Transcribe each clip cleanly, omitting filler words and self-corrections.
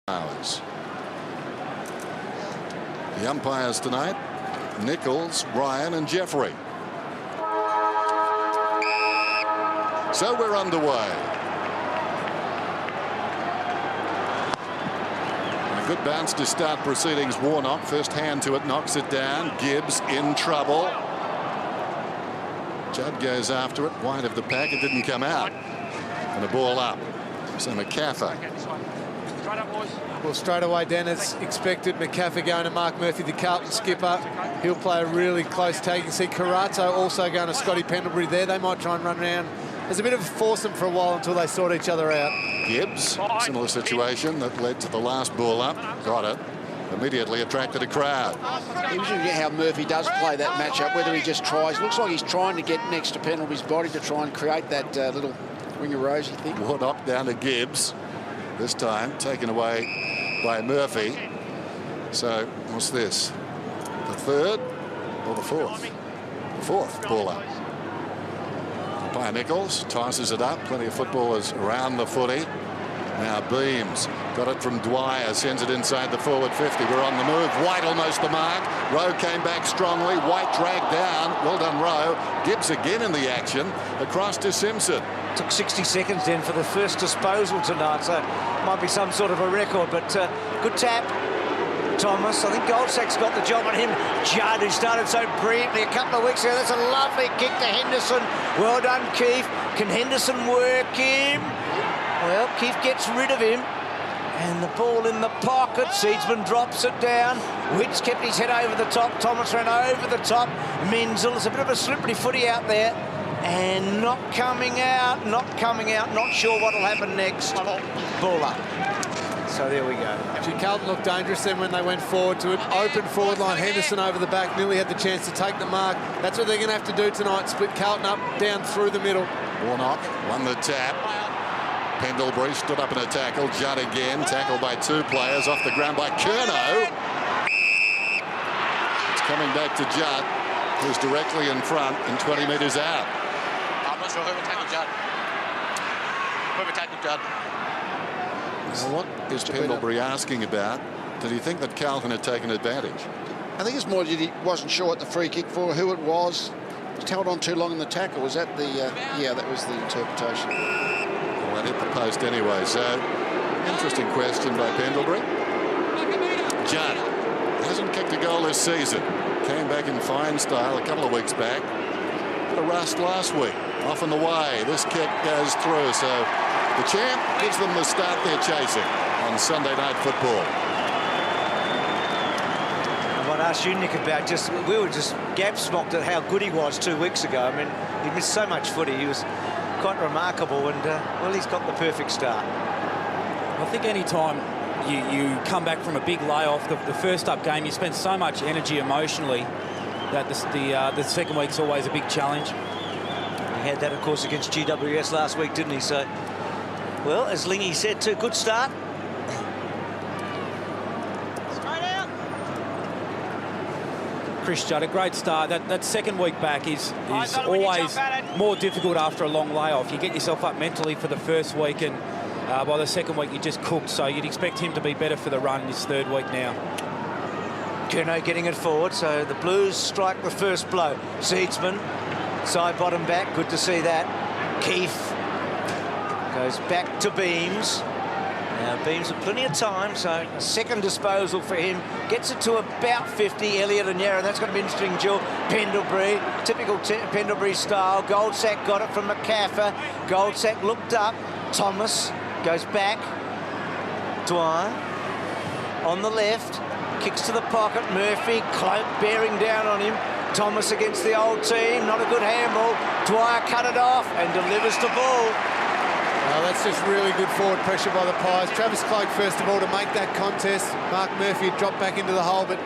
hours. The umpires tonight, Nichols, Ryan and Jeffrey. So we're underway. A good bounce to start proceedings. Warnock, first hand to it, knocks it down. Gibbs in trouble. Judd goes after it, wide of the pack. It didn't come out. And a ball up. So McCaffer. Well, straight away, Dan, as expected, McCaffer going to Mark Murphy, the Carlton skipper. He'll play a really close tag. You can see Carato also going to Scotty Pendlebury there. They might try and run around. There's a bit of a foursome for a while until they sort each other out. Gibbs, similar situation that led to the last ball up. Got it. Immediately attracted a crowd. Usually how Murphy does play that matchup, whether he just tries. Looks like he's trying to get next to Pendlebury's body to try and create that little ring-a-rosy thing. Warnock down to Gibbs. This time taken away by Murphy. So what's this? The third or the fourth? The fourth ball up. By Nichols, tosses it up. Plenty of footballers around the footy. Now Beams got it from Dwyer, sends it inside the forward 50. We're on the move. White almost the mark. Rowe came back strongly. White dragged down. Well done, Rowe. Gibbs again in the action. Across to Simpson. Took 60 seconds then for the first disposal tonight, so might be some sort of a record, but good tap. Thomas, I think Goldsack's got the job on him. Judd, who started so brilliantly a couple of weeks ago. That's a lovely kick to Henderson. Well done, Keefe. Can Henderson work him? Well, Keefe gets rid of him. And the ball in the pocket. Seedsman drops it down. Witts kept his head over the top. Thomas ran over the top. Menzel, it's a bit of a slippery footy out there. And not coming out, not sure what'll happen next. Ball up. So there we go. Actually, Carlton looked dangerous then when they went forward to it. Open forward line, Henderson over the back, nearly had the chance to take the mark. That's what they're going to have to do tonight, split Carlton up, down through the middle. Warnock won the tap. Pendlebury stood up in a tackle. Judd again, tackled by two players, off the ground by Curnow. It's coming back to Judd, who's directly in front and 20 metres out. I'm not sure who would tackle Judd. Who would tackle Judd? Well, what is Pendlebury asking about? Did he think that Carlton had taken advantage? I think it's more that he wasn't sure what the free kick for, who it was. Just held on too long in the tackle. Was that the... yeah, that was the interpretation. Well, that hit the post anyway, so interesting question by Pendlebury. Judd hasn't kicked a goal this season. Came back in fine style a couple of weeks back. Bit of rust last week. Off and away. This kick goes through, so the champ gives them the start they're chasing on Sunday Night Football. I want to ask you, Nick, about we were just gab-smocked at how good he was 2 weeks ago. I mean, he missed so much footy. He was quite remarkable, and well, he's got the perfect start. I think any time you come back from a big layoff, the first up game, you spend so much energy emotionally that the second week's always a big challenge. He had that, of course, against GWS last week, didn't he? So, well, as Lingy said too, good start. Chris Judd, a great start. That second week back is always more difficult after a long layoff. You get yourself up mentally for the first week, and by the second week you just cooked. So you'd expect him to be better for the run in his third week now. Curnow getting it forward, so the Blues strike the first blow. Seedsman, side bottom back, good to see that. Keefe goes back to Beams. Now Beams with plenty of time, so a second disposal for him. Gets it to about 50. Elliott and Yarra, that's going to be interesting, Jill. Pendlebury, typical Pendlebury style. Goldsack got it from McCaffer. Goldsack looked up. Thomas goes back. Dwyer on the left. Kicks to the pocket. Murphy, Cloak bearing down on him. Thomas against the old team. Not a good handball. Dwyer cut it off and delivers the ball. Well, that's just really good forward pressure by the Pies. Travis Cloak, first of all, to make that contest. Mark Murphy dropped back into the hole, but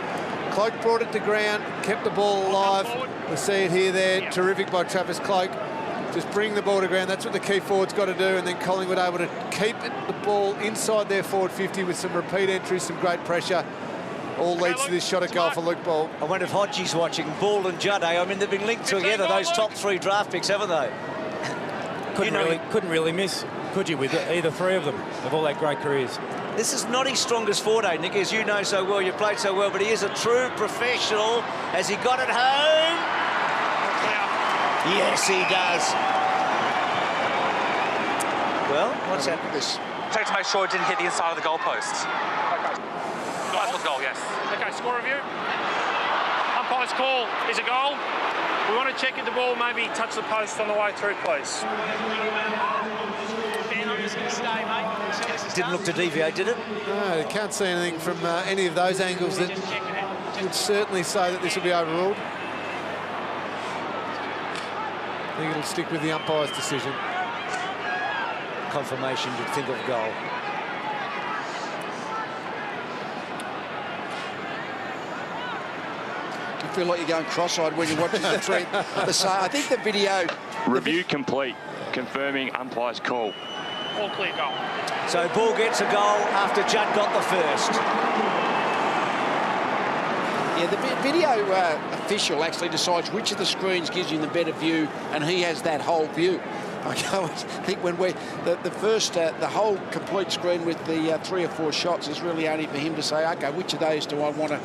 Cloak brought it to ground, kept the ball alive. We see it here, there. Terrific by Travis Cloak. Just bring the ball to ground. That's what the key forward's got to do. And then Collingwood able to keep the ball inside their forward 50 with some repeat entries, some great pressure. All leads to this shot at goal for Luke Ball. I wonder if Hodgie's watching. Ball and Judd, I mean, they've been linked together, those top three draft picks, haven't they? Couldn't really miss, could you, with either three of them, of all their great careers? This is not his strongest forte, Nick, as you know so well. You played so well, but he is a true professional. Has he got it home? Yes, he does. Well, what's that? This. Check to make sure it didn't hit the inside of the goalpost. Okay. Nice goal, yes. Okay, score review. Umpire's call is a goal. We want to check if the ball maybe touched the post on the way through, please. Ben, I'm just going to stay, mate. Didn't look to deviate, did it? No, you can't see anything from any of those angles that would certainly say that this will be overruled. I think it'll stick with the umpire's decision. Confirmation, you'd think of goal. You feel like you're going cross-eyed when you're watching the three. I think the video... Review complete, confirming umpire's call. All clear goal. So Ball gets a goal after Judd got the first. Yeah, the video official actually decides which of the screens gives you the better view, and he has that whole view. I think when the whole complete screen with the 3 or 4 shots is really only for him to say, okay, which of those do I want to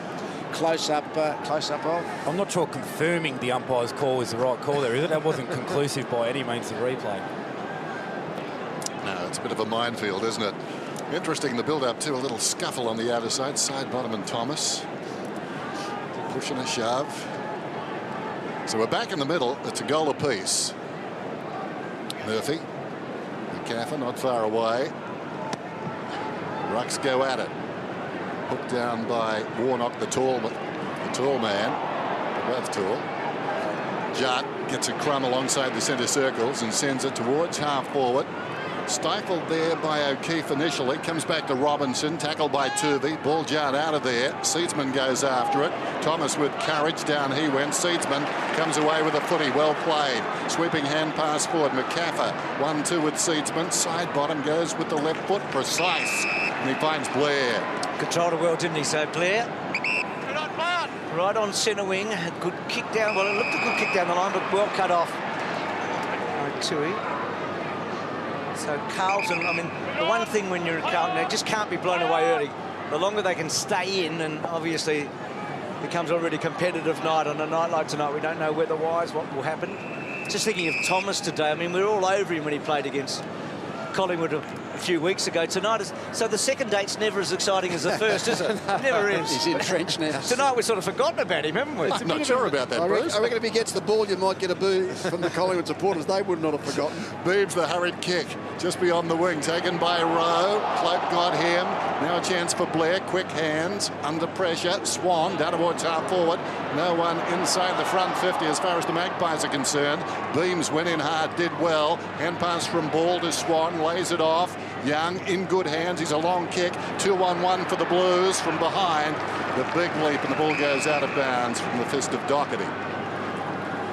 close up of? I'm not sure confirming the umpire's call is the right call there, is it? That wasn't conclusive by any means, the replay. No, it's a bit of a minefield, isn't it? Interesting, the build-up to a little scuffle on the outer side. Side bottom and Thomas. Push and a shove. So we're back in the middle. It's a goal apiece. Murphy. McCaffrey not far away. Rucks go at it. Hooked down by Warnock, the tall man. They're both tall. Judd gets a crumb alongside the centre circles and sends it towards half forward. Stifled there by O'Keefe initially. Comes back to Robinson. Tackled by Tuvey. Ball Judd out of there. Seedsman goes after it. Thomas with courage. Down he went. Seedsman comes away with a footy. Well played. Sweeping hand pass forward. McCaffrey 1-2 with Seedsman. Side bottom goes with the left foot. Precise. And he finds Blair. Controlled it well, didn't he? So Blair. Right on centre wing. A good kick down. Well, it looked a good kick down the line, but well cut off by Tui. So Carlton, I mean, the one thing when you're at Carlton, they just can't be blown away early. The longer they can stay in, and obviously it becomes a really competitive night. On a night like tonight, we don't know weather-wise what will happen. Just thinking of Thomas today, I mean, we were all over him when he played against Collingwood a few weeks ago. Tonight is, so the second date's never as exciting as the first, is it? It never is. He's entrenched now. Tonight we've sort of forgotten about him, haven't we? I'm not sure about that, Bruce. I reckon if he gets the ball, you might get a boo from the Collingwood supporters. They would not have forgotten. Beebs, the hurried kick just beyond the wing, taken by Rowe. Cloak got him. Now a chance for Blair. Quick hands under pressure. Swan down towards half forward. No one inside the front 50 as far as the Magpies are concerned. Beams went in hard, did well. Hand pass from Ball to Swan, lays it off. Young in good hands. He's a long kick. 2-1-1 for the Blues from behind. The big leap, and the ball goes out of bounds from the fist of Doherty.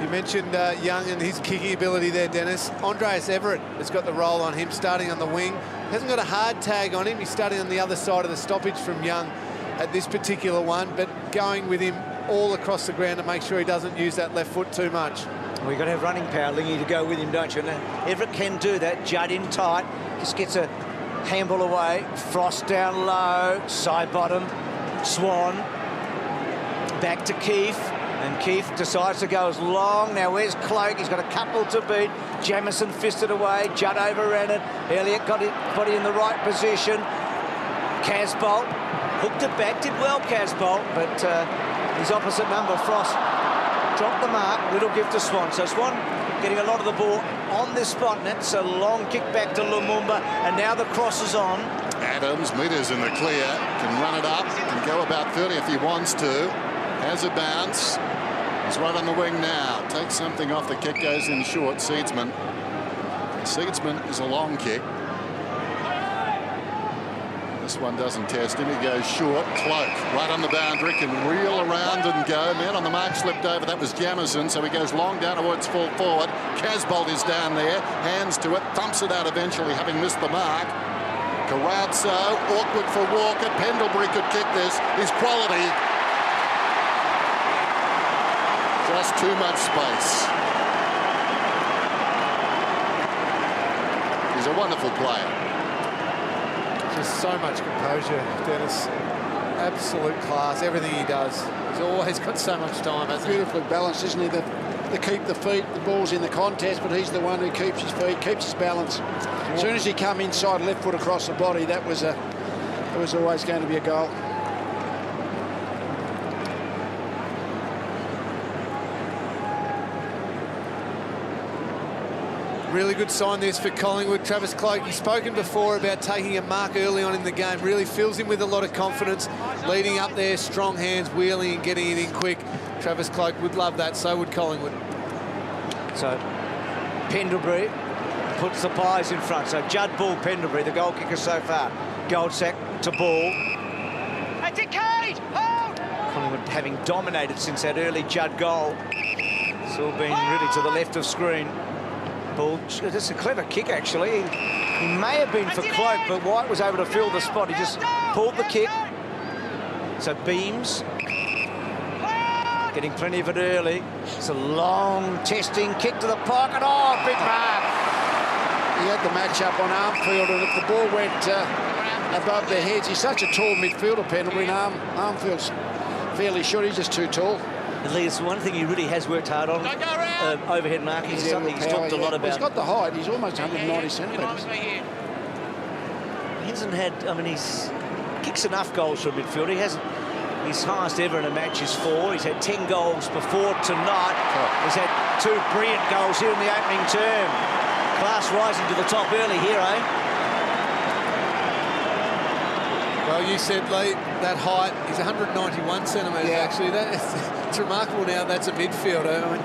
You mentioned Young and his kicking ability there, Dennis. Andreas Everett has got the roll on him, starting on the wing. Hasn't got a hard tag on him. He's starting on the other side of the stoppage from Young at this particular one, but going with him all across the ground to make sure he doesn't use that left foot too much. Well, you've got to have running power, Lingy, to go with him, don't you? And Everett can do that. Judd in tight. Just gets a handball away. Frost down low. Side bottom. Swan. Back to Keefe. And Keefe decides to go as long. Now, where's Cloak? He's got a couple to beat. Jamieson fisted away. Judd overran it. Elliott got it, body in the right position. Casbolt hooked it back. Did well, Casbolt. But his opposite number, Frost, dropped the mark. Little gift to Swan. So Swan getting a lot of the ball on this spot, and it's a long kick back to Lumumba, and now the cross is on. Adams, metres in the clear, can run it up, can go about 30 if he wants to. Has a bounce. He's right on the wing now. Takes something off. The kick goes in short. Seedsman. Seedsman is a long kick. This one doesn't test him. He goes short. Cloak right on the boundary, can reel around and go. Man on the mark slipped over. That was Jamieson, so he goes long down towards full forward. Casbolt is down there, hands to it, thumps it out eventually, having missed the mark. Carazzo, awkward for Walker. Pendlebury could kick this. He's quality. Just too much space. He's a wonderful player. Just so much composure, Dennis. Absolute class, everything he does. He's always got so much time, hasn't he? Beautifully balanced, isn't he? The keep the feet, the ball's in the contest, but he's the one who keeps his feet, keeps his balance. As soon as he come inside, left foot across the body, that was always going to be a goal. Really good sign this for Collingwood. Travis Cloke, he's spoken before about taking a mark early on in the game. Really fills him with a lot of confidence. Leading up there, strong hands, wheeling and getting it in quick. Travis Cloke would love that, so would Collingwood. So Pendlebury puts the Pies in front. So Judd Bull Pendlebury, the goal kicker so far. Goldsack to Ball. It's a cage! Hold! Collingwood having dominated since that early Judd goal. It's all been really to the left of screen. Ball, that's a clever kick, actually. He may have been for Cloke, but White was able to fill the spot. He just pulled the kick. So Beams getting plenty of it early. It's a long testing kick to the pocket. Oh, big mark. He had the match up on Armfield, and if the ball went above their heads, he's such a tall midfielder, Pendlebury, and Armfield's fairly short. He's just too tall. At least one thing he really has worked hard on, overhead marking, is something he's talked a lot about. Well, he's got the height. He's almost 190 centimetres. He hasn't had, I mean, he's kicks enough goals for a midfielder. He hasn't, his highest ever in a match is 4. He's had 10 goals before tonight. He's had 2 brilliant goals here in the opening term. Class rising to the top early here, eh? Well, you said, Lee, that height is 191 centimetres, actually. It's remarkable now that's a midfielder. I mean,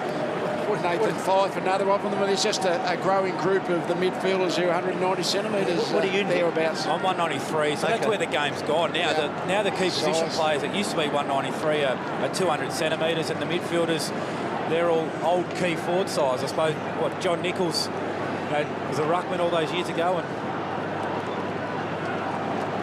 Nathan Fife, another of them. It's just a growing group of the midfielders who are 190 centimetres. What are you thereabouts? I'm 193, so that's where the game's gone. Now the key position players that used to be 193 are 200 centimetres, and the midfielders, they're all old key forward size. I suppose, what, John Nichols was a ruckman all those years ago, and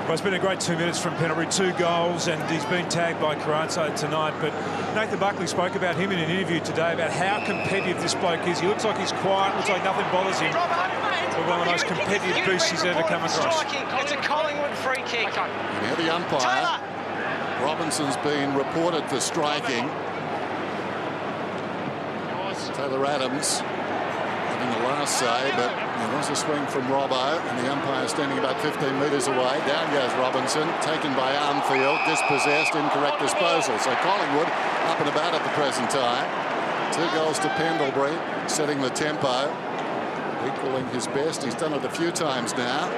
well, it's been a great 2 minutes from Pendlebury, 2 goals, and he's been tagged by Carranzo tonight. But Nathan Buckley spoke about him in an interview today about how competitive this bloke is. He looks like he's quiet, looks like nothing bothers him. But one of the most competitive boosts he's ever come across. It's a Collingwood free kick. And here the umpire. Robinson's been reported for striking. Taylor Adams having the last say, but there was a swing from Robbo, and the umpire standing about 15 metres away. Down goes Robinson, taken by Armfield, dispossessed, incorrect disposal. So Collingwood up and about at the present time. 2 goals to Pendlebury, setting the tempo, equaling his best. He's done it a few times now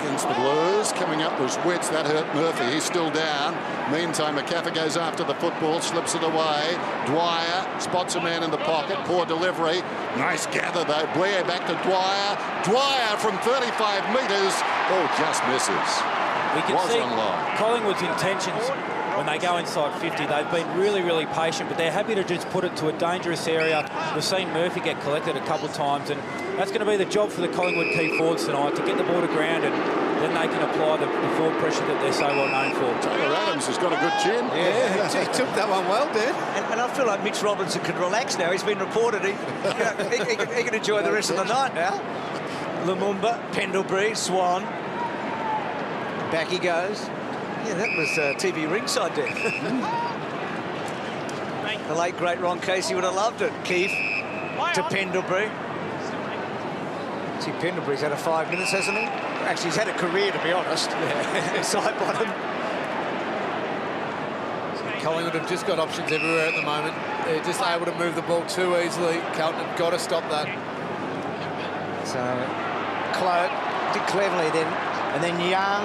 against the Blues. Coming up was Witts. That hurt Murphy. He's still down. Meantime, McCaffrey goes after the football, slips it away. Dwyer spots a man in the pocket. Poor delivery. Nice gather, though. Blair back to Dwyer. Dwyer from 35 metres. Oh, just misses. we can see on line. Collingwood's intentions when they go inside 50. They've been really, really patient, but they're happy to just put it to a dangerous area. We've seen Murphy get collected a couple of times, and that's going to be the job for the Collingwood key forwards tonight, to get the ball to ground, and then they can apply the forward pressure that they're so well known for. Taylor Adams has got a good chin. Yeah, he took that one well, Dan. And I feel like Mitch Robinson can relax now. He's been reported. He can enjoy the rest of the night now. Lumumba, Pendlebury, Swan. Back he goes. Yeah, that was TV ringside there. The late, great Ron Casey would have loved it. Keefe to Pendlebury. See, Pendlebury's had a 5 minutes, hasn't he? Actually, he's had a career, to be honest. Yeah. Side bottom. Collingwood have just got options everywhere at the moment. They're just able to move the ball too easily. Carlton have got to stop that. So, Cloke did cleverly then. And then Young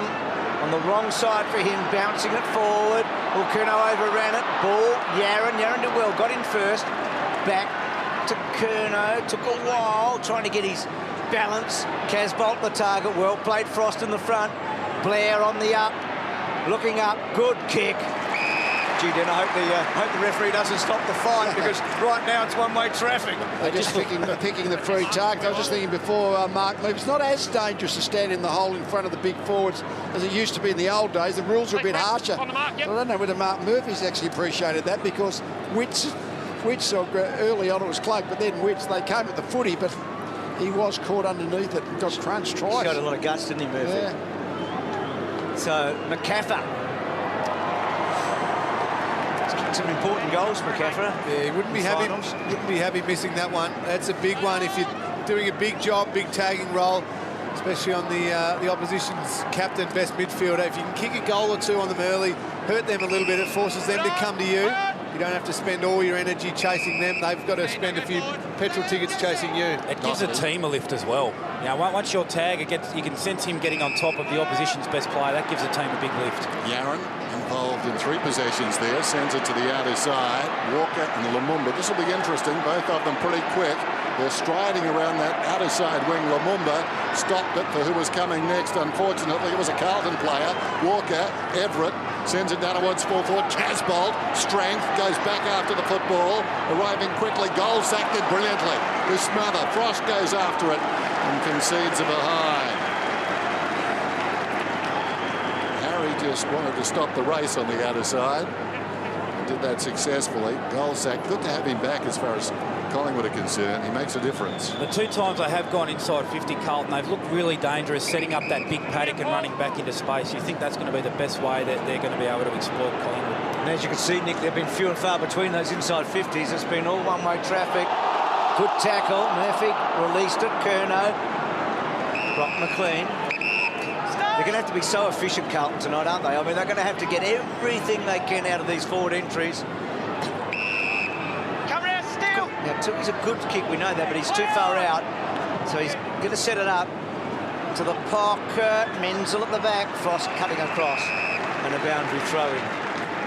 on the wrong side for him, bouncing it forward. Okuno overran it. Ball, Yaron did well, got in first. Back to Curnow, took a while, trying to get his balance. Casbolt the target, well played. Frost in the front. Blair on the up, looking up, good kick. Gee, then I hope the referee doesn't stop the fight, because right now it's one-way traffic. They're just picking the free target. I was just thinking before Mark moved, it's not as dangerous to stand in the hole in front of the big forwards as it used to be in the old days. The rules are a bit harsher. So I don't know whether Mark Murphy's actually appreciated that, because Witts early on it was Cloak, but then Witts, they came at the footy, but he was caught underneath it and got crunched twice. He got a lot of guts, didn't he, Murphy? Yeah. So, McCaffrey. He's kicked some important goals, McCaffrey. Yeah, he wouldn't be happy missing that one. That's a big one if you're doing a big job, big tagging role, especially on the opposition's captain, best midfielder. If you can kick a goal or two on them early, hurt them a little bit, it forces them to come to you. You don't have to spend all your energy chasing them. They've got to spend a few petrol tickets chasing you. It gives a team a lift as well. You know, once your tag, you can sense him getting on top of the opposition's best player. That gives a team a big lift. Yaron involved in 3 possessions there, sends it to the outer side. Walker and Lumumba. This will be interesting. Both of them pretty quick. They're striding around that outer side wing. Lumumba stopped it for who was coming next. Unfortunately, it was a Carlton player. Walker, Everett, sends it down towards full forward. Casbolt, strength, goes back after the football. Arriving quickly. Goal sacked it brilliantly. To smother. Frost goes after it and concedes a behind. Harry just wanted to stop the race on the outer side. Did that successfully. Goal sack. Good to have him back as far as Collingwood are concerned. He makes a difference. The 2 times they have gone inside 50, Carlton, they've looked really dangerous, setting up that big paddock and running back into space. You think that's going to be the best way that they're going to be able to exploit Collingwood? And as you can see, Nick, they've been few and far between those inside 50s. It's been all one-way traffic. Good tackle. Murphy released it. Curnow. Brock McLean. They're going to have to be so efficient, Carlton, tonight, aren't they? I mean, they're going to have to get everything they can out of these forward entries. Now, Tui's a good kick, we know that, but he's too far out. So he's going to set it up to the pocket. Menzel at the back. Frost cutting across. And a boundary throw-in.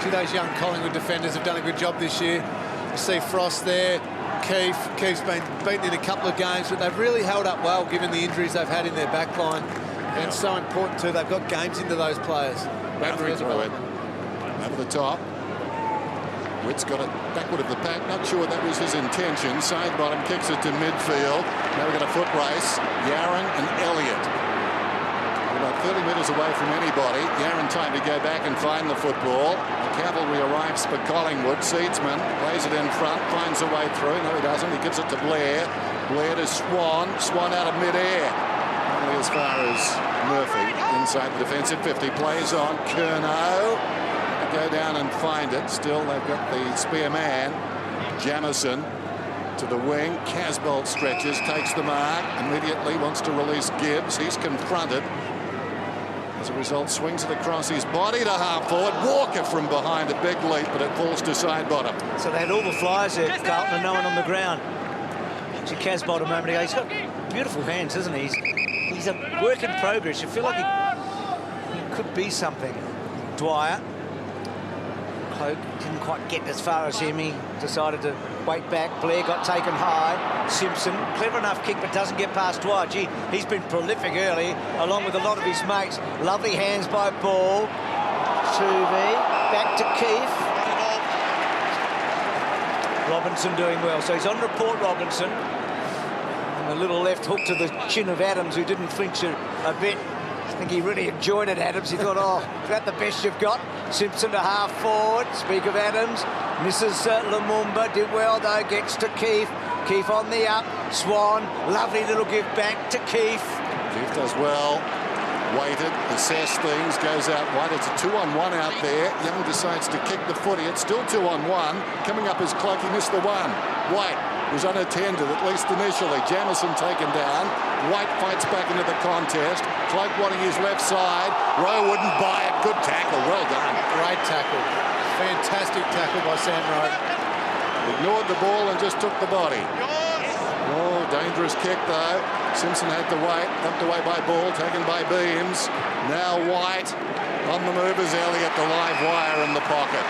See, those young Collingwood defenders have done a good job this year. You see Frost there. Keith's been beaten in a couple of games, but they've really held up well given the injuries they've had in their back line. And it's so important too. They've got games into those players. Boundary throw in. Over the top. Witt's got it backward of the pack. Not sure that was his intention. Side bottom kicks it to midfield. Now we've got a foot race. Yaron and Elliott. About 30 metres away from anybody. Yaron time to go back and find the football. The cavalry arrives for Collingwood. Seedsman plays it in front, finds a way through. No, he doesn't. He gives it to Blair. Blair to Swan. Swan out of mid-air. Only as far as Murphy inside the defensive 50. Plays on Curnow. Go down and find it. Still, they've got the spear man. Jamison to the wing. Casbolt stretches, takes the mark. Immediately wants to release Gibbs. He's confronted. As a result, swings it across his body to half forward. Walker from behind, a big leap, but it falls to side bottom. So they had all the flyers there, Carlton, and no one on the ground. Actually, Casbolt a moment ago. He's got beautiful hands, isn't he? He's a work in progress. You feel like he could be something. Dwyer. Cloak didn't quite get as far as him. He decided to wait back. Blair got taken high. Simpson, clever enough kick, but doesn't get past Dwyer. Gee, he's been prolific early, along with a lot of his mates. Lovely hands by Ball. Tuvey, back to Keith. Robinson doing well. So he's on report, Robinson. And a little left hook to the chin of Adams, who didn't flinch a bit. I think he really enjoyed it, Adams. He thought, oh, is that the best you've got? Simpson to half forward. Speak of Adams. Misses Lumumba. Did well, though. Gets to Keith. Keith on the up. Swan. Lovely little give back to Keith. Keith does well. Waited, assessed things, goes out wide. It's a 2-on-1 out there. Young decides to kick the footy. It's still 2-on-1. Coming up as Cloak, he missed the one. White was unattended, at least initially. Jamison taken down. White fights back into the contest. Cloak wanting his left side. Rowe wouldn't buy it. Good tackle. Well done. Great tackle. Fantastic tackle by Sam Rowe. Ignored the ball and just took the body. Oh, dangerous kick, though. Simpson had to wait. Thumped away by Ball, taken by Beams. Now White. On the move is Elliott, the live wire in the pocket.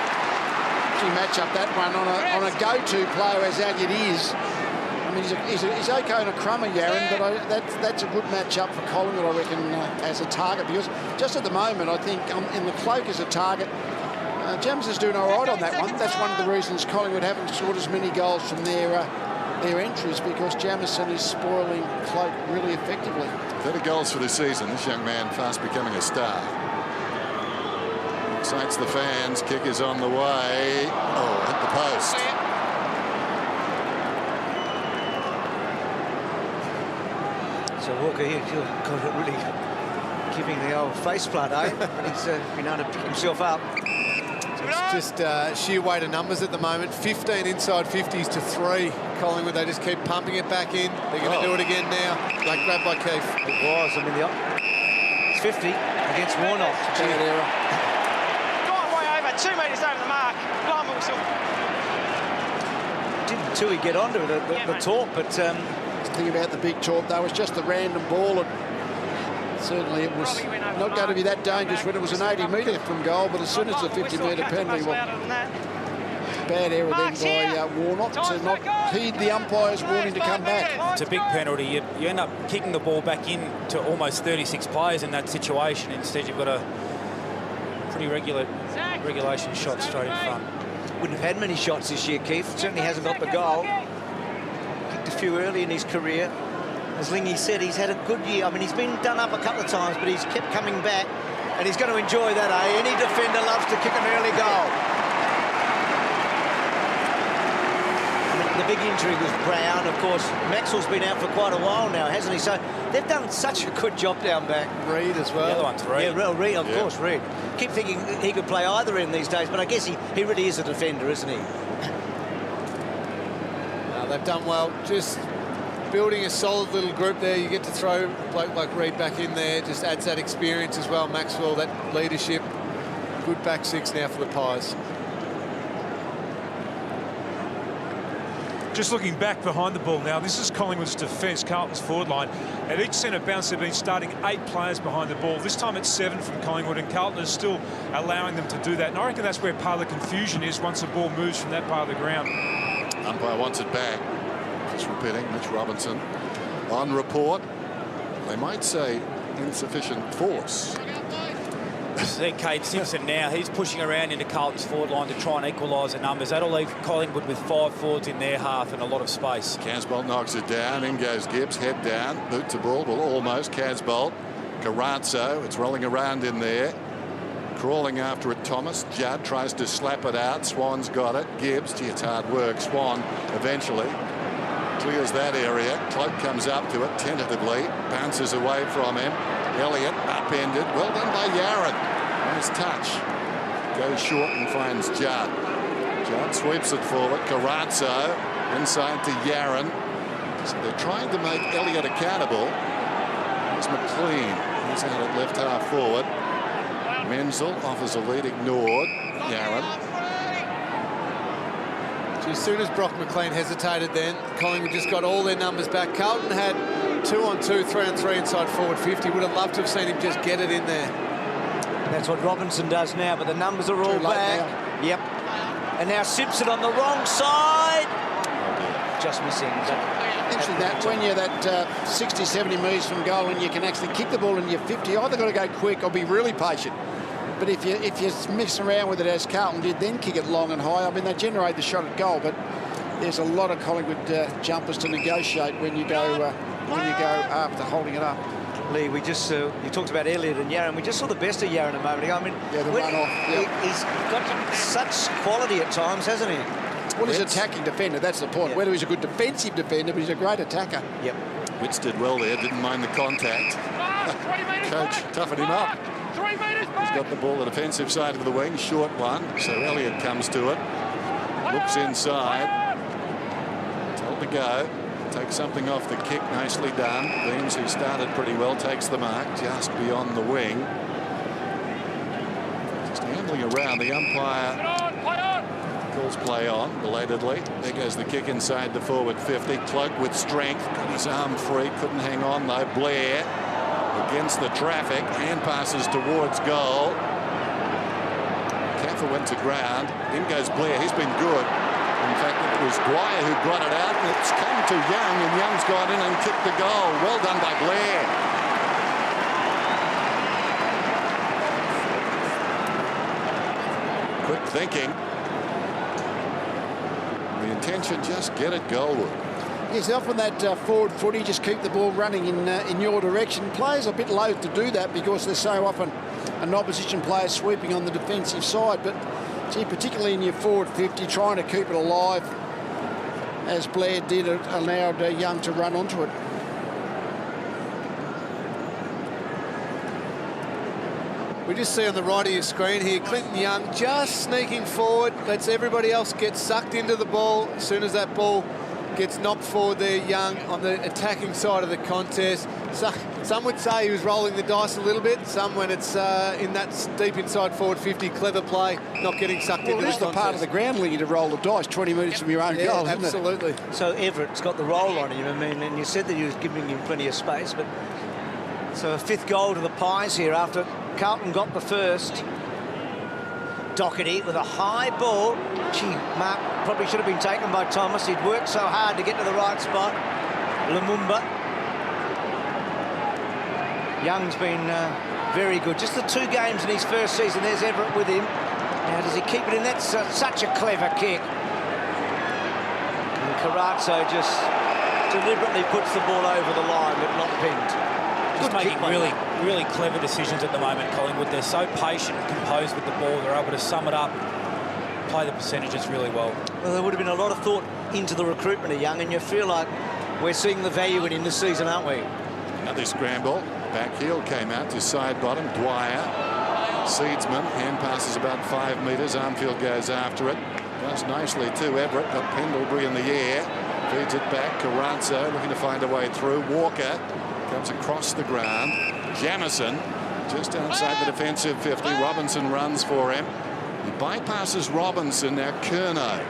You match up that one on a go-to player as Elliott is. I mean, he's okay on a crummer, Yaron, but that's a good match-up for Collingwood, I reckon, as a target. Because just at the moment, I think, in the Cloak as a target, Jamison's doing all right on that one. That's one of the reasons Collingwood haven't scored as many goals from their entries, because Jamison is spoiling Cloak really effectively. 30 goals for this season. This young man fast becoming a star. Excites the fans. Kick is on the way. Oh, hit the post. So Walker here got it really Giving the old face plant, eh? He's been able to pick himself up. It's just sheer weight of numbers at the moment. 15 inside 50s to 3. Collingwood, they just keep pumping it back in. They're going to do it again now. Like grabbed by Keith. It was. I mean, it's 50 against Warnock. Gone way over, 2 metres over the mark. Blimey whistle. Didn't Tui get onto the talk, but... The thing about the big talk, though, was just the random ball. And certainly it was not going to be that dangerous when it was an 80-metre from goal, but as soon as the 50-metre penalty, bad error then by Warnock to not heed the umpire's warning to come back. It's a big penalty. You end up kicking the ball back in to almost 36 players in that situation. Instead, you've got a pretty regulation shot straight in front. Wouldn't have had many shots this year, Keith. Certainly hasn't got the goal. Kicked a few early in his career. As Lingy said, he's had a good year. I mean, he's been done up a couple of times, but he's kept coming back, and he's going to enjoy that, eh? Any defender loves to kick an early goal. The big injury was Brown. Of course, Maxwell's been out for quite a while now, hasn't he? So they've done such a good job down back. Reid as well. The other one's Reid. Yeah, well, Reid, of course, Reid. Keep thinking he could play either end these days, but I guess he really is a defender, isn't he? They've done well. Just building a solid little group there. You get to throw a bloke like Reid back in there. Just adds that experience as well. Maxwell, that leadership. Good back six now for the Pies. Just looking back behind the ball now, this is Collingwood's defence, Carlton's forward line. At each centre bounce, they've been starting 8 players behind the ball. This time it's 7 from Collingwood, and Carlton is still allowing them to do that. And I reckon that's where part of the confusion is once the ball moves from that part of the ground. Umpire wants it back. Just repeating, Mitch Robinson on report. They might say insufficient force. See Cade Simpson now. He's pushing around into Carlton's forward line to try and equalise the numbers. That'll leave Collingwood with 5 forwards in their half and a lot of space. Casbolt knocks it down. In goes Gibbs. Head down. Boot to ball. Well, almost. Casbolt. Carranzo. It's rolling around in there. Crawling after it, Thomas. Judd tries to slap it out. Swan's got it. Gibbs. Gee, it's hard work. Swan eventually clears that area. Cloak comes up to it tentatively. Bounces away from him. Elliott upended. Well done by Yaron. Nice touch. Goes short and finds Judd. Judd sweeps it forward. Carranzo inside to Yaron. So they're trying to make Elliott accountable. Here's McLean. He's out at left half forward. Menzel offers a lead ignored. Yaron. As soon as Brock McLean hesitated then, Collingwood just got all their numbers back. Carlton had 2-on-2, 3-on-3 inside forward 50. Would have loved to have seen him just get it in there. That's what Robinson does now, but the numbers are all back. Now. Yep. And now Simpson on the wrong side. Just missing. Actually, that when you're that 60, 70 metres from goal and you can actually kick the ball in your 50, either got to go quick or be really patient. But if you mix around with it as Carlton did, then kick it long and high, I mean, they generate the shot at goal, but there's a lot of Collingwood jumpers to negotiate when you go after holding it up. Lee, we just you talked about Elliott and Yaron. We just saw the best of Yaron a moment ago. I mean, yeah, the run off. Yep. He's got such quality at times, hasn't he? Well, he's an attacking defender. That's the point. Yep. Whether he's a good defensive defender, but he's a great attacker. Yep. Witts did well there. Didn't mind the contact. Coach toughened him up. He's got the ball the defensive side of the wing, short one. So Elliott comes to it. Looks inside. Told to go. Takes something off the kick. Nicely done. Beams, who started pretty well, takes the mark just beyond the wing. Just ambling around. The umpire calls play on belatedly. There goes the kick inside the forward 50. Cloak with strength. Got his arm free. Couldn't hang on though. Blair against the traffic. Hand passes towards goal. Kaffer went to ground. In goes Blair. He's been good. In fact, it was Dwyer who brought it out, and it's come to Young, and Young's gone in and kicked the goal. Well done by Blair. Quick thinking. The intention, just get it goalward. Yes, often that forward footy, just keep the ball running in your direction. Players are a bit loath to do that because they're so often an opposition player sweeping on the defensive side, but gee, particularly in your forward 50, trying to keep it alive, as Blair did, allowed Young to run onto it. We just see on the right of your screen here, Clinton Young just sneaking forward, lets everybody else get sucked into the ball. As soon as that ball gets knocked forward there, Young on the attacking side of the contest. So, some would say he was rolling the dice a little bit. Some, when it's in that deep inside forward 50, clever play, not getting sucked into the contest. Well, it is the part of the ground league to roll the dice 20 metres from your own goal, isn't it? Absolutely. So Everett's got the roll on him. I mean, and you said that he was giving him plenty of space, but so a 5th goal to the Pies here after Carlton got the first. Doherty with a high ball. Gee, Mark probably should have been taken by Thomas. He'd worked so hard to get to the right spot. Lumumba. Young's been very good. Just the 2 games in his first season. There's Everett with him. Now, does he keep it in? That's such a clever kick. And Carrazzo just deliberately puts the ball over the line, but not pinned. Just making really clever decisions at the moment, Collingwood. They're so patient and composed with the ball. They're able to sum it up, play the percentages really well. Well, there would have been a lot of thought into the recruitment of Young, and you feel like we're seeing the value in him this season, aren't we? Another scramble. Back heel came out to side bottom. Dwyer. Seedsman. Hand passes about 5 metres. Armfield goes after it. Does nicely too. Everett got Pendlebury in the air. Feeds it back. Carranzo looking to find a way through. Walker comes across the ground. Jamison just outside the defensive 50. Robinson runs for him. He bypasses Robinson. Now Curnow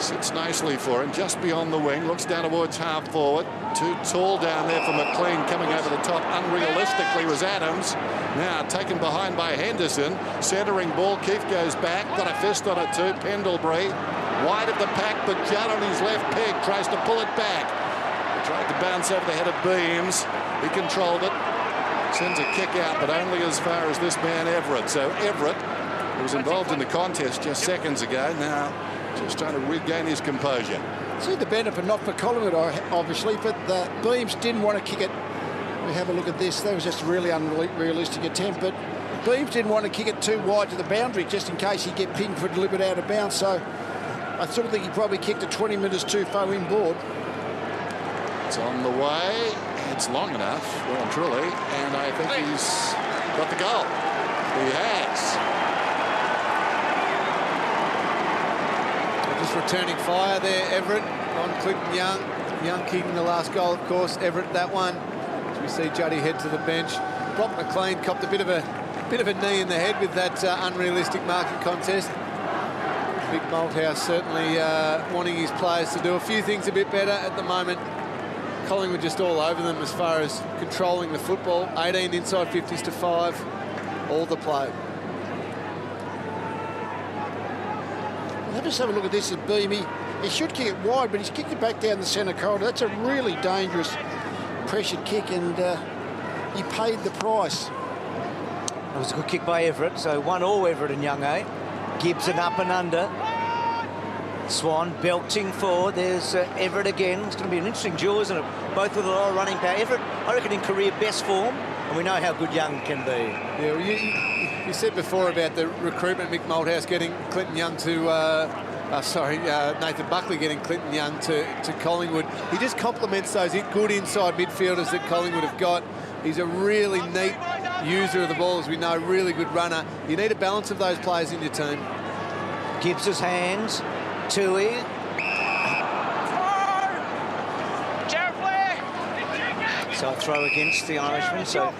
sits nicely for him just beyond the wing. Looks down towards half forward. Too tall down there for McLean. Coming over the top unrealistically was Adams. Now taken behind by Henderson. Centering ball. Keefe goes back. Got a fist on it too. Pendlebury wide of the pack, but Judd on his left peg tries to pull it back. Tried to bounce over the head of Beams. He controlled it. Sends a kick out, but only as far as this man Everett. So Everett, who was involved in the contest just seconds ago, now just trying to regain his composure. See the benefit, not for Collingwood, obviously, but the Beams didn't want to kick it. We have a look at this. That was just a really unrealistic attempt, but Beams didn't want to kick it too wide to the boundary just in case he'd get pinged for delivered out of bounds. So I sort of think he probably kicked it 20 metres too far inboard. It's on the way. It's long enough, well and truly, and I think he's got the goal. He has. They're just returning fire there, Everett on Clinton Young. Young kicking the last goal, of course. Everett that one. As we see Juddy head to the bench. Brock McLean copped a bit of a knee in the head with that unrealistic marking contest. Big Malthouse certainly wanting his players to do a few things a bit better at the moment. Collingwood just all over them as far as controlling the football. 18 inside 50s to 5. All the play. Let's just have a look at this at Beamy. He should kick it wide, but he's kicked it back down the centre corridor. That's a really dangerous pressured kick, and he paid the price. It was a good kick by Everett. So 1-1 Everett and Young, eh? Gibson up and under. Swan belting forward. There's Everett again. It's going to be an interesting duel, isn't it? Both with a lot of running power. Everett, I reckon, in career best form, and we know how good Young can be. Yeah, well, you said before about the recruitment, Mick Malthouse getting Clinton Young to... Nathan Buckley getting Clinton Young to Collingwood. He just complements those good inside midfielders that Collingwood have got. He's a really neat user of the ball, as we know, really good runner. You need a balance of those players in your team. Gibbs' hands. Tui. So a throw against the Irishman. So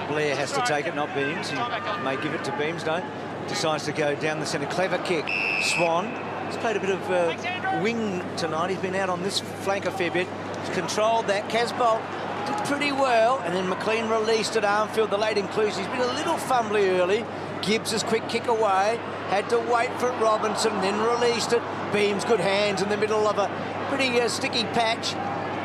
Blair has to take it, not Beams. He may give it to Beams, no. Decides to go down the centre. Clever kick. Swan. He's played a bit of wing tonight. He's been out on this flank a fair bit. He's controlled that. Casbolt did pretty well. And then McLean released at Armfield, the late inclusion. He's been a little fumbly early. Gibbs' quick kick away. Had to wait for Robinson, then released it. Beams, good hands in the middle of a pretty sticky patch.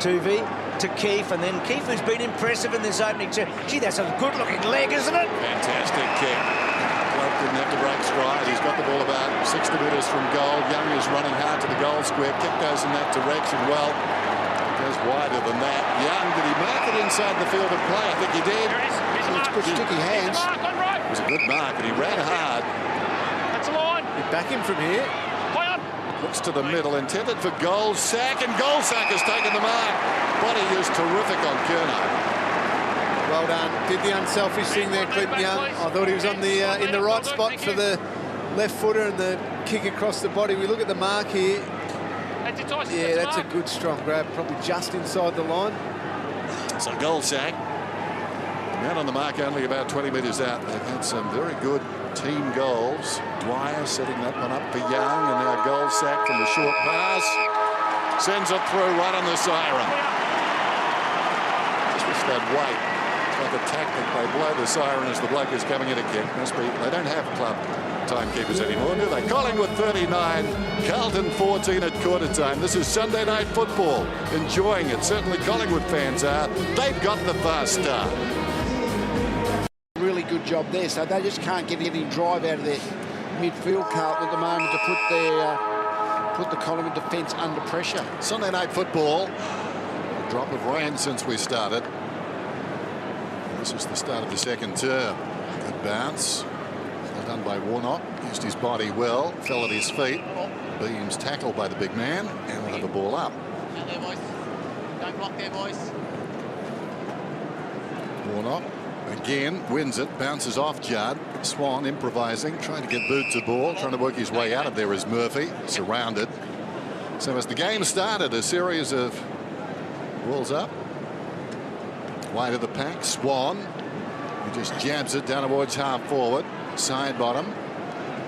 Tuvey to Keefe, and then Keefe, who's been impressive in this opening term. Gee, that's a good-looking leg, isn't it? Fantastic kick. Clark didn't have to break stride. He's got the ball about 60 metres from goal. Young is running hard to the goal square. Kick goes in that direction. Well, it goes wider than that. Young, did he mark it inside the field of play? I think he did. It's good sticky hands. It was a good mark, and he ran hard. That's a line. You back him from here. Looks to the middle, intended for Goldsack, and Goldsack has taken the mark. Body is terrific on Curnow. Well, well done. Did the unselfish thing there, Clinton Young. I thought he was on the in the right spot for the left footer and the kick across the body. We look at the mark here. Yeah, that's a good strong grab, probably just inside the line. It's a goal sack. Out on the mark only about 20 metres out. They've had some very good team goals. Dwyer setting that one up for Young, and now goal sack from the short pass. Sends it through right on the siren. Just wish they'd wait. It's like a tactic. They blow the siren as the bloke is coming in a kick. Must be. They don't have club timekeepers anymore, do they? Collingwood 39, Carlton 14 at quarter time. This is Sunday night football. Enjoying it. Certainly Collingwood fans are. They've got the fast start. Really good job there, so they just can't get any drive out of their midfield, Carlton, at the moment to put the Collingwood defence under pressure. Sunday night football. A drop of rain since we started. This is the start of the second term. Good bounce. Well done by Warnock. Used his body well. Fell at his feet. Beams tackled by the big man, and we'll have a ball up. Out there, boys. Don't block there, boys. Warnock again wins it, bounces off Judd. Swan improvising, trying to get boot to ball, trying to work his way out of there is Murphy, surrounded. So as the game started, a series of balls up. Wide of the pack, Swan, who just jabs it down towards half forward. Side bottom,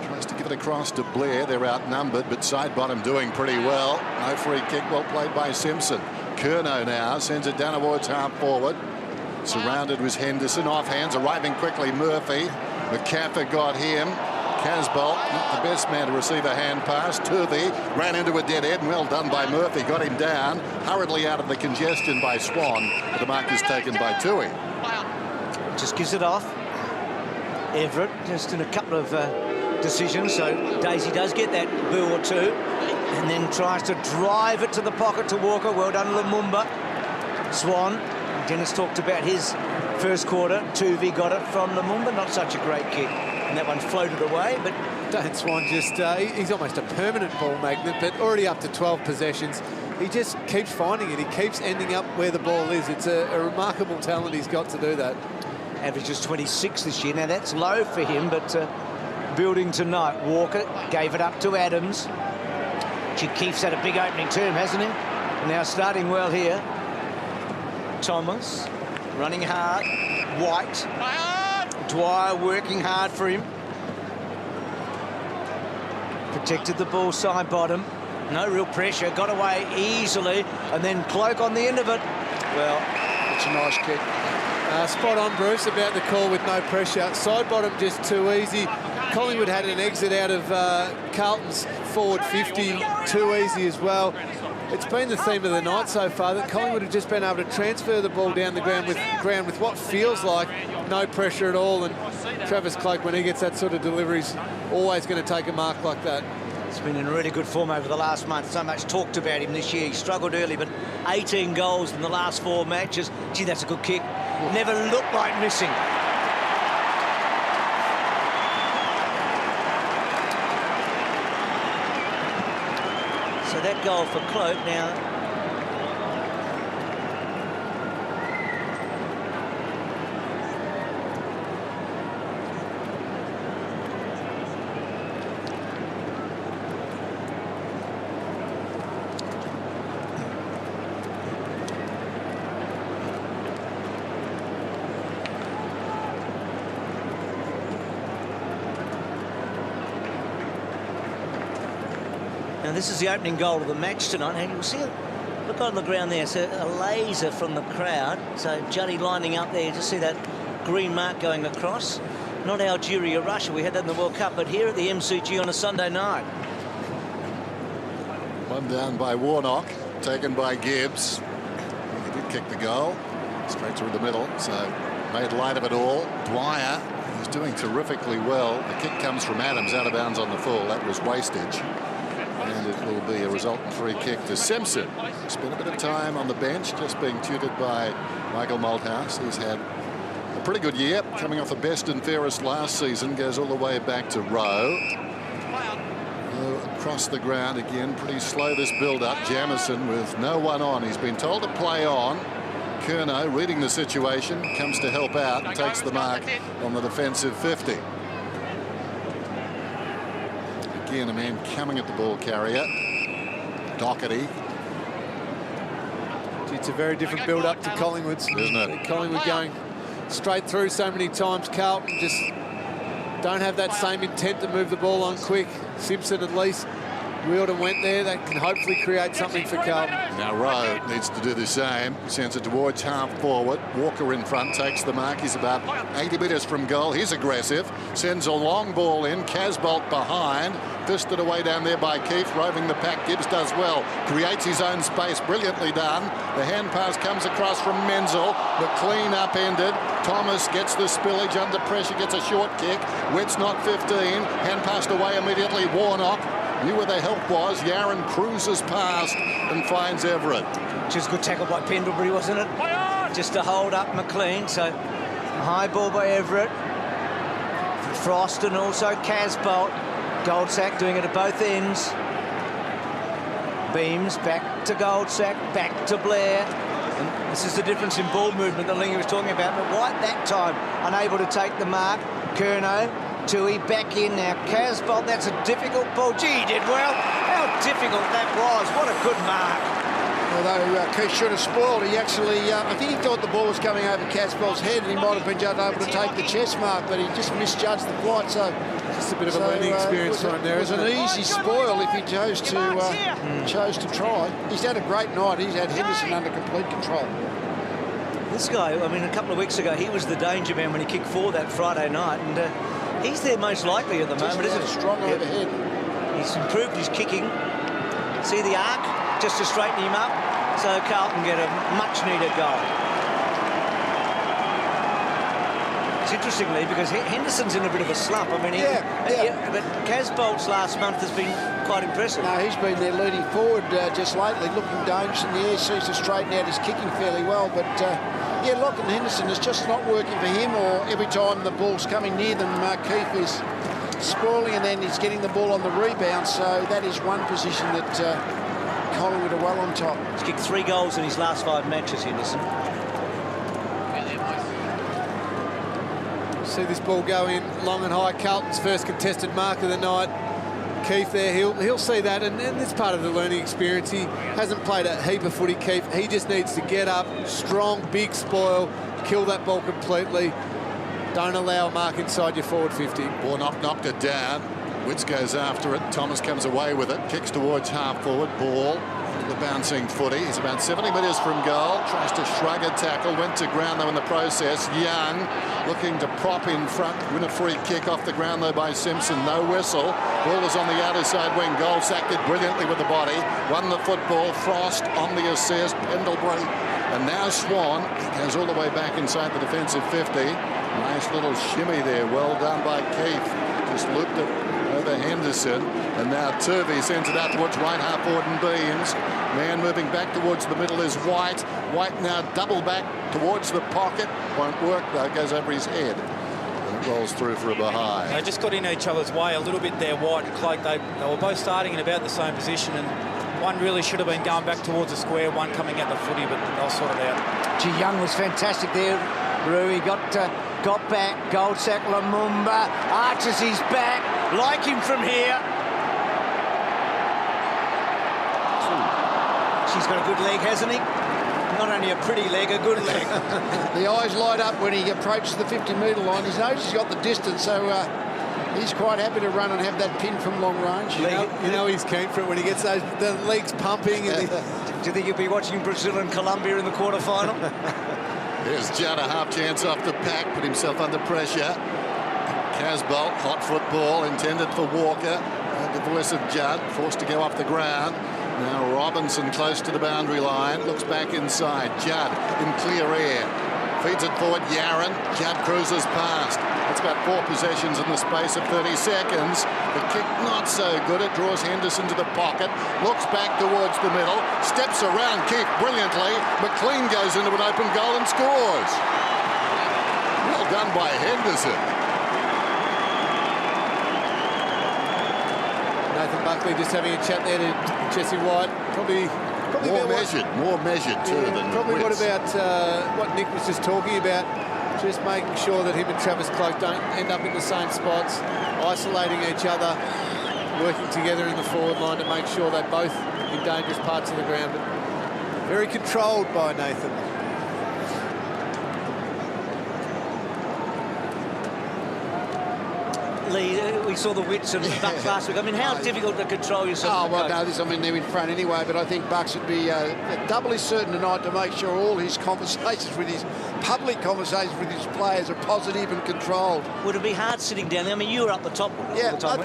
tries to give it across to Blair. They're outnumbered, but side bottom doing pretty well. No free kick, well played by Simpson. Curnow now sends it down towards half forward. Surrounded was Henderson, off hands, arriving quickly Murphy. McCaffer got him. Casbolt, not the best man to receive a hand pass. Turvey ran into a dead end, well done by Murphy, got him down. Hurriedly out of the congestion by Swan, but the mark is taken by Tui. Just gives it off. Everett just in a couple of decisions, so Daisy does get that boo or two, and then tries to drive it to the pocket to Walker. Well done, Lumumba. Swan. Dennis talked about his first quarter. Tuvey got it from Lumumba. Not such a great kick. And that one floated away, but... Dan Swan just, he's almost a permanent ball magnet, but already up to 12 possessions. He just keeps finding it. He keeps ending up where the ball is. It's a remarkable talent he's got to do that. Averages 26 this year. Now, that's low for him, but building tonight. Walker gave it up to Adams. Keith's had a big opening term, hasn't he? Now starting well here. Thomas running hard. White. Dwyer working hard for him. Protected the ball side bottom. No real pressure. Got away easily. And then Cloak on the end of it. Well, it's a nice kick. Spot on, Bruce, about the call with no pressure. Side bottom just too easy. Collingwood had an exit out of Carlton's forward 50. Too easy as well. It's been the theme of the night so far that Collingwood have just been able to transfer the ball down the ground with what feels like no pressure at all. And Travis Cloak, when he gets that sort of delivery, is always going to take a mark like that. He's been in really good form over the last month. So much talked about him this year. He struggled early, but 18 goals in the last 4 matches. Gee, that's a good kick. Never looked like missing. So that goal for Cloak now. Now this is the opening goal of the match tonight, and you'll see it. Look on the ground there, so a laser from the crowd. So Juddy lining up there, just see that green mark going across. Not Algeria, Russia, we had that in the World Cup, but here at the MCG on a Sunday night. One down by Warnock, taken by Gibbs. He did kick the goal, straight through the middle, so made light of it all. Dwyer, who's doing terrifically well. The kick comes from Adams, out of bounds on the full. That was wastage. And it will be a resultant free kick to Simpson. Spent a bit of time on the bench, just being tutored by Michael Malthouse. He's had a pretty good year, coming off the best and fairest last season. Goes all the way back to Rowe. Across the ground again, pretty slow this build-up. Jamison with no one on. He's been told to play on. Curnow, reading the situation, comes to help out and takes the mark on the defensive 50. Again, a man coming at the ball carrier. Doherty. It's a very different build-up to Collingwood's. Isn't it? Collingwood going straight through so many times. Carlton just don't have that same intent to move the ball on quick. Simpson at least wheeled and went there. That can hopefully create something for Carlton. Now Rowe needs to do the same. Sends it towards half forward. Walker in front takes the mark. He's about 80 metres from goal. He's aggressive. Sends a long ball in. Casbolt behind. Fisted away down there by Keefe. Roving the pack. Gibbs does well. Creates his own space. Brilliantly done. The hand pass comes across from Menzel. The clean upended. Thomas gets the spillage under pressure. Gets a short kick. Witt's not 15. Hand passed away immediately. Warnock knew where the help was. Yaron cruises past and finds Everett. Just a good tackle by Pendlebury, wasn't it? Just to hold up McLean. So high ball by Everett. Frost and also Casbolt. Goldsack doing it at both ends. Beams back to Goldsack, back to Blair. And this is the difference in ball movement that Lingy was talking about. But White that time unable to take the mark. Curnow. Tui back in now. Casbolt, that's a difficult ball. Gee, he did well. How difficult that was. What a good mark. Although Keith should have spoiled, he actually, I think he thought the ball was coming over Casbolt's head and he might have been just able to take the chest mark, but he just misjudged the flight. So just a bit of a learning experience for him there. It was an easy spoil if he chose to try. He's had a great night. He's had Henderson under complete control. This guy, I mean, a couple of weeks ago, he was the danger man when he kicked 4 that Friday night, and he's there most likely at the moment, isn't he? Strong overhead. He's improved his kicking. See the arc? Just to straighten him up, so Carlton get a much-needed goal. It's interestingly because Henderson's in a bit of a slump. I mean, but Casbolt's last month has been quite impressive. No, he's been there leading forward just lately, looking dangerous in the air, seems to straighten out his kicking fairly well. But yeah, Lachlan Henderson is just not working for him, or every time the ball's coming near them, Keefe is spoiling, and then he's getting the ball on the rebound. So that is one position that Collingwood are well on top. He's kicked 3 goals in his last 5 matches, Henderson. See this ball go in long and high. Carlton's first contested mark of the night. Keefe there, he'll see that, and it's part of the learning experience. He hasn't played a heap of footy, Keefe. He just needs to get up, strong, big spoil, kill that ball completely. Don't allow a mark inside your forward 50. Warnock knocked it down. Witts goes after it. Thomas comes away with it. Kicks towards half forward. Ball. The bouncing footy. He's about 70 metres from goal. Tries to shrug a tackle. Went to ground though in the process. Young looking to prop in front. Win a free kick off the ground though by Simpson. No whistle. Ball is on the outer side wing. Goldsack did brilliantly with the body. Won the football. Frost on the assist. Pendlebury. And now Swan. He goes all the way back inside the defensive 50. Nice little shimmy there. Well done by Keefe. Just looped it over Henderson, and now Turvey sends it out towards right half forward and Beams. Man moving back towards the middle is White. White now double back towards the pocket. Won't work though, goes over his head. And it rolls through for a behind. They just got in each other's way a little bit there, White and Cloak. They were both starting in about the same position, and one really should have been going back towards the square, one coming at the footy, but they'll sort it out. Gee, Young was fantastic there. Rui got back. Goldsack, Lumumba arches his back. Like him from here. She's got a good leg, hasn't he? Not only a pretty leg, a good leg. The eyes light up when he approaches the 50-metre line. He knows he's got the distance, so he's quite happy to run and have that pin from long range. You know he's keen for it when he gets the legs pumping. And do you think you'll be watching Brazil and Colombia in the quarter-final? There's Judd, a half chance off the pack, put himself under pressure. Casbolt, hot football intended for Walker. The voice of Judd, forced to go off the ground. Now Robinson close to the boundary line, looks back inside. Judd in clear air, feeds it forward. Yaron, Judd cruises past. That's about 4 possessions in the space of 30 seconds. The kick not so good. It draws Henderson to the pocket, looks back towards the middle, steps around Keefe brilliantly. McLean goes into an open goal and scores. Well done by Henderson. Nathan Buckley just having a chat there to Jesse White. Probably More measured too than probably. What Wits. about what Nick was just talking about? Just making sure that him and Travis Cloke don't end up in the same spots, isolating each other, working together in the forward line to make sure they're both in dangerous parts of the ground. But very controlled by Nathan. Lee, we saw the Wits and Bucks last week. I mean, how difficult to control yourself? Oh, well, no, I mean, they're in front anyway, but I think Bucks would be doubly certain tonight to make sure all his conversations with his public conversations with his players are positive and controlled. Would it be hard sitting down there? I mean, you were up the top all the time.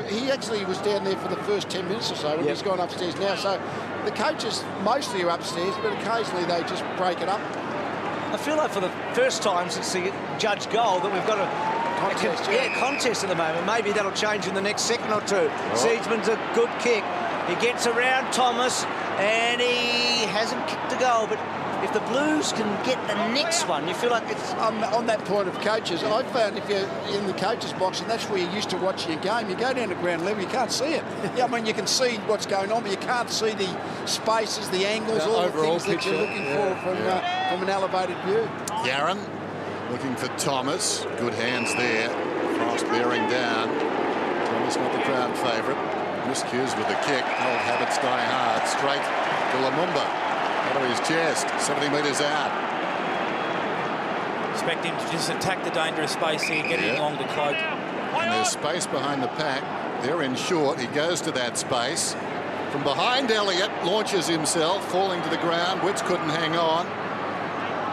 He actually was down there for the first 10 minutes or so, and he's gone upstairs now. So the coaches mostly are upstairs, but occasionally they just break it up. I feel like for the first time since the judge goal that we've got a contest at the moment. Maybe that'll change in the next second or two. Seedsman's a good kick. He gets around Thomas, and he hasn't kicked a goal, but if the Blues can get the next one, you feel like it's... On that point of coaches, I found if you're in the coaches' box, and that's where you're used to watching a game, you go down to ground level, you can't see it. I mean, you can see what's going on, but you can't see the spaces, the angles, all the things that you're looking for from an elevated view. Garron looking for Thomas. Good hands there. Frost bearing down. Thomas not the crowd favourite. Miscues with the kick. Old habits die hard. Straight to Lumumba. Out of his chest. 70 metres out. Expect him to just attack the dangerous space here, getting along to Cloke. And there's space behind the pack. They're in short. He goes to that space. From behind, Elliott launches himself, falling to the ground. Wits couldn't hang on.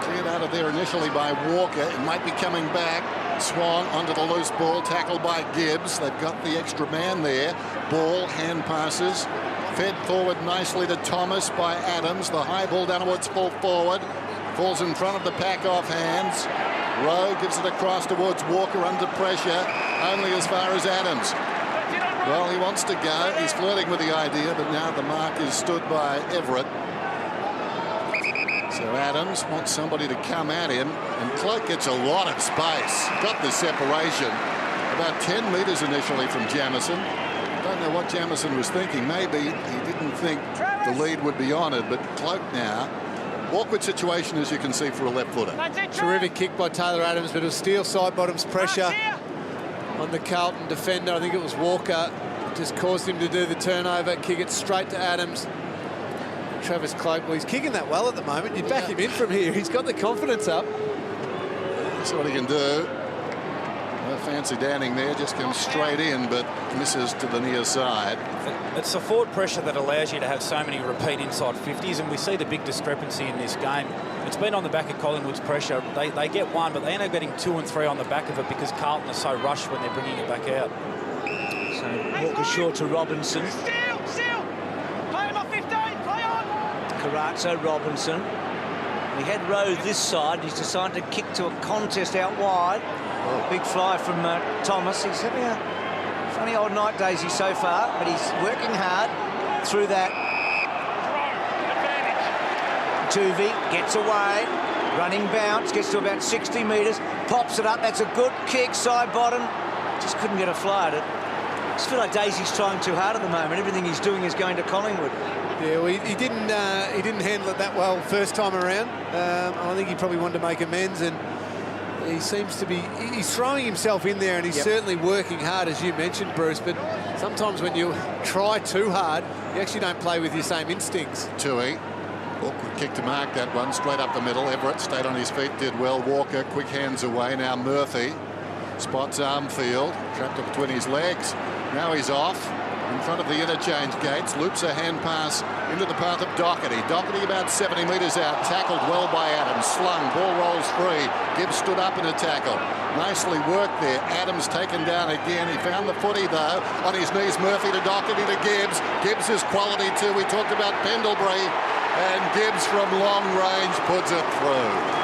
Cleared out of there initially by Walker. It might be coming back. Swan onto the loose ball, tackled by Gibbs. They've got the extra man there. Ball, hand passes. Fed forward nicely to Thomas by Adams. The high ball downwards, full forward. Falls in front of the pack off hands. Rowe gives it across towards Walker under pressure. Only as far as Adams. Well, he wants to go. He's flirting with the idea, but now the mark is stood by Everett. So Adams wants somebody to come at him, and Cloke gets a lot of space. Got the separation. About 10 metres initially from Jamison. Don't know what Jamison was thinking. Maybe he didn't think the lead would be honoured, but Cloke now. Awkward situation, as you can see, for a left footer. Terrific kick by Taylor Adams, but it was Steele side bottoms pressure on the Carlton defender. I think it was Walker. Just caused him to do the turnover, kick it straight to Adams. Travis Cloke, well, he's kicking that well at the moment. You'd back him in from here. He's got the confidence up. That's what he can do. No fancy danning there, just comes straight in, but misses to the near side. It's the forward pressure that allows you to have so many repeat inside 50s, and we see the big discrepancy in this game. It's been on the back of Collingwood's pressure. They get one, but they end up getting 2 and 3 on the back of it because Carlton are so rushed when they're bringing it back out. So Walker short to Robinson. Carazzo, Robinson. He had Rowe this side. He's decided to kick to a contest out wide. Big fly from Thomas. He's having a funny old night, Daisy, so far, but he's working hard through that. Tuvey gets away. Running bounce, gets to about 60 metres, pops it up. That's a good kick, side bottom. Just couldn't get a fly at it. I just feel like Daisy's trying too hard at the moment. Everything he's doing is going to Collingwood. Yeah, well, he didn't handle it that well first time around. I think he probably wanted to make amends, and he seems to be... He's throwing himself in there, and he's certainly working hard, as you mentioned, Bruce, but sometimes when you try too hard, you actually don't play with your same instincts. Tui. Awkward kick to mark that one, straight up the middle. Everett stayed on his feet, did well. Walker, quick hands away. Now Murphy spots Armfield, trapped up between his legs. Now he's off. In front of the interchange gates, loops a hand pass into the path of Doherty. Doherty about 70 metres out, tackled well by Adams, slung, ball rolls free. Gibbs stood up in a tackle. Nicely worked there. Adams taken down again. He found the footy though. On his knees, Murphy to Doherty to Gibbs. Gibbs is quality too. We talked about Pendlebury, and Gibbs from long range puts it through.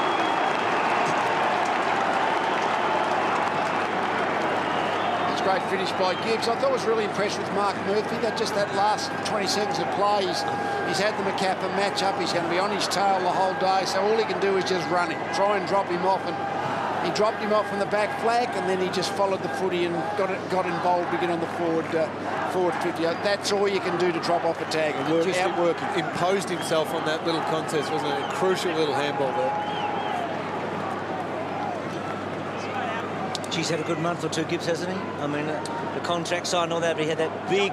Great finish by Gibbs. I thought I was really impressed with Mark Murphy. That last 20 seconds of play, he's had the Macappa match up. He's going to be on his tail the whole day, so all he can do is just run him, try and drop him off and He dropped him off on the back flag, and then he just followed the footy and got involved again on the forward 50. That's all you can do to drop off a tag. Just outworking. Imposed himself on that little contest, wasn't it? A crucial little handball there. He's had a good month or two, Gibbs, hasn't he? I mean, the contract side and all that, but he had that big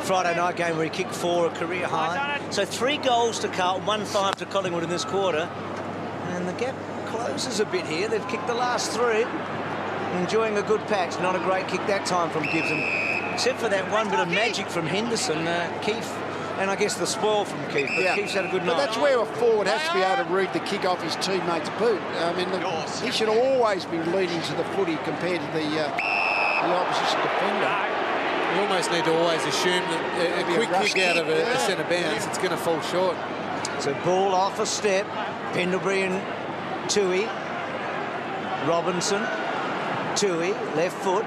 Friday night game where he kicked 4, a career high. So 3 goals to Carlton, 1-5 to Collingwood in this quarter. And the gap closes a bit here. They've kicked the last 3. Enjoying a good patch. Not a great kick that time from Gibson, except for that one bit of magic from Henderson, Keith. And I guess the spoil from Keith. But Keith's had a good night. But that's where a forward has to be able to read the kick off his teammate's boot. I mean, he should always be leading to the footy compared to the opposition defender. You almost need to always assume that a quick kick out of a centre bounce, it's going to fall short. So ball off a step. Pendlebury and Tui. Robinson. Tui, left foot.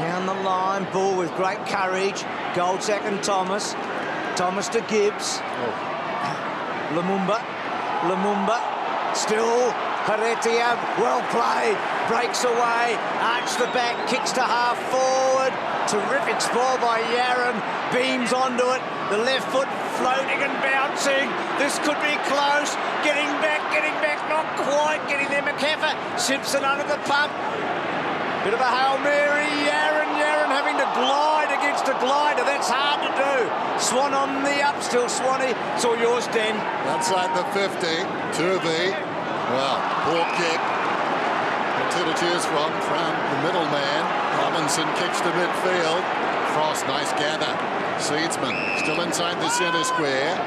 Down the line, ball with great courage. Goldsack and Thomas. Thomas to Gibbs. Lumumba. Still Heretia, well played. Breaks away. Arch the back, kicks to half forward. Terrific spoil by Yaron. Beams onto it. The left foot floating and bouncing. This could be close. Getting back, not quite. Getting there, McCaffer. Simpson under the pump. Bit of a Hail Mary. Yaron having to glide against a glider. That's hard to do. Swan on the up still, Swanee. It's all yours, Den. Outside the 50. Turvey. Well, poor kick. Two to choose from the middleman. Robinson kicks to midfield. Frost, nice gather. Seedsman still inside the centre square.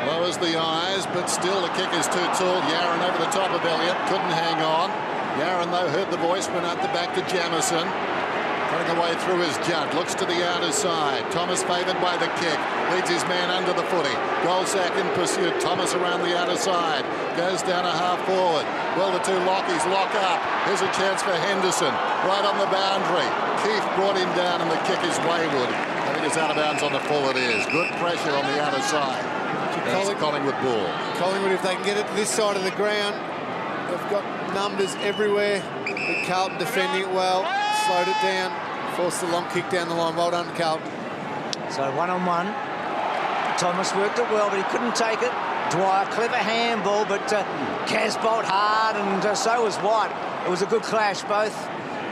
Lowers the eyes, but still the kick is too tall. Yaron over the top of Elliott. Couldn't hang on. Yaron, though, heard the voice, went out the back to Jamison. Cutting away through his Judd. Looks to the outer side. Thomas favoured by the kick. Leads his man under the footy. Goldsack in pursuit. Thomas around the outer side. Goes down a half forward. Well, the two lockies lock up. Here's a chance for Henderson. Right on the boundary. Keith brought him down and the kick is wayward. I think it's out of bounds on the full. It is. Good pressure on the outer side. Collingwood ball. Collingwood, if they can get it to this side of the ground, they've got numbers everywhere. But Carlton defending it well. Slowed it down. Forced the long kick down the line. Well done, Carlton. So 1-on-1. Thomas worked it well, but he couldn't take it. Dwyer, clever handball, but Casbolt hard, and so was White. It was a good clash, both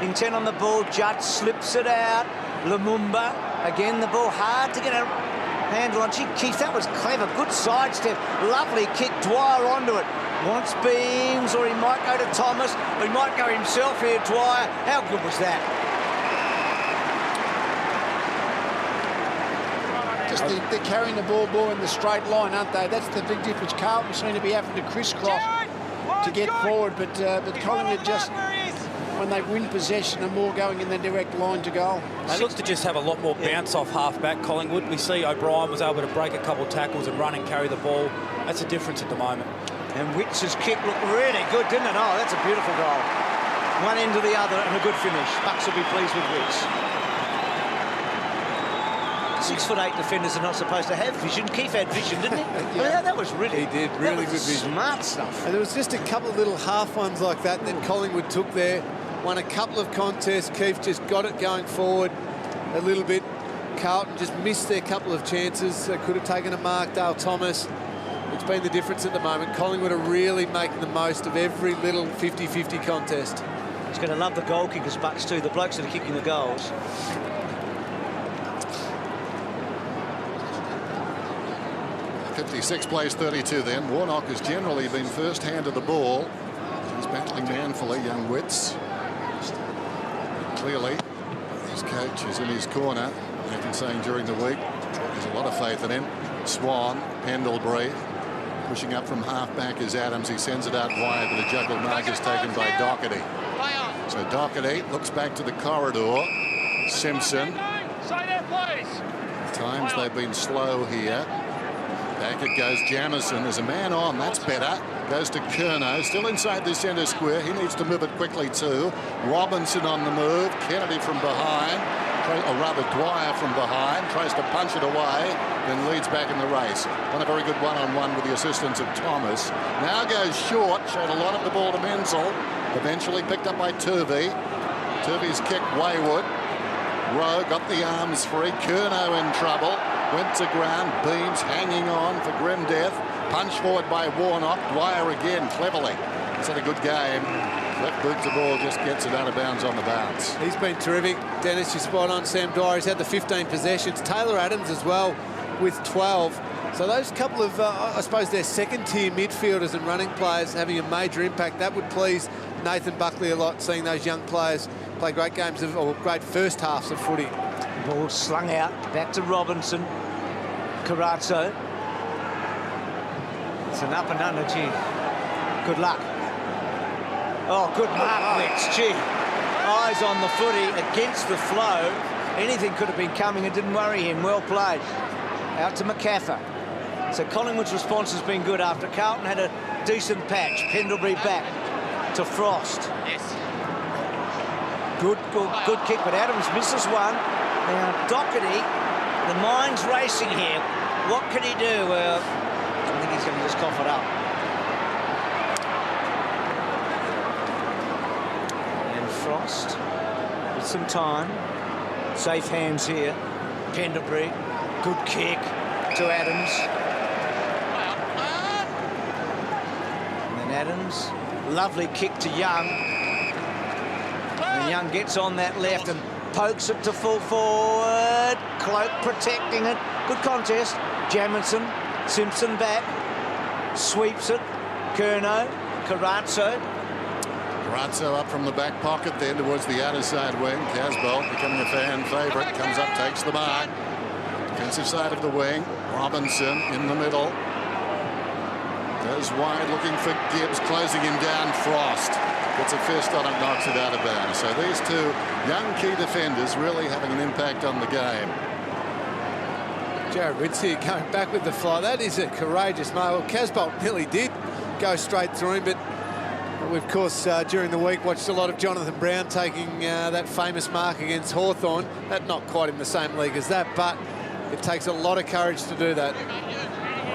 intent on the ball. Judd slips it out. Lumumba, again the ball hard to get a handle on. Gee, Keith, that was clever. Good sidestep. Lovely kick. Dwyer onto it. Wants Beams, or he might go to Thomas, or he might go himself here, Dwyer. How good was that? Just they're carrying the ball in the straight line, aren't they? That's the big difference. Carlton seem to be having to crisscross to get forward, but Collingwood just, when they win possession, are more going in the direct line to goal. They look to just have a lot more bounce off half-back, Collingwood. We see O'Brien was able to break a couple of tackles and run and carry the ball. That's a difference at the moment. And Witz's kick looked really good, didn't it? Oh, that's a beautiful goal. One end to the other and a good finish. Bucks will be pleased with Witz. 6'8" defenders are not supposed to have vision. Keith had vision, didn't he? Yeah, that was really... He did, really good vision. Smart stuff. And there was just a couple of little half ones like that Collingwood took there. Won a couple of contests. Keith just got it going forward a little bit. Carlton just missed their couple of chances. They could have taken a mark. Dale Thomas. It's been the difference at the moment. Collingwood are really making the most of every little 50-50 contest. He's going to love the goal kickers, Bucks, too. The blokes that are kicking the goals. .56 plays 32 then. Warnock has generally been first hand of the ball. He's battling manfully, young Witz. Clearly, his coach is in his corner. I've been saying during the week, there's a lot of faith in him. Swan, Pendlebury, pushing up from half-back is Adams. He sends it out wide, but a juggled mark is taken by Doherty. So Doherty looks back to the corridor. Simpson. Times they've been slow here. Back it goes. Jamison. There's a man on. That's better. Goes to Curnow. Still inside the centre square. He needs to move it quickly too. Robinson on the move. Kennedy from behind. or rather Dwyer from behind, tries to punch it away, then leads back in the race. Won a very good one-on-one with the assistance of Thomas. Now goes short, showed a lot of the ball to Menzel. Eventually picked up by Turvey. Turvey's kick wayward. Rowe got the arms free. Curnow in trouble. Went to ground. Beams hanging on for grim death. Punch forward by Warnock. Dwyer again, cleverly. He's had a good game. Left boot the ball, just gets it out of bounds on the bounce. He's been terrific. Dennis, you're spot on. Sam Dwyer, he's had the 15 possessions. Taylor Adams as well with 12. So those couple of, I suppose, their second-tier midfielders and running players having a major impact. That would please Nathan Buckley a lot, seeing those young players play great games or great first halves of footy. Ball slung out, back to Robinson. Carazzo. It's an up and under, gee. Good luck. Oh, good mark, Wicks, gee. Eyes on the footy, against the flow. Anything could have been coming, it didn't worry him. Well played. Out to McCaffer. So Collingwood's response has been good after Carlton had a decent patch. Pendlebury back to Frost. Yes. Good kick, but Adams misses one. Now Doherty, the mind's racing here. What can he do? Well, I think he's going to just cough it up. And Frost with some time. Safe hands here. Pendlebury, good kick to Adams. And then Adams, lovely kick to Young. And Young gets on that left and pokes it to full forward. Cloak protecting it. Good contest. Jamison, Simpson back. Sweeps it. Curnow, Carazzo. Carazzo up from the back pocket then towards the outer side wing. Casbolt becoming a fan favourite. Comes up, takes the mark. Defensive side of the wing. Robinson in the middle. Goes wide looking for Gibbs. Closing him down. Frost gets a fist on it, knocks it out of bounds. So these two young key defenders really having an impact on the game. Jared Ritchie going back with the fly. That is a courageous mark. Well, Casbolt nearly did go straight through him, but we, of course, during the week watched a lot of Jonathan Brown taking that famous mark against Hawthorn. That not quite in the same league as that, but it takes a lot of courage to do that.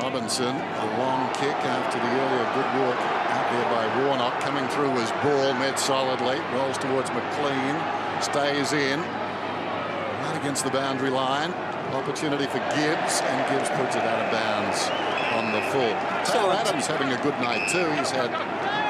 Robinson, a long kick after the earlier good work out there by Warnock. Coming through his ball, met solidly. Rolls towards McLean. Stays in. Right against the boundary line. Opportunity for Gibbs, and Gibbs puts it out of bounds on the full. Taylor Adams having a good night too. He's had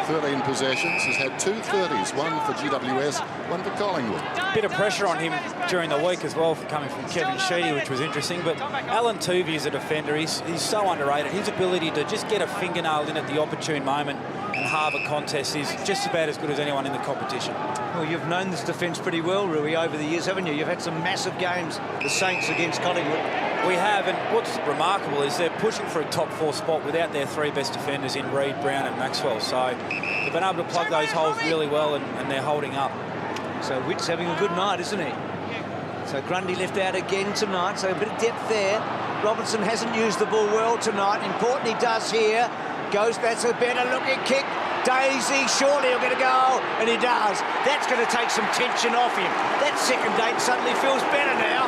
13 possessions. He's had 2 30s, one for GWS, one for Collingwood. Bit of pressure on him during the week as well, coming from Kevin Sheedy, which was interesting. But Alan Tuvey is a defender. He's so underrated. His ability to just get a fingernail in at the opportune moment and halve a contest is just about as good as anyone in the competition. Well, you've known this defence pretty well, Rui, over the years, haven't you? You've had some massive games, the Saints against Collingwood. We have, and what's remarkable is they're pushing for a top 4 spot without their 3 best defenders in Reid, Brown and Maxwell. So they've been able to plug those holes really well, and they're holding up. So Witt's having a good night, isn't he? So Grundy left out again tonight, so a bit of depth there. Robinson hasn't used the ball well tonight. Important he does here. Goes, that's a better looking kick. Daisy, surely he'll get a goal, and he does. That's going to take some tension off him. That second date suddenly feels better now.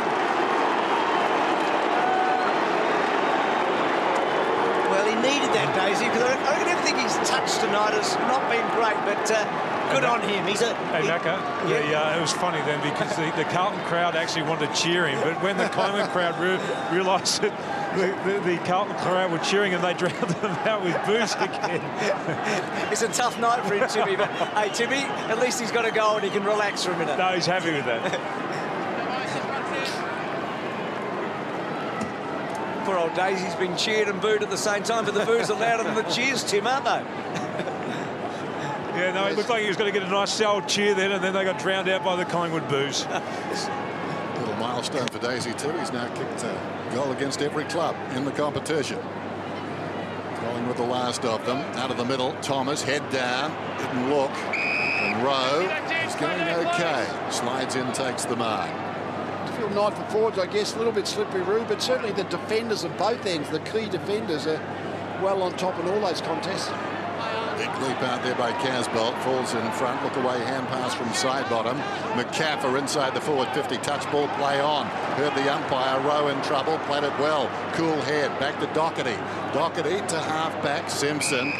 Well, he needed that, Daisy, because I don't think he's touched tonight has not been great, but good on him. He's a... Hey, Macca, it was funny then because the Carlton crowd actually wanted to cheer him, but when the Collingwood crowd realised that the Carlton crowd were cheering and they drowned them out with boos again. It's a tough night for him, Timmy, but hey, Timmy, at least he's got a goal and he can relax for a minute. No, he's happy with that. Poor old Daisy's been cheered and booed at the same time, but the boos are louder than the cheers, Tim, aren't they? Yeah, no, it looked like he was going to get a nice solid cheer then, and then they got drowned out by the Collingwood boos. Little milestone for Daisy too. He's now kicked a goal against every club in the competition. Collingwood the last of them. Out of the middle, Thomas, head down, didn't look. And Rowe is going okay. Slides in, takes the mark. Difficult night for forwards, I guess. A little bit slippery, Roo, but certainly the defenders of both ends, the key defenders, are well on top in all those contests. Big leap out there by Casbolt. Falls in front. Look away. Hand pass from side bottom. McCaffer inside the forward 50. Touch ball. Play on. Heard the umpire. Rowe in trouble. Played it well. Cool head. Back to Doherty. Doherty to half back. Simpson.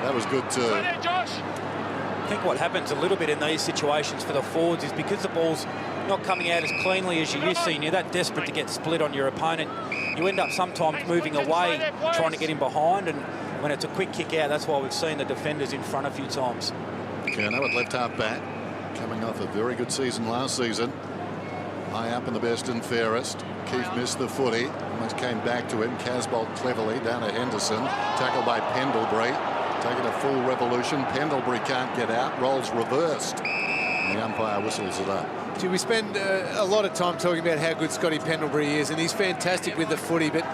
That was good too. I think what happens a little bit in these situations for the forwards is because the ball's not coming out as cleanly as you used to, and you're that desperate to get split on your opponent, you end up sometimes moving away, trying to get him behind, and when it's a quick kick out, that's why we've seen the defenders in front a few times. Curnow at left half back, coming off a very good season last season. High up in the best and fairest. Keith missed the footy, almost came back to him. Casbolt cleverly down to Henderson, tackled by Pendlebury, taking a full revolution. Pendlebury can't get out, rolls reversed, and the umpire whistles it up. Gee, we spend a lot of time talking about how good Scotty Pendlebury is, and he's fantastic with the footy, but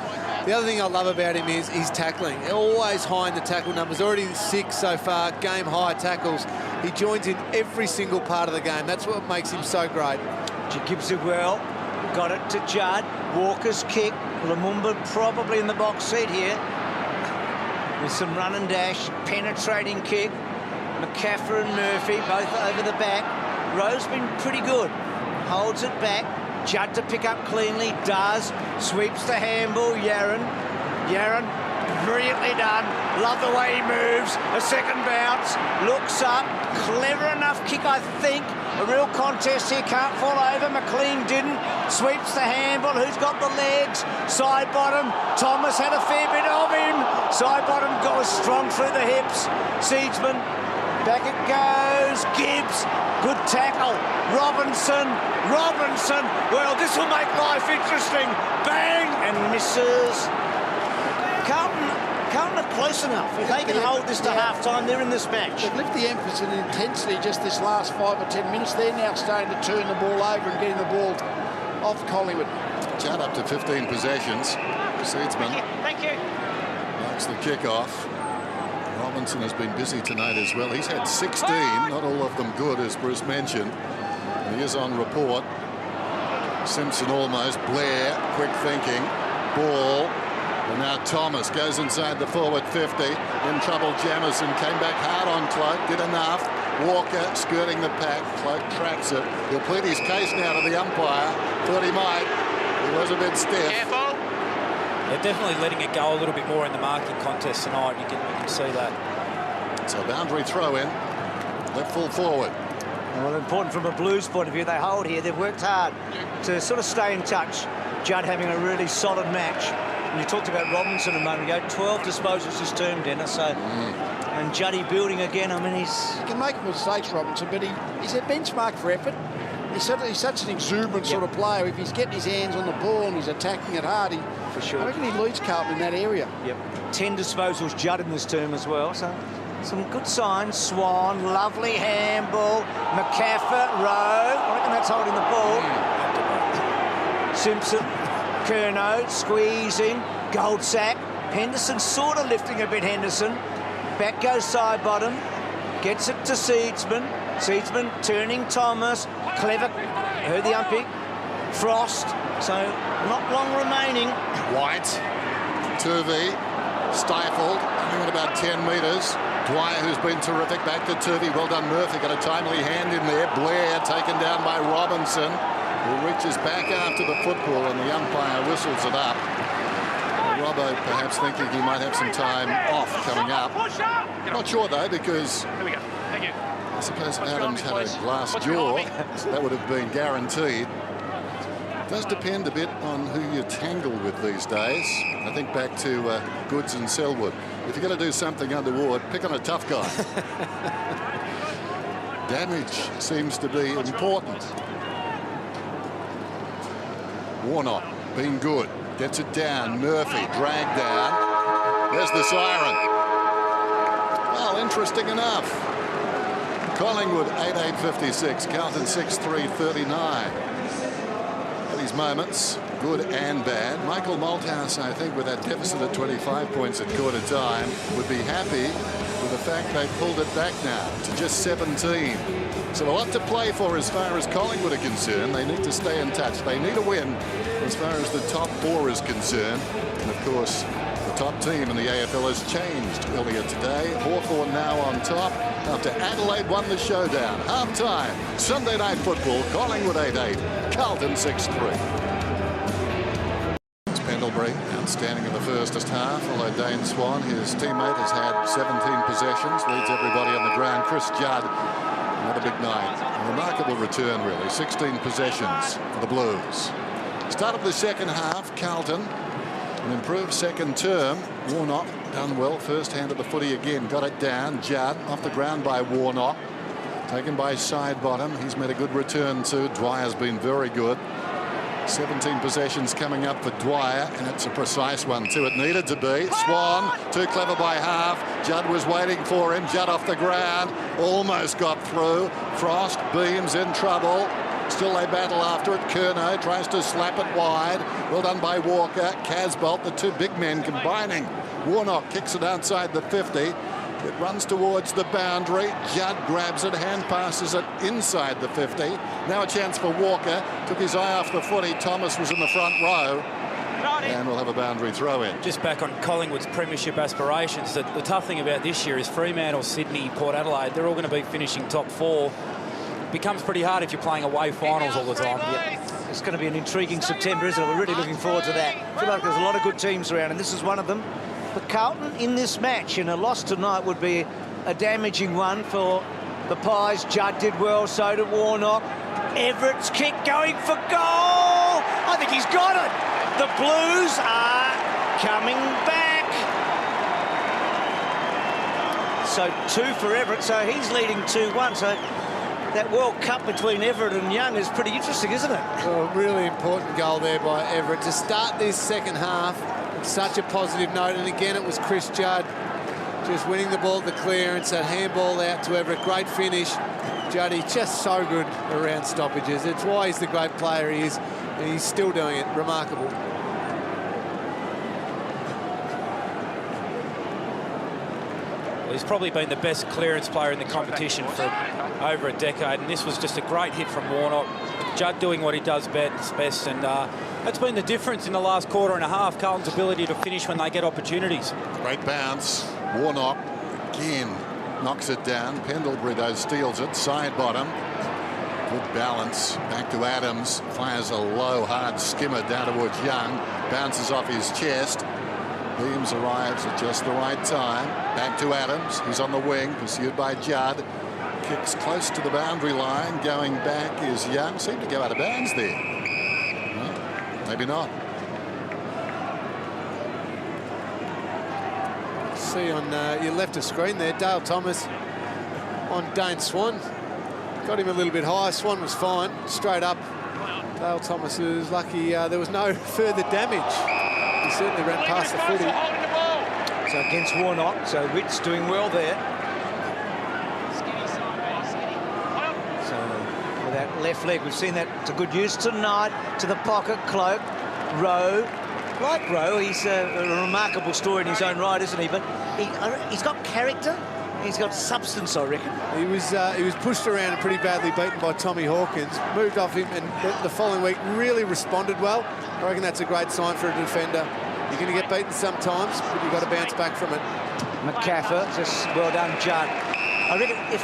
the other thing I love about him is his tackling. Always high in the tackle numbers, already 6 so far, game high tackles. He joins in every single part of the game. That's what makes him so great. Gibbs well, got it to Judd. Walker's kick. Lumumba probably in the box seat here. With some run and dash, penetrating kick. McCaffer and Murphy both over the back. Rowe's been pretty good. Holds it back. Judd to pick up cleanly. Does. Sweeps the handball. Yaron. Brilliantly done. Love the way he moves. A second bounce. Looks up. Clever enough kick, I think. A real contest here. Can't fall over. McLean didn't. Sweeps the handball. Who's got the legs? Side bottom. Thomas had a fair bit of him. Side bottom goes strong through the hips. Seedsman. Back it goes. Gibbs. Good tackle. Robinson. Well, this will make life interesting. Bang! And misses. Carlton are close enough. If they can hold this to half-time, they're in this match. They've lifted the emphasis and intensity just this last 5 or 10 minutes. They're now starting to turn the ball over and getting the ball off Collingwood. Judd up to 15 possessions. Seedsman. Thank you. Marks the kick-off. Robinson has been busy tonight as well. He's had 16, not all of them good, as Bruce mentioned. And he is on report. Simpson almost. Blair, quick thinking. Ball. And now Thomas goes inside the forward 50. In trouble, Jamison came back hard on Cloak. Did enough. Walker skirting the pack. Cloak tracks it. He'll plead his case now to the umpire. Thought he might. He was a bit stiff. Careful. They're definitely letting it go a little bit more in the marking contest tonight. You can see that. So boundary throw in. Left full forward. Well, important from a Blues point of view. They hold here. They've worked hard to sort of stay in touch. Judd having a really solid match. And you talked about Robinson a moment ago. 12 disposals this term, Dennis. So, and Juddy building again. I mean, he can make mistakes, Robinson, but he's a benchmark for effort. He's such an exuberant sort of player. If he's getting his hands on the ball and he's attacking it hard, for sure. I reckon he leads Carlton in that area. Yep. 10 disposals, Judd in this term as well. So some good signs. Swan, lovely handball. McCaffer, Rowe. I reckon that's holding the ball. Simpson, Curnow squeezing. Goldsack. Henderson sort of lifting a bit. Henderson. Back goes side bottom. Gets it to Seedsman. Seedsman turning Thomas. Clever. Heard the umpy. Frost. So not long remaining. White. Turvey. Stifled. Only about 10 metres. Dwyer, who's been terrific, back to Turvey. Well done, Murphy. Got a timely hand in there. Blair taken down by Robinson, who reaches back after the football, and the umpire whistles it up. Robbo perhaps thinking he might have some time off coming up. Not sure, though, because Here we go. Thank you. I suppose Adams had a glass jaw. So that would have been guaranteed. It does depend a bit on who you tangle with these days. I think back to Goods and Selwood. If you're going to do something underwater, pick on a tough guy. Damage seems to be important. Warnock, been good. Gets it down. Murphy, dragged down. There's the siren. Well, interesting enough. Collingwood, 8:56. Carlton, 6:3:39. These moments, good and bad. Michael Malthouse, I think, with that deficit at 25 points at quarter time, would be happy with the fact they've pulled it back now to just 17. So a lot to play for as far as Collingwood are concerned. They need to stay in touch. They need a win as far as the top four is concerned. And of course, the top team in the AFL has changed earlier today. Hawthorn now on top after Adelaide won the showdown. Half-time, Sunday night football, Collingwood 8-8, Carlton 6-3. Pendlebury outstanding in the first half, although Dane Swan, his teammate, has had 17 possessions, leads everybody on the ground. Chris Judd, another big night. A remarkable return, really. 16 possessions for the Blues. Start of the second half, Carlton, an improved second term. Warnock done well, first hand of the footy again, got it down. Judd off the ground by Warnock, taken by Sidebottom. He's made a good return too. Dwyer's been very good. 17 possessions coming up for Dwyer, and it's a precise one too. It needed to be. Swan, too clever by half. Judd was waiting for him. Judd off the ground, almost got through. Frost, Beams in trouble. Still they battle after it. Curnow tries to slap it wide. Well done by Walker. Casbolt, the two big men combining. Warnock kicks it outside the 50. It runs towards the boundary. Judd grabs it, hand passes it inside the 50. Now a chance for Walker. Took his eye off the footy. Thomas was in the front row. And we'll have a boundary throw in. Just back on Collingwood's premiership aspirations. The tough thing about this year is Fremantle, Sydney, Port Adelaide, they're all going to be finishing top 4. Becomes pretty hard if you're playing away finals all the time. Yeah. It's going to be an intriguing September, isn't it? We're really looking forward to that. I feel like there's a lot of good teams around, and this is one of them. But Carlton in this match, and a loss tonight would be a damaging one for the Pies. Judd did well, so did Warnock. Everett's kick going for goal. I think he's got it. The Blues are coming back. So 2 for Everett, so he's leading 2-1. So that World Cup between Everett and Young is pretty interesting, isn't it? Well, really important goal there by Everett to start this second half. Such a positive note, and again it was Chris Judd just winning the ball at the clearance, that handball out to Everett. Great finish. Juddy just so good around stoppages. It's why he's the great player he is, and he's still doing it. Remarkable. Well, he's probably been the best clearance player in the competition for over a decade, and this was just a great hit from Warnock. Judd doing what he does best, and that's been the difference in the last quarter and a half, Carlton's ability to finish when they get opportunities. Great bounce. Warnock again knocks it down. Pendlebury, though, steals it. Sidebottom. Good balance. Back to Adams. Fires a low, hard skimmer down towards Young. Bounces off his chest. Beams arrives at just the right time. Back to Adams. He's on the wing, pursued by Judd. Kicks close to the boundary line. Going back is Young. Seemed to go out of bounds there. No, maybe not. See on your left of screen there, Dale Thomas on Dane Swan. Got him a little bit high. Swan was fine. Straight up. Dale Thomas was lucky there was no further damage. He certainly ran past the footy. So against Warnock, so Witt's doing well there. So with that left leg, we've seen that to good use tonight. To the pocket, Cloak, Rowe. Like Rowe, he's a remarkable story in his own right, isn't he? But he's got character. He's got substance, I reckon. He was pushed around and pretty badly beaten by Tommy Hawkins. Moved off him, and the following week really responded well. I reckon that's a great sign for a defender. You're going to get beaten sometimes, but you've got to bounce back from it. McCaffer, just well done, Judd. I reckon if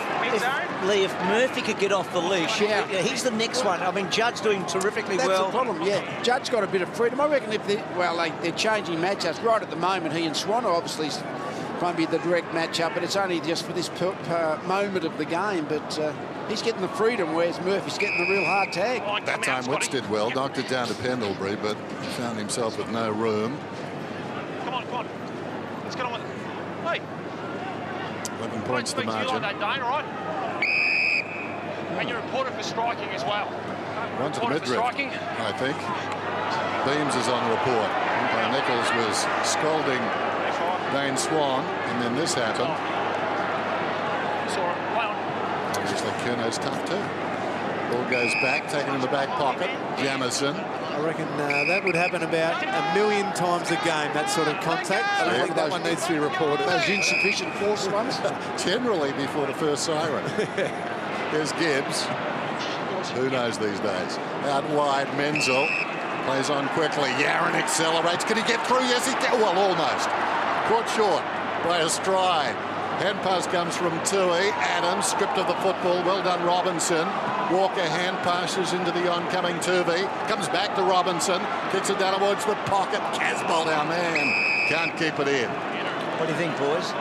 Murphy could get off the leash, he's the next one. I mean, Judd's doing terrifically well. That's the problem, yeah. Judd's got a bit of freedom. I reckon if they're changing matchups right at the moment. He and Swan are obviously won't be the direct matchup, but it's only just for this moment of the game. But he's getting the freedom, whereas Murphy's getting the real hard tag. That time Witts did well, knocked it down to Pendlebury, but he found himself with no room. Come on. Let's get on with it. Hey. 11 points the margin. Like that, Dane, all right? And you're important for striking as well. One to the midriff, I think. Beams is on report. Nichols was scolding Dane Swan, and then this happened. Obviously, Curnow's tough too. Ball goes back, taken in the back pocket. Jamison. I reckon that would happen about 1 million times a game, that sort of contact. I don't think that one needs to be reported. Those insufficient force ones? Generally before the first siren. Here's Gibbs. Who knows these days? Out wide, Menzel. Plays on quickly. Yaron accelerates. Can he get through? Yes, he can. Well, almost. Caught short by a stride. Hand pass comes from Tui. Adams stripped of the football. Well done, Robinson. Walker hand passes into the oncoming Tuvey. Comes back to Robinson. Kicks it down towards the pocket. Casbolt, our man, can't keep it in. What do you think, boys?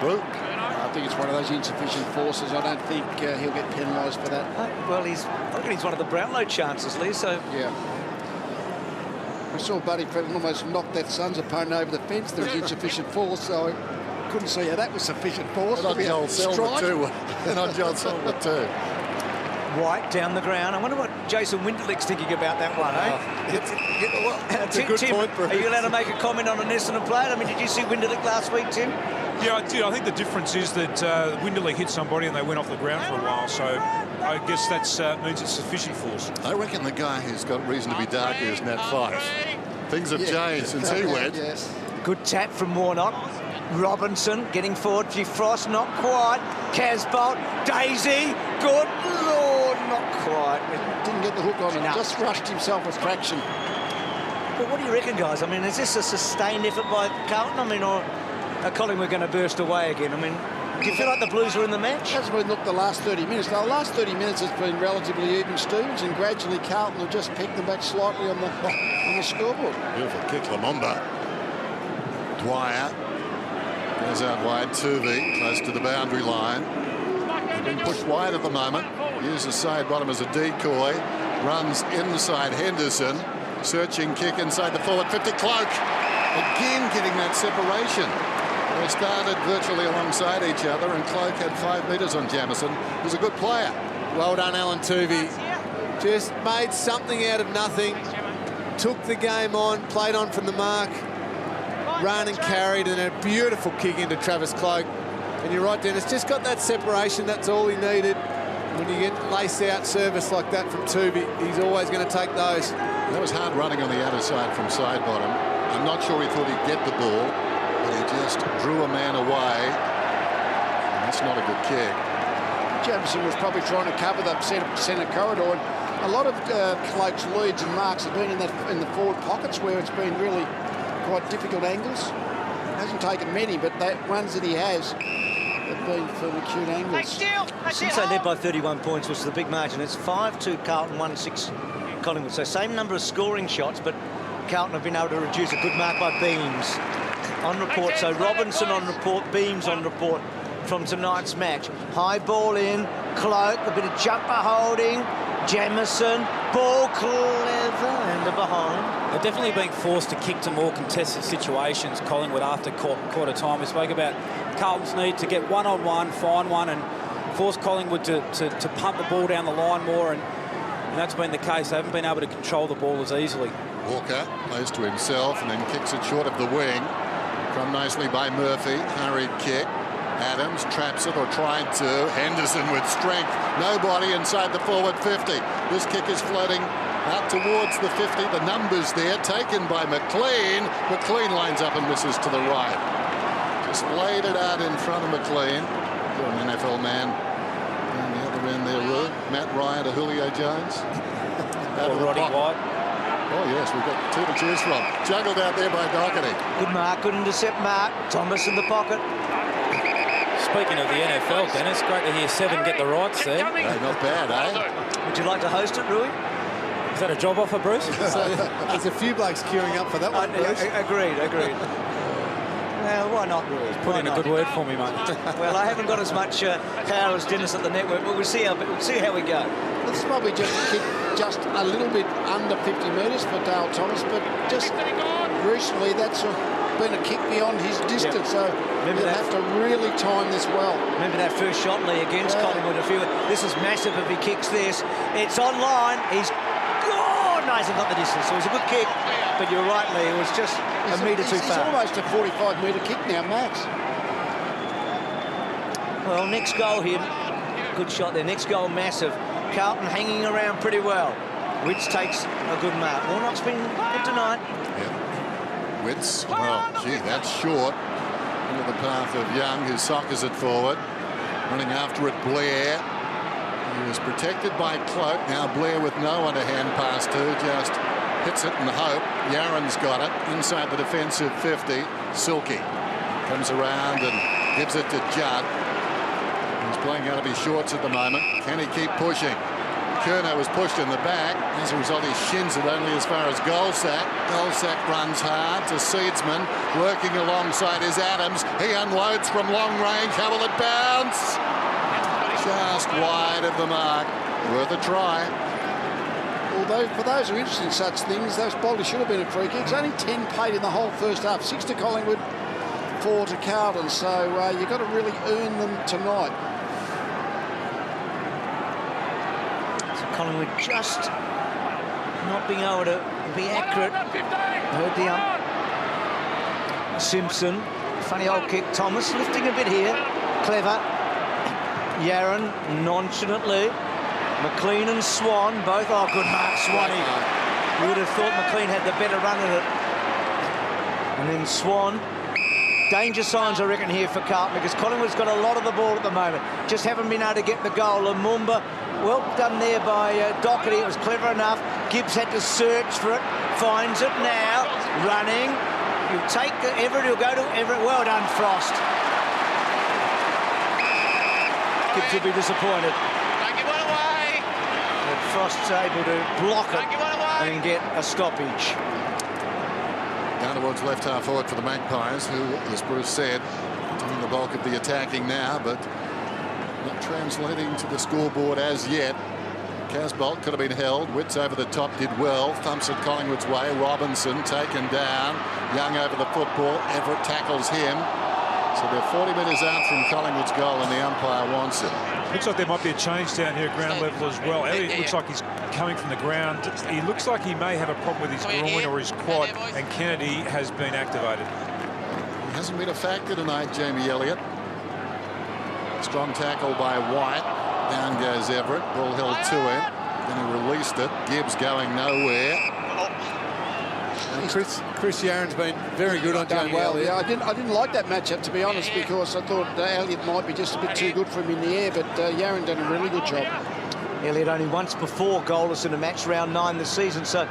Luke? I think it's one of those insufficient forces. I don't think he'll get penalised for that. Well, I reckon he's one of the Brownlow chances, Lee, so... Yeah. I saw Buddy Fredden almost knock that Suns opponent over the fence. There was insufficient force, so I couldn't see how that was sufficient force. And on Joel Silver too. And on Joel Silver too. White down the ground. I wonder what Jason Winderlick's thinking about that one, That's a good point, Bruce. Are you allowed to make a comment on an Essendon player? I mean, did you see Winderlick last week, Tim? Yeah, I did. I think the difference is that Winderley hit somebody and they went off the ground for a while, so I guess that means it's sufficient force. I reckon the guy who's got reason to be dark is Nat Fyfe. Things have changed since he went. Yes. Good tap from Warnock. Robinson getting forward. Frost, not quite. Casbolt, Daisy, good Lord, not quite. Didn't get the hook on him, just rushed himself with traction. But what do you reckon, guys? I mean, is this a sustained effort by Carlton? I mean, or are Collingwood going to burst away again? I mean, do you feel like the Blues are in the match? Hasn't been looked the last 30 minutes. Now, the last 30 minutes has been relatively even, Stevens, and gradually Carlton have just picked them back slightly on the scoreboard. Beautiful kick, Lamumba. Dwyer goes out wide. Tuvey close to the boundary line. They've been pushed wide at the moment. Uses side bottom as a decoy. Runs inside Henderson. Searching kick inside the forward 50. Cloak again getting that separation. They started virtually alongside each other, and Cloak had 5 metres on Jamison. He's a good player. Well done, Alan Tuvey. Just made something out of nothing. Took the game on, played on from the mark, run and carried, and a beautiful kick into Travis Cloak. And you're right, Dennis, just got that separation. That's all he needed. When you get lace-out service like that from Tuvey, he's always going to take those. That was hard running on the outer side from side bottom. I'm not sure he thought he'd get the ball, but he just drew a man away. And that's not a good kick. Jamison was probably trying to cover the centre corridor. And a lot of Cloak's leads and marks have been in the forward pockets where it's been really quite difficult angles. Hasn't taken many, but the ones that he has have been from acute angles. Since they led by 31 points, which is the big margin, it's 5-2 Carlton, 1-6 Collingwood. So same number of scoring shots, but Carlton have been able to reduce a good mark by Beams. On report, so Robinson on report, Beams on report from tonight's match. High ball in, Cloak, a bit of jumper holding, Jamison, ball clever, and behind. They're definitely being forced to kick to more contested situations, Collingwood, after quarter time. We spoke about Carlton's need to get one-on-one, find one, and force Collingwood to pump the ball down the line more, and that's been the case. They haven't been able to control the ball as easily. Walker plays to himself and then kicks it short of the wing. From nicely by Murphy. Hurried kick. Adams traps it, or tried to. Henderson with strength. Nobody inside the forward 50. This kick is floating out towards the 50. The numbers there taken by McLean. McLean lines up and misses to the right. Just laid it out in front of McLean. You're an NFL man. On the other end there were Matt Ryan to Julio Jones. Or Roddy White. Oh yes, we've got 2 to choose from. Juggled out there by Doherty. Good mark, good intercept mark. Thomas in the pocket. Speaking of the NFL, Dennis, great to hear 7 get the rights there. Hey, not bad, eh? Would you like to host it, Rui? Is that a job offer, Bruce? There's a few blokes queuing up for that one, Bruce. Agreed. Well, why not, Rui? Put in a good word for me, mate. Well, I haven't got as much power as Dennis at the network, but we'll see how we go. This is probably just a kick just a little bit under 50 metres for Dale Thomas, but just recently that's been a kick beyond his distance, so they'll have to really time this well. Remember that first shot, Lee, against Collingwood. This is massive if he kicks this. It's online. He's no, he hasn't got the distance. So it was a good kick, but you're right, Lee. It was just a metre too far. It's almost a 45-metre kick now, max. Well, next goal here. Good shot there. Next goal, massive. Carlton hanging around pretty well. Witts takes a good mark. Warnock's been good tonight. Yeah. Witts, well, gee, that's short. Into the path of Young, who soccers it forward. Running after it, Blair. He was protected by Cloak. Now Blair with no one to hand pass to. Just Hits it and hope. Yaron's got it inside the defensive 50. Silky comes around and gives it to Judd. He's playing out of his shorts at the moment. Can he keep pushing? Curnow was pushed in the back. As a result, he shins it only as far as Goldsack. Goldsack runs hard to Seedsman, working alongside his Adams. He unloads from long range. How will it bounce? Just wide of the mark. Worth a try. Although, for those who are interested in such things, those probably should have been a free kick. It's only 10 paid in the whole first half. 6 to Collingwood, 4 to Carlton. So you've got to really earn them tonight. Collingwood just not being able to be accurate. Heard the Simpson, funny old kick. Thomas lifting a bit here, clever. Yaron nonchalantly. McLean and Swan both. Oh, good mark, Swanee. You would have thought McLean had the better run at it. And then Swan. Danger signs, I reckon, here for Carlton, because Collingwood's got a lot of the ball at the moment. Just haven't been able to get the goal. Lumumba, well done there by Doherty. It was clever enough. Gibbs had to search for it. Finds it now. Running. You take Everett, he'll go to Everett. Well done, Frost. Gibbs will be disappointed. Don't give one away. But Frost's able to block it and get a stoppage. Down towards left half forward for the Magpies, who, as Bruce said, doing the bulk of the attacking now, but not translating to the scoreboard as yet. Casbolt could have been held. Witts over the top did well. Thumps it Collingwood's way. Robinson taken down. Young over the football. Everett tackles him. So they're 40 metres out from Collingwood's goal, and the umpire wants it. Looks like there might be a change down here at ground level as well. Elliott looks like he's coming from the ground. He looks like he may have a problem with his groin or his quad, and Kennedy has been activated. He hasn't been a factor tonight, Jamie Elliott. Strong tackle by White. Down goes Everett. Ball held to him. Then he released it. Gibbs going nowhere. And Chris Yaron's been very good on Jamie Elliott. Yeah, I didn't like that matchup, to be honest, because I thought Elliott might be just a bit too good for him in the air, but Yaron done a really good job. Elliott only once before goalless in a match, round 9 this season, so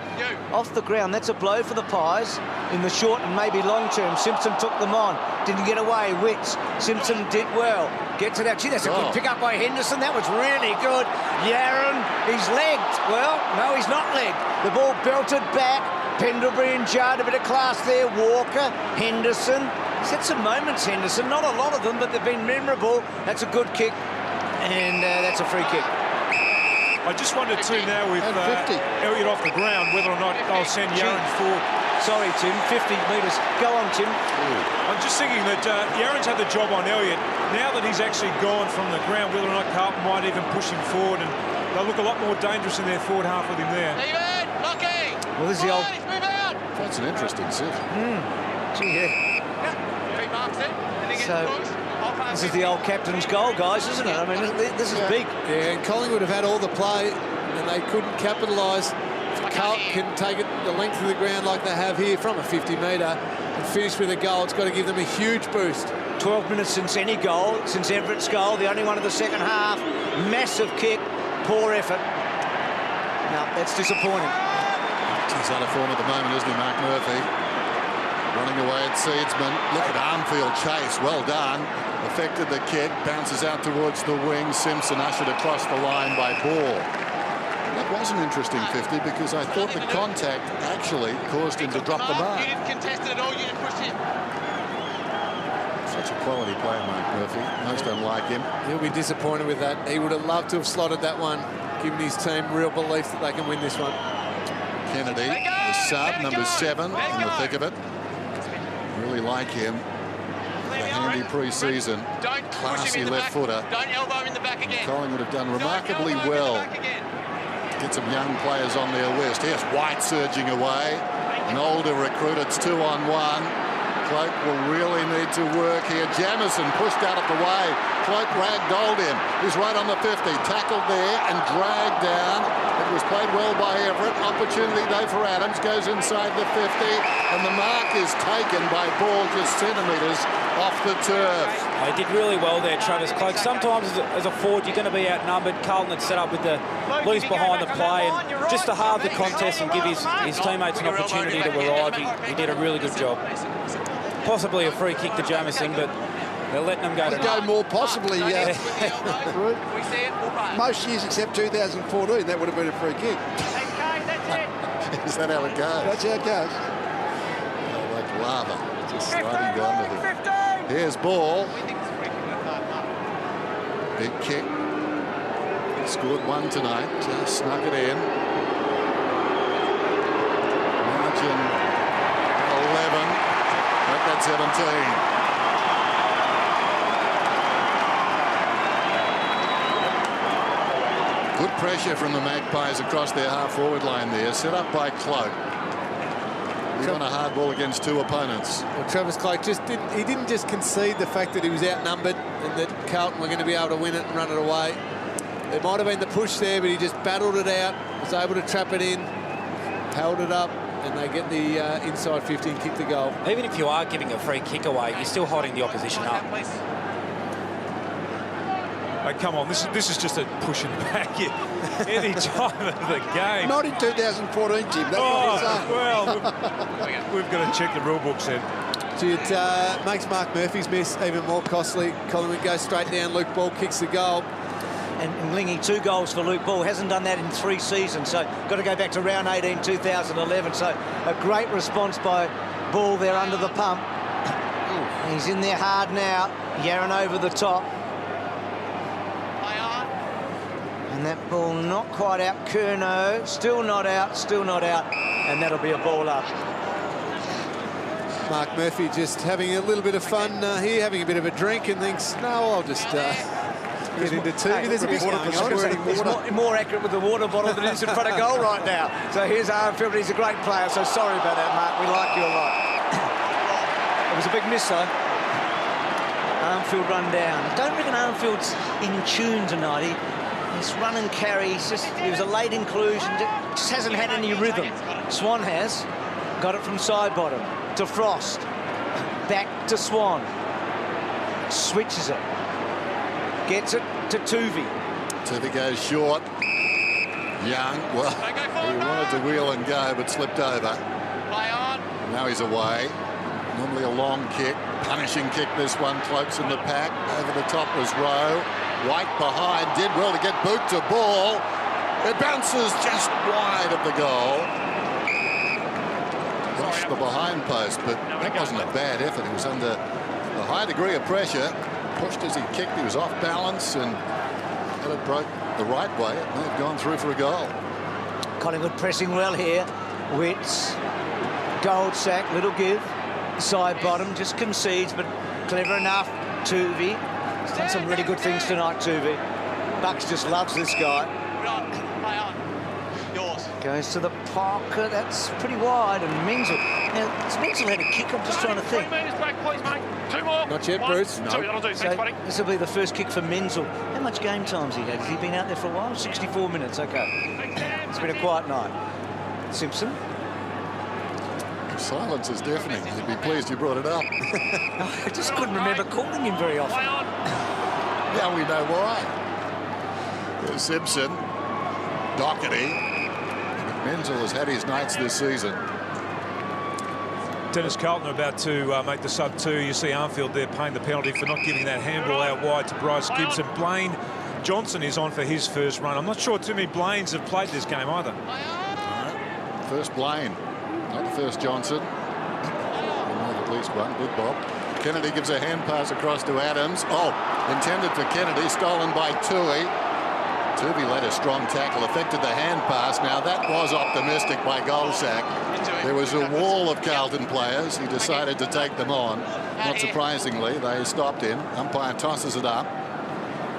off the ground, that's a blow for the Pies in the short and maybe long term. Simpson took them on, didn't get away. Witts, Simpson did well, gets it out. Gee, that's a good pick up by Henderson. That was really good. Yaron, he's legged. Well, no, he's not legged. The ball belted back. Pendlebury and Judd, a bit of class there. Walker, Henderson. He's had some moments, Henderson. Not a lot of them, but they've been memorable. That's a good kick, and that's a free kick. I just wondered too now with Elliott off the ground whether or not they'll send Yaron forward. Sorry, Tim, 50 metres. Go on, Tim. I'm just thinking that Yaron's had the job on Elliott. Now that he's actually gone from the ground, whether or not Carlton might even push him forward, and they'll look a lot more dangerous in their forward half with him there. David, Lockie. Well, this is the old... That's an interesting sieve. Gee, yeah. 3 marks then. So, this is the old captain's goal, guys, isn't it? I mean, this is big. Yeah, and Collingwood have had all the play, and they couldn't capitalise. Carlton can take it the length of the ground like they have here from a 50-metre and finish with a goal. It's got to give them a huge boost. 12 minutes since any goal, since Everett's goal, the only one of the second half. Massive kick, poor effort. No, that's disappointing. He's out of form at the moment, isn't he, Mark Murphy? Running away at Seedsman. Look at Armfield chase. Well done. Affected the kick. Bounces out towards the wing. Simpson ushered across the line by Ball. That was an interesting 50 because I thought the contact actually caused him to drop the mark. You didn't contest it at all. You didn't push him. Such a quality player, Mark Murphy. Most unlike him. He'll be disappointed with that. He would have loved to have slotted that one, giving his team real belief that they can win this one. Kennedy, the sub, number 7, in the thick of it. Really like him. A handy pre-season. Classy left footer. Don't elbow him in the back again. Collingwood have done remarkably well. Get some young players on their list. Here's White surging away. An older recruit. It's 2-on-1. Cloak will really need to work here. Jamison pushed out of the way. Cloak ragdolled him. He's right on the 50. Tackled there and dragged down. It was played well by Everett. Opportunity though for Adams. Goes inside the 50, and the mark is taken by ball just centimetres off the turf. He did really well there, Travis Cloke. Sometimes as a forward, you're going to be outnumbered. Carlton had set up with the loose behind the play, and just to halve the contest and give his teammates an opportunity to arrive, he did a really good job. Possibly a free kick to Jamieson, but they're letting them go. Go more possibly. Most years except 2014, that would have been a free kick. Is that how it goes? That's how it goes. Oh, like lava, just sliding down the hill. Here's ball. Big kick. Scored one tonight. Just snuck it in. Margin 11. Make that 17. Good pressure from the Magpies across their half-forward line there, set up by Cloke. He's on a hard ball against two opponents. Well, Travis Cloke didn't just concede the fact that he was outnumbered and that Carlton were going to be able to win it and run it away. There might have been the push there, but he just battled it out, was able to trap it in, held it up, and they get the inside 50 and kick the goal. Even if you are giving a free kick away, you're still holding the opposition up. Oh, come on, this is just a pushing back any time of the game. Not in 2014, Jim. That's well, we've got to check the rule books then. It makes Mark Murphy's miss even more costly. Collingwood goes straight down. Luke Ball kicks the goal. And Lingy, 2 goals for Luke Ball. Hasn't done that in 3 seasons, so got to go back to round 18, 2011. So a great response by Ball there under the pump. He's in there hard now. Yaron over the top. And that ball not quite out. Curnow still not out, and that'll be a ball up. Mark Murphy just having a little bit of fun here, having a bit of a drink, and thinks, no, I'll just get into two. There's a bit going on. He's more accurate with the water bottle than is in front of goal right now. So here's Armfield. He's a great player, so sorry about that, Mark. We like you a lot. It was a big miss, though. Armfield run down. I don't reckon Armfield's in tune tonight. He's run and carry. He was a late inclusion. Just hasn't had any rhythm. Swan has got it from side bottom to Frost. Back to Swan. Switches it. Gets it to Tuvey. Tuvey goes short. Young, well, he wanted to wheel and go, but slipped over. Now he's away. Normally a long kick. Punishing kick, this one. Cloak's in the pack. Over the top was Rowe. White behind, did well to get boot to ball. It bounces just wide of the goal. Rushed the behind post, but that wasn't a bad effort. He was under a high degree of pressure. Pushed as he kicked, he was off balance, and had it broke the right way. It may have gone through for a goal. Collingwood pressing well here. Wits, Goldsack, little give. Side bottom, just concedes, but clever enough. Tuvey. He's done some really good things tonight, Tuvey. Bucks just loves this guy. Goes to the pocket. That's pretty wide. And Menzel. Now, has Menzel had a kick? I'm just trying to think. 2 minutes back, please, mate. 2 more. Not yet, Bruce. No. That'll do. Thanks, buddy. This will be the first kick for Menzel. How much game time's he had? Has he been out there for a while? 64 minutes. Okay. It's been a quiet night. Simpson. Silence is deafening. You'd be pleased you brought it up. I just couldn't remember calling him very often. Now we know why. There's Simpson. Doherty. Menzel has had his nights this season. Dennis Carlton about to make the sub-2. You see Armfield there paying the penalty for not giving that handball out wide to Bryce Gibson. Blaine Johnson is on for his first run. I'm not sure too many Blaines have played this game either. Right. First Blaine. Not the first Johnson. At least one. Big Bob. Kennedy gives a hand pass across to Adams. Oh, intended for Kennedy. Stolen by Tuvey. Tuvey led a strong tackle. Affected the hand pass. Now that was optimistic by Goldsack. There was a wall of Carlton players. He decided to take them on. Not surprisingly, they stopped him. Umpire tosses it up.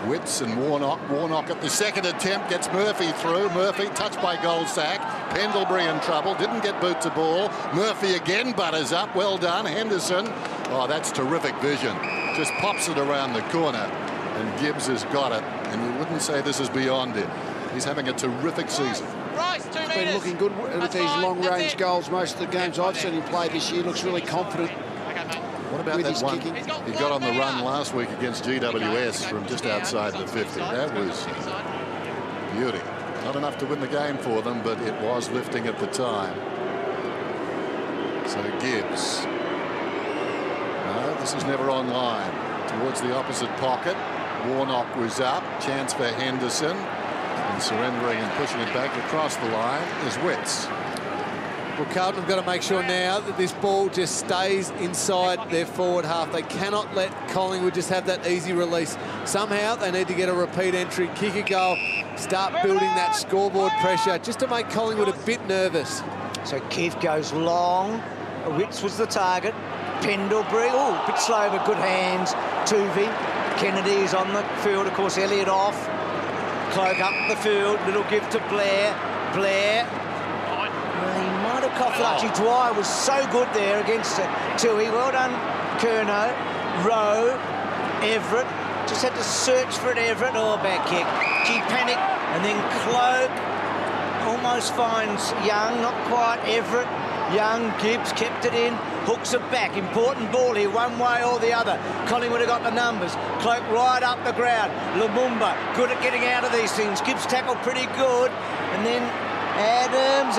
Wits and Warnock. Warnock at the second attempt gets Murphy through. Murphy touched by Goldsack. Pendlebury in trouble. Didn't get boot to ball. Murphy again butters up. Well done. Henderson. Oh, that's terrific vision. Just pops it around the corner. And Gibbs has got it. And we wouldn't say this is beyond him. He's having a terrific season. He's been looking good with these long-range goals. Most of the games I've seen him play this year, looks really confident. What about that one he got on the run last week against GWS from just outside the 50? That was beauty. Not enough to win the game for them, but it was lifting at the time. So Gibbs. No, this is never online. Towards the opposite pocket. Warnock was up. Chance for Henderson. And surrendering and pushing it back across the line is Witts. Well, Carlton have got to make sure now that this ball just stays inside their forward half. They cannot let Collingwood just have that easy release. Somehow they need to get a repeat entry, kick a goal, start building that scoreboard pressure just to make Collingwood a bit nervous. So Keith goes long. Witts was the target. Pendlebury, oh, a bit slow, but good hands. Tuvey. Kennedy is on the field, of course. Elliott off. Cloak up the field. Little give to Blair. Blair. Well, he might have coughed it up. Actually, Dwyer was so good there against Tui. Well done, Curnow. Rowe. Everett. Just had to search for it, Everett. Oh, back kick. He panicked. And then Cloak almost finds Young. Not quite. Everett. Young. Gibbs kept it in. Hooks it back. Important ball here, one way or the other. Collingwood have got the numbers. Cloak right up the ground. Lumumba good at getting out of these things. Gibbs tackled pretty good. And then Adams.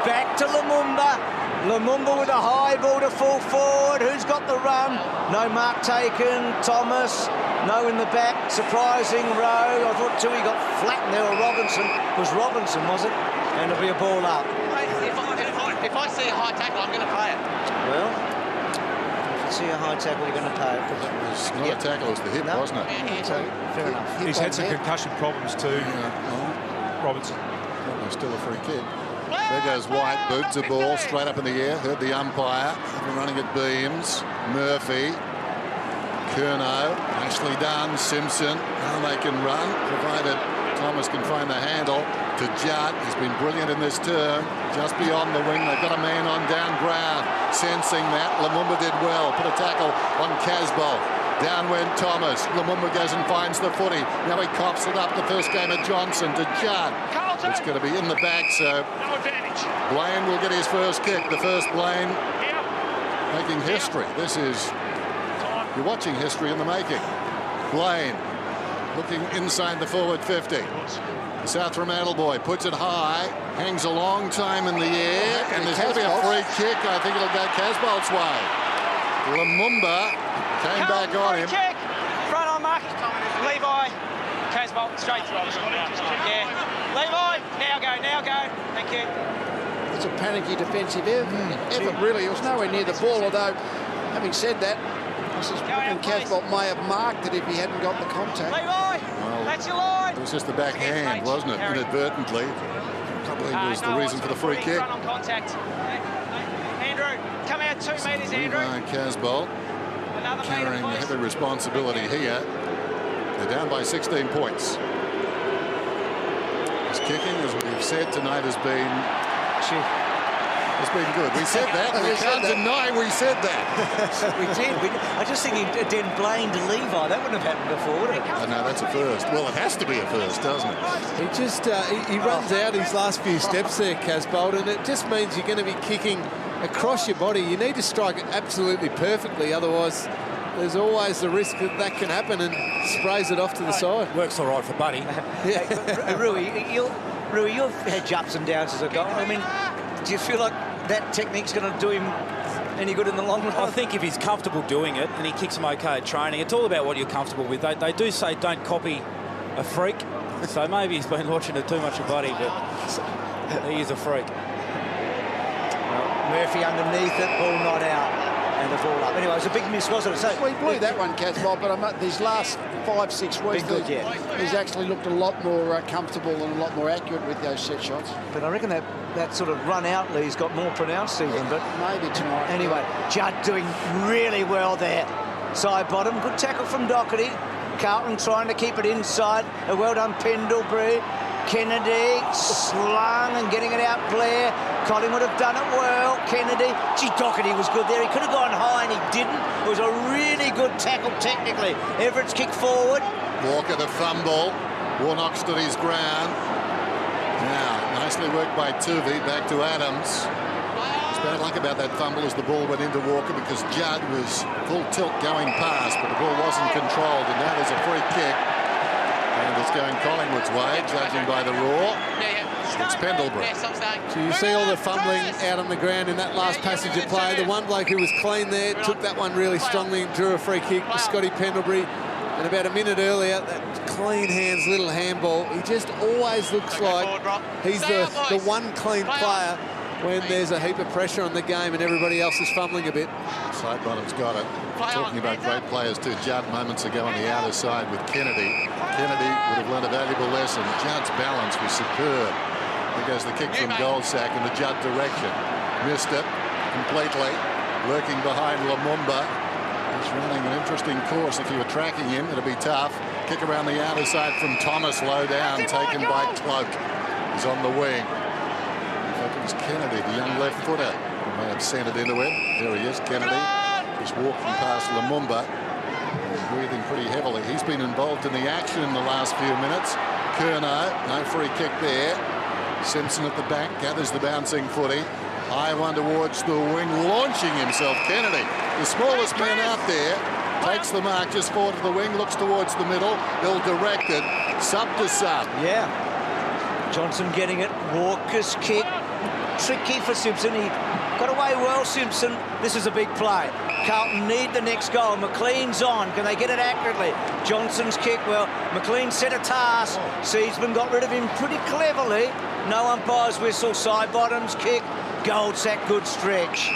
Back to Lumumba. Lumumba with a high ball to full forward. Who's got the run? No mark taken. Thomas. No in the back. Surprising Rowe. I thought Tui got flattened there. Or Robinson. It was Robinson, was it? And it'll be a ball up. If I see a high tackle, I'm going to pay it. Well, if you see a high tackle, you're going to pay it. It was not a tackle, it was the hip, wasn't it? So, fair enough. He's had some concussion problems too, Robinson. Still a free kick. There goes White, boots a ball straight up in the air. Heard the umpire. Running at Beams. Murphy. Curnow. Ashley Dunn. Simpson. Now they can run, provided Thomas can find the handle. To Judd. He's been brilliant in this term. Just beyond the wing. They've got a man on down ground. Sensing that. Lumumba did well. Put a tackle on Casbolt. Down went Thomas. Lumumba goes and finds the footy. Now he coughs it up. The first game of Johnson to Judd. It's going to be in the back, so Blaine will get his first kick. The first Blaine making history. This is, you're watching history in the making. Blaine looking inside the forward 50. The South Fremantle boy puts it high, hangs a long time in the air, and there's going to be a free kick. I think it'll go Casbolt's way. Lumumba came back on him. Kick. Front on mark. Levi. Casbolt straight through. Yeah. Levi. Now go. Thank you. It's a panicky defensive effort, really. It was nowhere near the ball, although, having said that, I suspect Casbolt may have marked it if he hadn't got the contact. Levi, that's your line. It was just the backhand, wasn't it? Inadvertently. Probably was the reason for the free kick. On contact. Andrew, come out 2 metres, Andrew. Casbolt carrying heavy responsibility here. They're down by 16 points. His kicking, as we've said tonight, has been good. We said that. We can't deny we said that. We did. I just think he did Blaine to Levi. That wouldn't have happened before, would it? No, that's a first. Well, it has to be a first, doesn't it? He just he runs out his last few steps there, Casbolt, and it just means you're going to be kicking across your body. You need to strike it absolutely perfectly, otherwise there's always the risk that that can happen and sprays it off to the side. Works all right for Buddy. Rui, you've had ups and downs as a goal. I mean, do you feel like that technique's going to do him any good in the long run? I think if he's comfortable doing it and he kicks them okay at training, it's all about what you're comfortable with. They do say don't copy a freak, so maybe he's been watching it too much of Buddy, but he is a freak. Well, Murphy underneath it, ball not out. And the ball up. Anyway, it was a big miss, wasn't it? So we blew that one, Casbolt, but these last 5-6 weeks, he's actually looked a lot more comfortable and a lot more accurate with those set shots. But I reckon that sort of run out Lee's got more pronounced even. But maybe tonight. Anyway, Judd doing really well there. Side bottom, good tackle from Doherty. Carlton trying to keep it inside. A well done Pendlebury. Kennedy slung and getting it out. Blair. Collingwood have done it well. Kennedy. Gee, Doherty was good there. He could have gone high and he didn't. It was a really good tackle technically. Everett's kick forward. Walker the fumble. Warnock stood his ground. Now, nicely worked by Tuvey. Back to Adams. It's bad luck about that fumble as the ball went into Walker because Judd was full tilt going past, but the ball wasn't controlled, and now there's a free kick. And it's going Collingwood's way, judging by the roar. It's Pendlebury. So you see all the fumbling out on the ground in that last passage of play. The one bloke who was clean there took that one really strongly and drew a free kick to Scotty Pendlebury. And about a minute earlier, that clean hands little handball, he just always looks like he's the one clean player when there's a heap of pressure on the game and everybody else is fumbling a bit. Sidebottom's got it. Talking about great players too. Judd moments ago on the outer side with Kennedy. Kennedy would have learned a valuable lesson. Judd's balance was superb. There goes the kick from Goldsack in the Judd direction. Missed it completely. Lurking behind Lumumba. He's running an interesting course. If you were tracking him, it'd be tough. Kick around the outer side from Thomas, low down, taken by Cloak. He's on the wing. I think it was Kennedy, the young left footer, who may have sent it into him. There he is, Kennedy. Just walking past Lumumba. He's breathing pretty heavily. He's been involved in the action in the last few minutes. Curnow, no free kick there. Simpson at the back, gathers the bouncing footy. High one towards the wing, launching himself. Kennedy, the smallest man out there, takes the mark just forward to the wing, looks towards the middle, ill-directed, sub to sub. Yeah. Johnson getting it. Walker's kick. Tricky for Simpson. He got away well, Simpson. This is a big play. Carlton need the next goal. McLean's on. Can they get it accurately? Johnson's kick. Well, McLean set a task. Seedsman got rid of him pretty cleverly. No umpire's whistle. Sidebottom's kick. Goldsack, good stretch.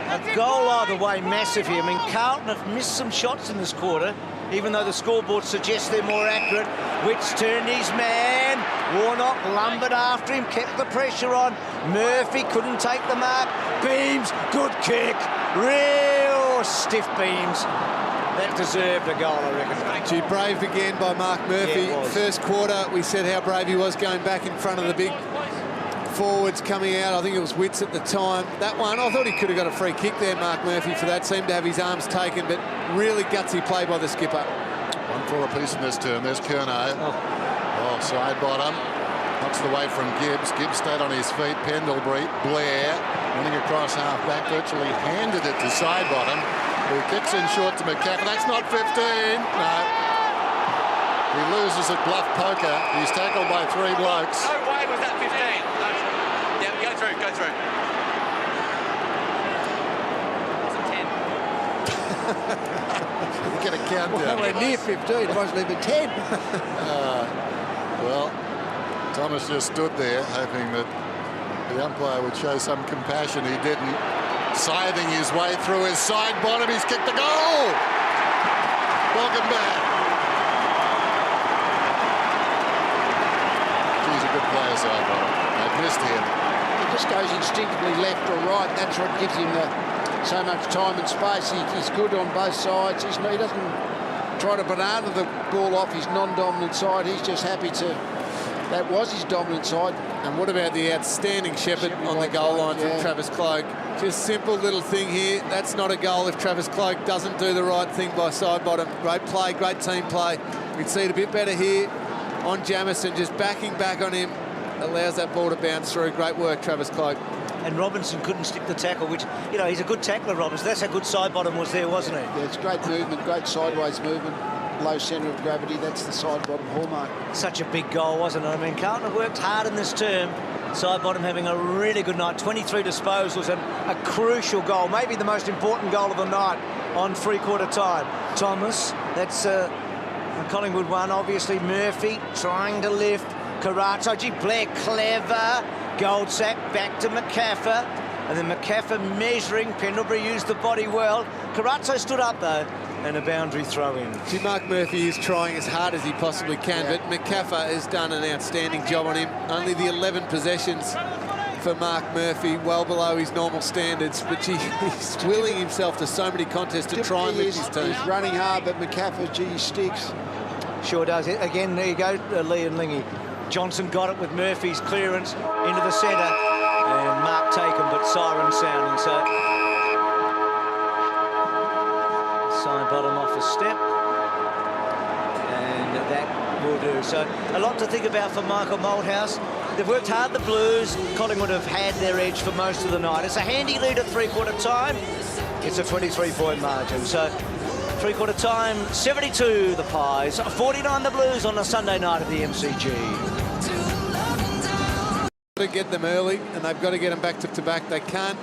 A goal either way, massive here. I mean, Carlton have missed some shots in this quarter, even though the scoreboard suggests they're more accurate. Wicks turned his man. Warnock lumbered after him, kept the pressure on. Murphy couldn't take the mark. Beams, good kick. Real stiff Beams. That deserved a goal, I reckon. Gee, brave again by Mark Murphy. Yeah, first quarter, we said how brave he was going back in front of the big forwards coming out. I think it was Witts at the time. That one, I thought he could have got a free kick there, Mark Murphy, for that. Seemed to have his arms taken, but really gutsy play by the skipper. 1-4 apiece in this term. There's Curnow. Oh, side bottom. Knocks it away from Gibbs. Gibbs stayed on his feet. Pendlebury. Blair running across half back. Virtually handed it to side bottom, who kicks in short to McCaffrey. That's not 15. No. He loses at bluff poker. He's tackled by 3 blokes. No way was that 15. Yeah, go through, go through. You get a countdown. Well, we're near 15. It wasn't even 10. Well, Thomas just stood there hoping that the umpire would show some compassion. He didn't. Scything his way through his side bottom. He's kicked the goal. Welcome back. He's a good player, side bottom. I've missed him. He just goes instinctively left or right. That's what gives him so much time and space. He's good on both sides. He doesn't try to banana the ball off his non-dominant side. He's just happy to... That was his dominant side. And what about the outstanding Shepherd on the goal line from Travis Cloak? Just simple little thing here. That's not a goal if Travis Cloak doesn't do the right thing by side bottom. Great play, great team play. We'd see it a bit better here on Jamieson, just backing back on him. Allows that ball to bounce through. Great work, Travis Cloak. And Robinson couldn't stick the tackle, which, you know, he's a good tackler, Robinson. That's how good side bottom was there, wasn't he? Yeah, it's great movement, great sideways movement. Low centre of gravity, that's the side bottom hallmark. Such a big goal, wasn't it? I mean, Carlton have worked hard in this term. Side bottom having a really good night. 23 disposals and a crucial goal, maybe the most important goal of the night on three-quarter time. Thomas, that's a Collingwood one, obviously. Murphy trying to lift. Carazzo, Blair, clever. Goldsack back to McCaffrey. And then McCaffrey measuring. Pendlebury used the body well. Carazzo stood up, though. And a boundary throw in. See, Mark Murphy is trying as hard as he possibly can, but McCaffrey has done an outstanding job on him. Only the 11 possessions for Mark Murphy, well below his normal standards, but he's willing himself to so many contests to try and lift his team. He's running hard, but McCaffrey, gee, sticks. Sure does. Again, there you go, Lee and Lingy. Johnson got it with Murphy's clearance into the centre, and Mark taken, but siren sounding, so... Side bottom off a step, and that would do. So a lot to think about for Michael Malthouse. They've worked hard, the Blues. Collingwood have had their edge for most of the night. It's a handy lead at three-quarter time. It's a 23-point margin. So three-quarter time, 72 the Pies, 49 the Blues on a Sunday night at the MCG. To get them early, and they've got to get them back to back. They can't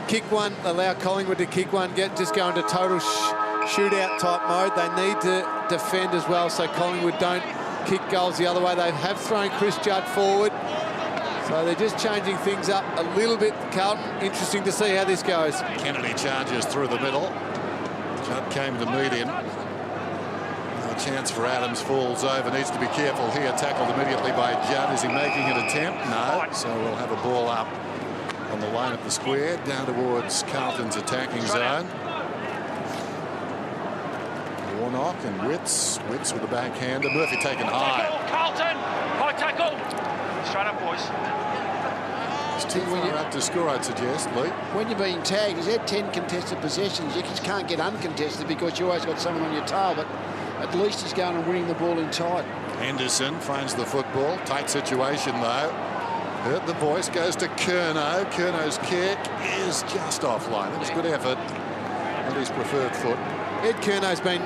kick one, allow Collingwood to kick one, just go into total shootout type mode. They need to defend as well, so Collingwood don't kick goals the other way. They have thrown Chris Judd forward, so they're just changing things up a little bit. Carlton, interesting to see how this goes. Kennedy charges through the middle. Judd came to meet him. No chance for Adams, falls over, needs to be careful here. Tackled immediately by Judd. Is he making an attempt? No, so we'll have a ball up on the line of the square, down towards Carlton's attacking zone. Warnock and Witts with the backhander. Murphy taken high. Carlton, high tackle. Straight up, boys. It's too far up to score, I'd suggest, Lee. When you're being tagged, he's had 10 contested possessions. You just can't get uncontested because you always got someone on your tail, but at least he's going and winning the ball in tight. Henderson finds the football. Tight situation, though. Heard the voice, goes to Curnow. Curno's kick is just offline. It was a good effort on his preferred foot. Ed Curnow's been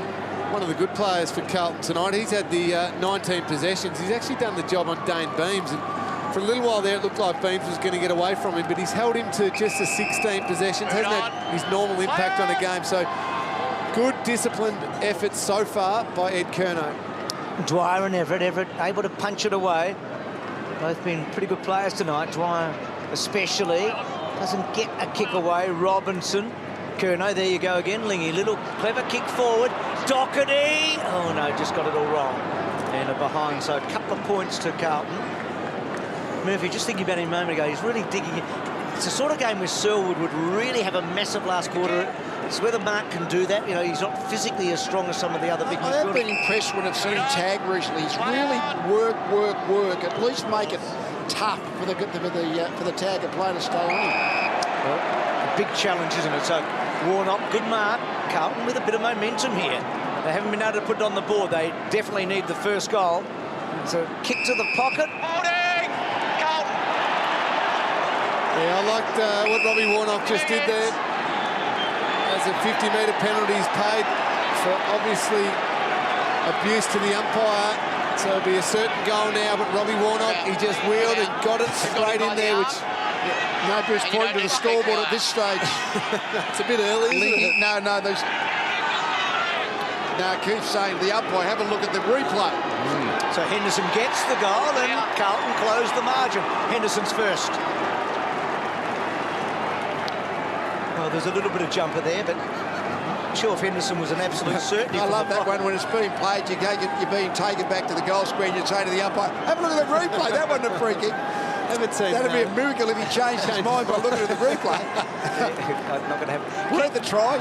one of the good players for Carlton tonight. He's had the 19 possessions. He's actually done the job on Dane Beams, and for a little while there it looked like Beams was going to get away from him, but he's held him to just the 16 possessions. Hasn't had his normal impact on a game, so good disciplined effort so far by Ed Curnow. Dwyer and Everett able to punch it away. Both been pretty good players tonight. Dwyer especially doesn't get a kick away. Robinson, Curnow, there you go again. Lingy, little clever kick forward. Doherty, oh no, just got it all wrong. And a behind, so a couple of points to Carlton. Murphy, just thinking about him a moment ago, he's really digging it. It's the sort of game where Selwood would really have a massive last quarter. It's whether Mark can do that. You know, he's not physically as strong as some of the other big midfielders. I've been impressed when I've seen him tag recently. He's really work. At least make it tough for the tagger player to stay on him. Well, a big challenge, isn't it? So Warnock, good mark. Carlton with a bit of momentum here. They haven't been able to put it on the board. They definitely need the first goal. So kick to the pocket. Holding! Carlton! Yeah, I liked what Robbie Warnock just did there. As a 50-metre penalty is paid for obviously abuse to the umpire. So it'll be a certain goal now, but Robbie Warnock, he just wheeled and got it straight in there, which... No best point to the scoreboard at this stage. It's a bit early, isn't it? No, Keith's saying to the umpire, have a look at the replay. So Henderson gets the goal and Carlton closed the margin. Henderson's first. Well, there's a little bit of jumper there, but I'm not sure if Henderson was an absolute certainty. I love that one when it's being played. You're being taken back to the goal screen. You say to the umpire, have a look at the replay. That wasn't a free kick. That'd be a miracle if he changed his mind by looking at the replay. Not going to happen. Worth a try.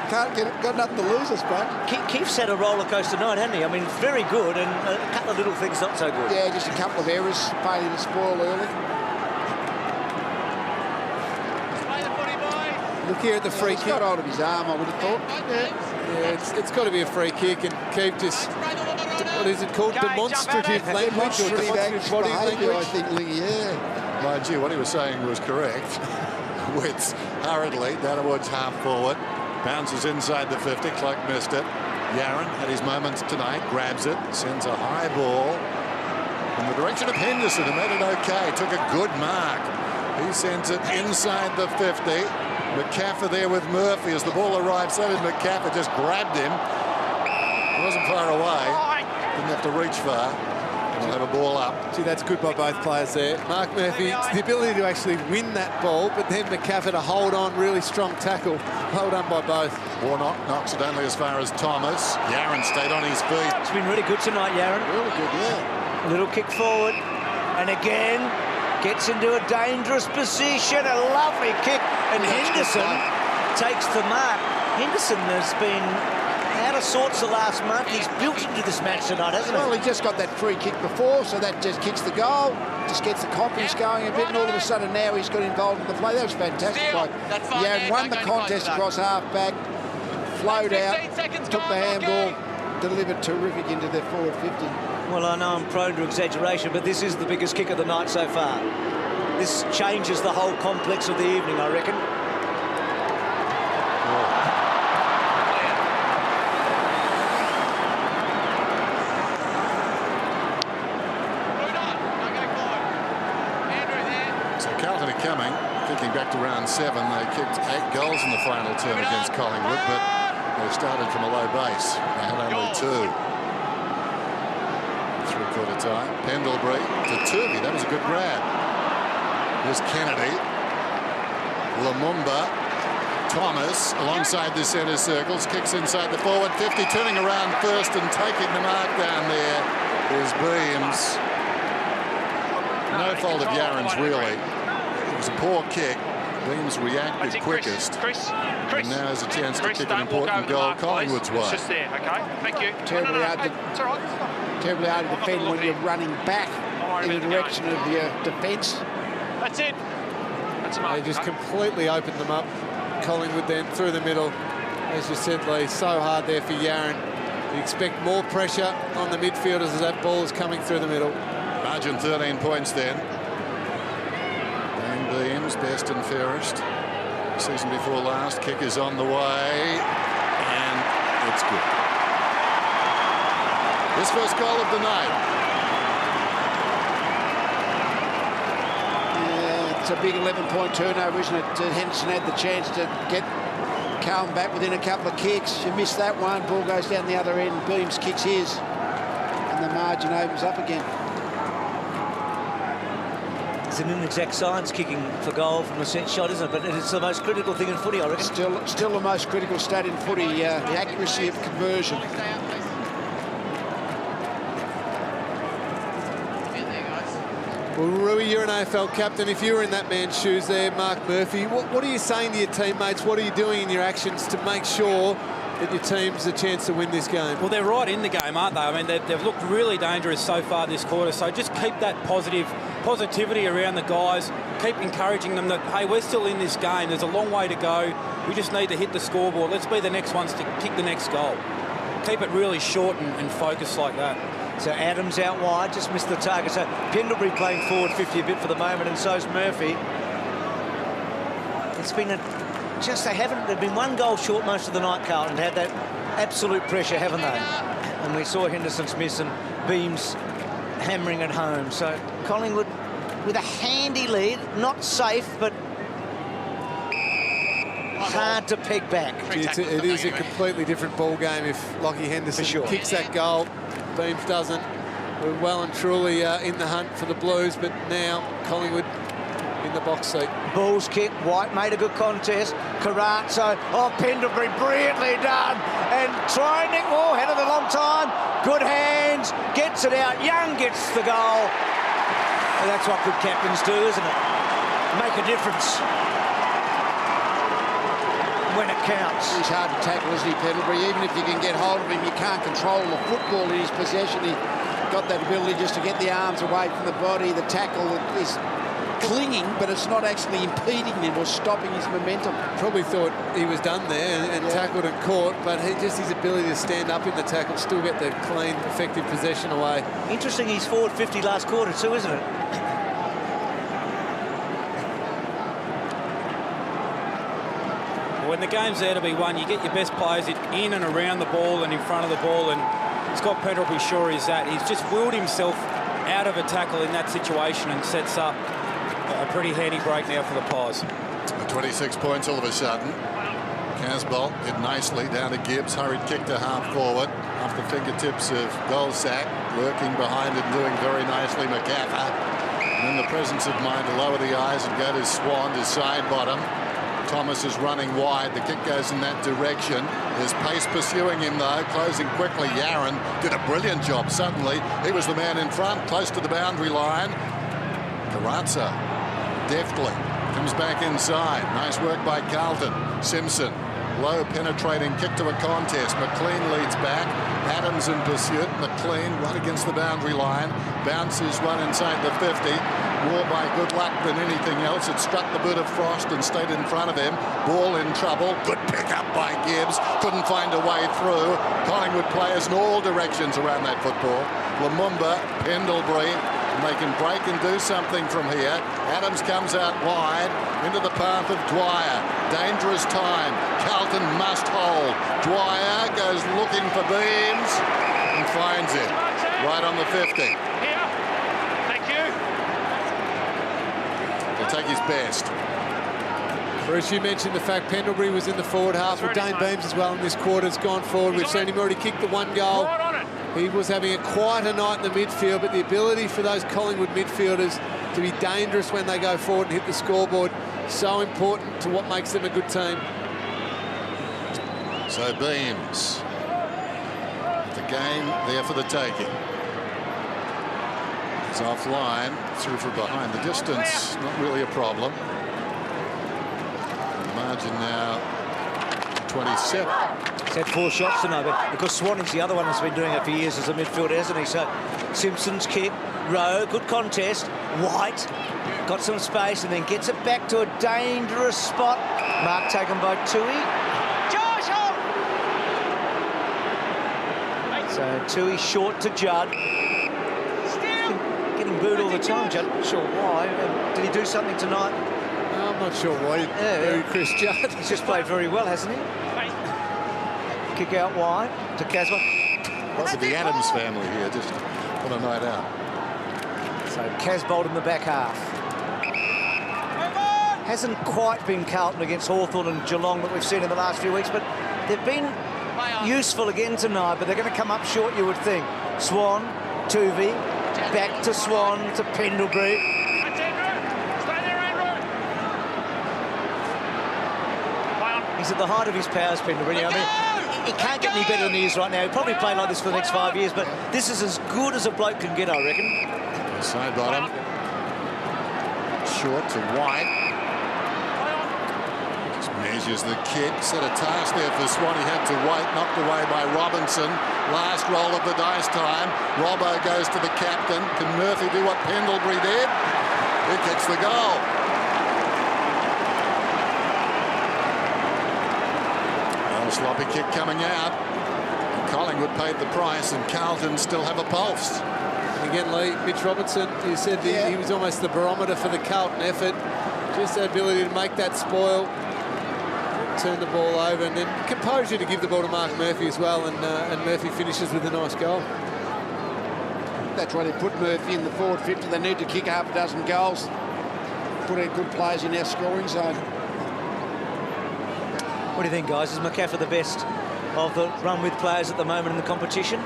Can't get it. Got nothing to lose, I suppose. Keith's had a roller coaster night, hasn't he? I mean, very good, and a couple of little things not so good. Yeah, just a couple of errors, failure to spoil early. Look here at the free kick. Got hold of his arm, I would have thought. Yeah, it's got to be a free kick, and Keith just, what is it called? Demonstrative language or demonstrative body language? I think, Lingy, yeah. Mind you, what he was saying was correct. Witts hurriedly down towards half forward. Bounces inside the 50. Clark missed it. Yaron had his moments tonight. Grabs it. Sends a high ball in the direction of Henderson, who made it okay. Took a good mark. He sends it inside the 50. McCaffrey there with Murphy. As the ball arrived, so did McCaffrey. Just grabbed him. He wasn't far away. Didn't have to reach far. We'll have a ball up. Gee, that's good by both players there. Mark Murphy, the ability to actually win that ball, but then McCaffrey to hold on, really strong tackle. Well done by both. Warnock knocks it only as far as Thomas. Yaron stayed on his feet. It's been really good tonight, Yaron. Really good, yeah. Little kick forward. And again, gets into a dangerous position. A lovely kick. And Henderson takes the mark. Henderson has been out of sorts the last month. He's built into this match tonight, hasn't he? Well, he just got that free kick before, so that just kicks the goal, just gets the confidence going a bit, and all of a sudden now he's got involved in the play. That was fantastic. Yeah, won the contest across half-back, flowed out, took the handball, delivered terrific into their forward 50. Well, I know I'm prone to exaggeration, but this is the biggest kick of the night so far. This changes the whole complex of the evening, I reckon. So Carlton are coming, thinking back to round 7. They kicked 8 goals in the final term against Collingwood, but they started from a low base. They had only 2. Three-quarter time. Pendlebury to Turvey. That was a good grab. Here's Kennedy. Lumumba. Thomas alongside the centre circles. Kicks inside the forward 50. Turning around first and taking the mark down there is Beams. No fault of Yaron's, really. It was a poor kick. Beams reacted quickest. And now has a chance to kick an important goal Collingwood's way. Just there, okay? Thank you. Terribly hard to defend when you're running back in the direction of your defence. That's it. That's a mark. They just completely opened them up. Collingwood then through the middle. As you said, Lee, so hard there for Yaron. You expect more pressure on the midfielders as that ball is coming through the middle. Margin 13 points then. Dane Beams, best and fairest. Season before last, kick is on the way, and it's good. His first goal of the night. Yeah, it's a big 11-point turnover, isn't it? Henderson had the chance to get Carlton back within a couple of kicks. You miss that one, ball goes down the other end, Beams kicks his, and the margin opens up again. It's an inexact science kicking for goal from a set shot, isn't it? But it's the most critical thing in footy, I reckon. Still the most critical stat in footy, the accuracy of conversion. Well, Rui, you're an AFL captain. If you were in that man's shoes there, Mark Murphy, what are you saying to your teammates? What are you doing in your actions to make sure that your team's a chance to win this game? Well, they're right in the game, aren't they? I mean, they've looked really dangerous so far this quarter, so just keep that positivity around the guys. Keep encouraging them that, hey, we're still in this game. There's a long way to go. We just need to hit the scoreboard. Let's be the next ones to kick the next goal. Keep it really short and focused like that. So Adams out wide, just missed the target. So Pendlebury playing forward 50 a bit for the moment, and so's Murphy. It's been they've been one goal short most of the night, Carlton. Had that absolute pressure, haven't they? And we saw Henderson's miss and Beams hammering it home. So Collingwood with a handy lead, not safe, but hard to peg back. It is a completely different ball game if Lachie Henderson kicks that goal. Beams doesn't. We're well and truly in the hunt for the Blues, but now Collingwood in the box seat. Balls kick. White made a good contest. Carrazzo. Oh, Pendlebury, brilliantly done. And trying Nick Moore, had it a long time. Good hands. Gets it out. Young gets the goal. And that's what good captains do, isn't it? Make a difference when it counts. He's hard to tackle, isn't he, Pendlebury? Even if you can get hold of him, you can't control the football in his possession. He got that ability just to get the arms away from the body. The tackle is clinging, but it's not actually impeding him or stopping his momentum. Probably thought he was done there and tackled and caught, but his ability to stand up in the tackle, still get the clean, effective possession away. Interesting, he's forward 50 last quarter too, isn't it? When the game's there to be won, you get your best players in and around the ball and in front of the ball, and Scott Pendlebury sure is that. He's just willed himself out of a tackle in that situation and sets up a pretty handy break now for the Pies. 26 points all of a sudden. Casbolt hit nicely down to Gibbs. Hurried kick to half forward off the fingertips of Goldsack, lurking behind it, doing very nicely McCaffer. And then the presence of mind to lower the eyes and go to Swan to side bottom. Thomas is running wide. The kick goes in that direction. There's pace pursuing him, though, closing quickly. Yaron did a brilliant job. Suddenly, he was the man in front, close to the boundary line. Carranza, deftly, comes back inside. Nice work by Carlton. Simpson, low penetrating kick to a contest. McLean leads back. Adams in pursuit. McLean right against the boundary line. Bounces one inside the 50. more by good luck than anything else. It struck the boot of Frost and stayed in front of him. Ball in trouble. Good pick up by Gibbs. Couldn't find a way through. Collingwood players in all directions around that football. Lumumba, Pendlebury, and they can break and do something from here. Adams comes out wide into the path of Dwyer. Dangerous time. Carlton must hold. Dwyer goes looking for Beams and finds it right on the 50. Here. Thank you. He'll take his best. Bruce, you mentioned the fact Pendlebury was in the forward half with Dane Beams as well in this quarter. Has gone forward. We've seen him already kick the 1 goal. He was having a quieter night in the midfield, but the ability for those Collingwood midfielders to be dangerous when they go forward and hit the scoreboard, so important to what makes them a good team. So Beams, the game there for the taking. He's offline, through from behind the distance, not really a problem. The margin now 27. He's had 4 shots tonight, but because Swanning's the other one that's been doing it for years as a midfielder, hasn't he? So Simpson's kick, Rowe, good contest. White got some space and then gets it back to a dangerous spot. Mark taken by Tui. So Tui short to Judd. Getting booed all the time, Judd. Not sure why. Did he do something tonight? I'm not sure why. Very Chris Judd. He's just played very well, hasn't he? Kick out wide to Casper. Lots of the Adams family here, just on a night out. So Casbolt in the back half. Hasn't quite been Carlton against Hawthorn and Geelong that we've seen in the last few weeks, but they've been useful again tonight, but they're going to come up short, you would think. Swan, Tuvey, back to Swan, to Pendlebury. He's at the height of his powers, Pendlebury. I mean, he can't get any better than he is right now. He'll probably play like this for the next 5 years, but this is as good as a bloke can get, I reckon. Side bottom. Short to White. Just measures the kick. Set a task there for Swan. He had to White, knocked away by Robinson. Last roll of the dice time. Robbo goes to the captain. Can Murphy do what Pendlebury did? He kicks the goal. Sloppy kick coming out. Collingwood paid the price, and Carlton still have a pulse. Again, Lee, Mitch Robertson, you said he was almost the barometer for the Carlton effort. Just the ability to make that spoil, turn the ball over, and then composure to give the ball to Mark Murphy as well, and Murphy finishes with a nice goal. That's why they put Murphy in the forward 50. They need to kick half a dozen goals. Put in good players in our scoring zone. What do you think, guys? Is McCaffrey the best of the run-with players at the moment in the competition?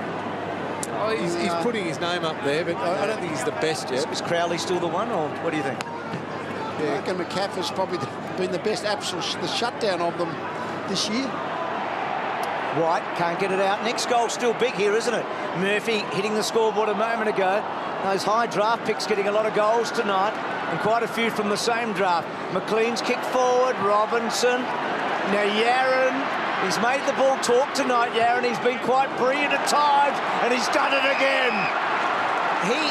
Oh, he's putting his name up there, but I don't think he's the best yet. Is Crowley still the one, or what do you think? Yeah, I reckon McCaffrey's probably been the best absolute shutdown of them this year. White can't get it out. Next goal still big here, isn't it? Murphy hitting the scoreboard a moment ago. Those high draft picks getting a lot of goals tonight, and quite a few from the same draft. McLean's kicked forward. Robinson. Now Yaron, he's made the ball talk tonight, Yaron. He's been quite brilliant at times, and he's done it again.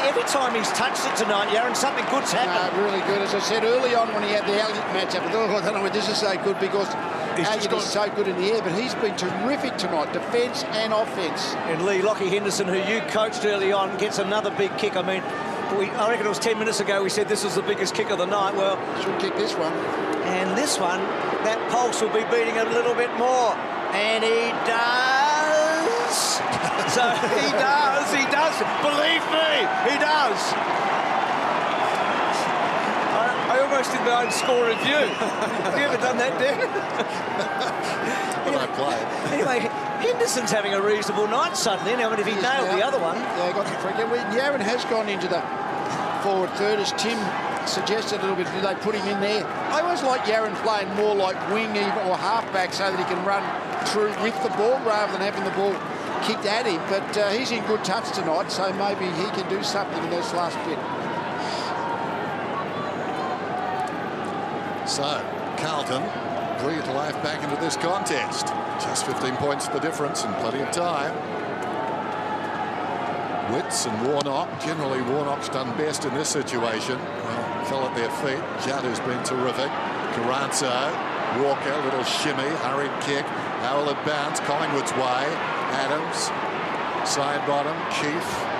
Every time he's touched it tonight, Yaron, something good's happened. No, really good. As I said early on when he had the Elliott matchup, I thought, I don't know whether this is so good because Elliott is so good in the air, but he's been terrific tonight, defence and offence. And Lee, Lockie Henderson, who you coached early on, gets another big kick. I mean, I reckon it was 10 minutes ago we said this was the biggest kick of the night. Well, should kick this one. And this one, that pulse will be beating a little bit more. And he does. So he does. Believe me, he does. I almost did my own score review. Have you ever done that, Dan? When I played. Anyway, Henderson's having a reasonable night suddenly. Now, if he nailed the other one. Yeah, got the trick. Yaron has gone into the forward third, as Tim suggested a little bit. Do they put him in there? I always like Yaron playing more like wing even or halfback so that he can run through with the ball rather than having the ball kicked at him. But he's in good touch tonight, so maybe he can do something in this last bit. So Carlton breathe life back into this contest. Just 15 points the difference and plenty of time. Witts and Warnock. Generally, Warnock's done best in this situation. Well, fell at their feet. Judd, who's been terrific. Carranzo, Walker, little shimmy, hurried kick. How will it bounce? Collingwood's way. Adams, side bottom. Keefe.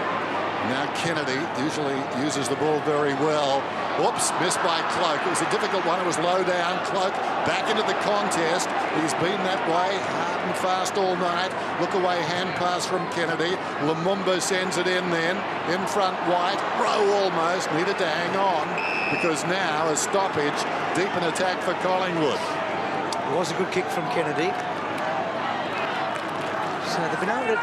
Now Kennedy usually uses the ball very well. Whoops, missed by Cloak. It was a difficult one. It was low down. Cloak back into the contest. He's been that way hard and fast all night. Look away, hand pass from Kennedy. Lumumba sends it in then. In front, White. Rowe almost. Needed to hang on because now a stoppage deep in attack for Collingwood. It was a good kick from Kennedy. So they've been able to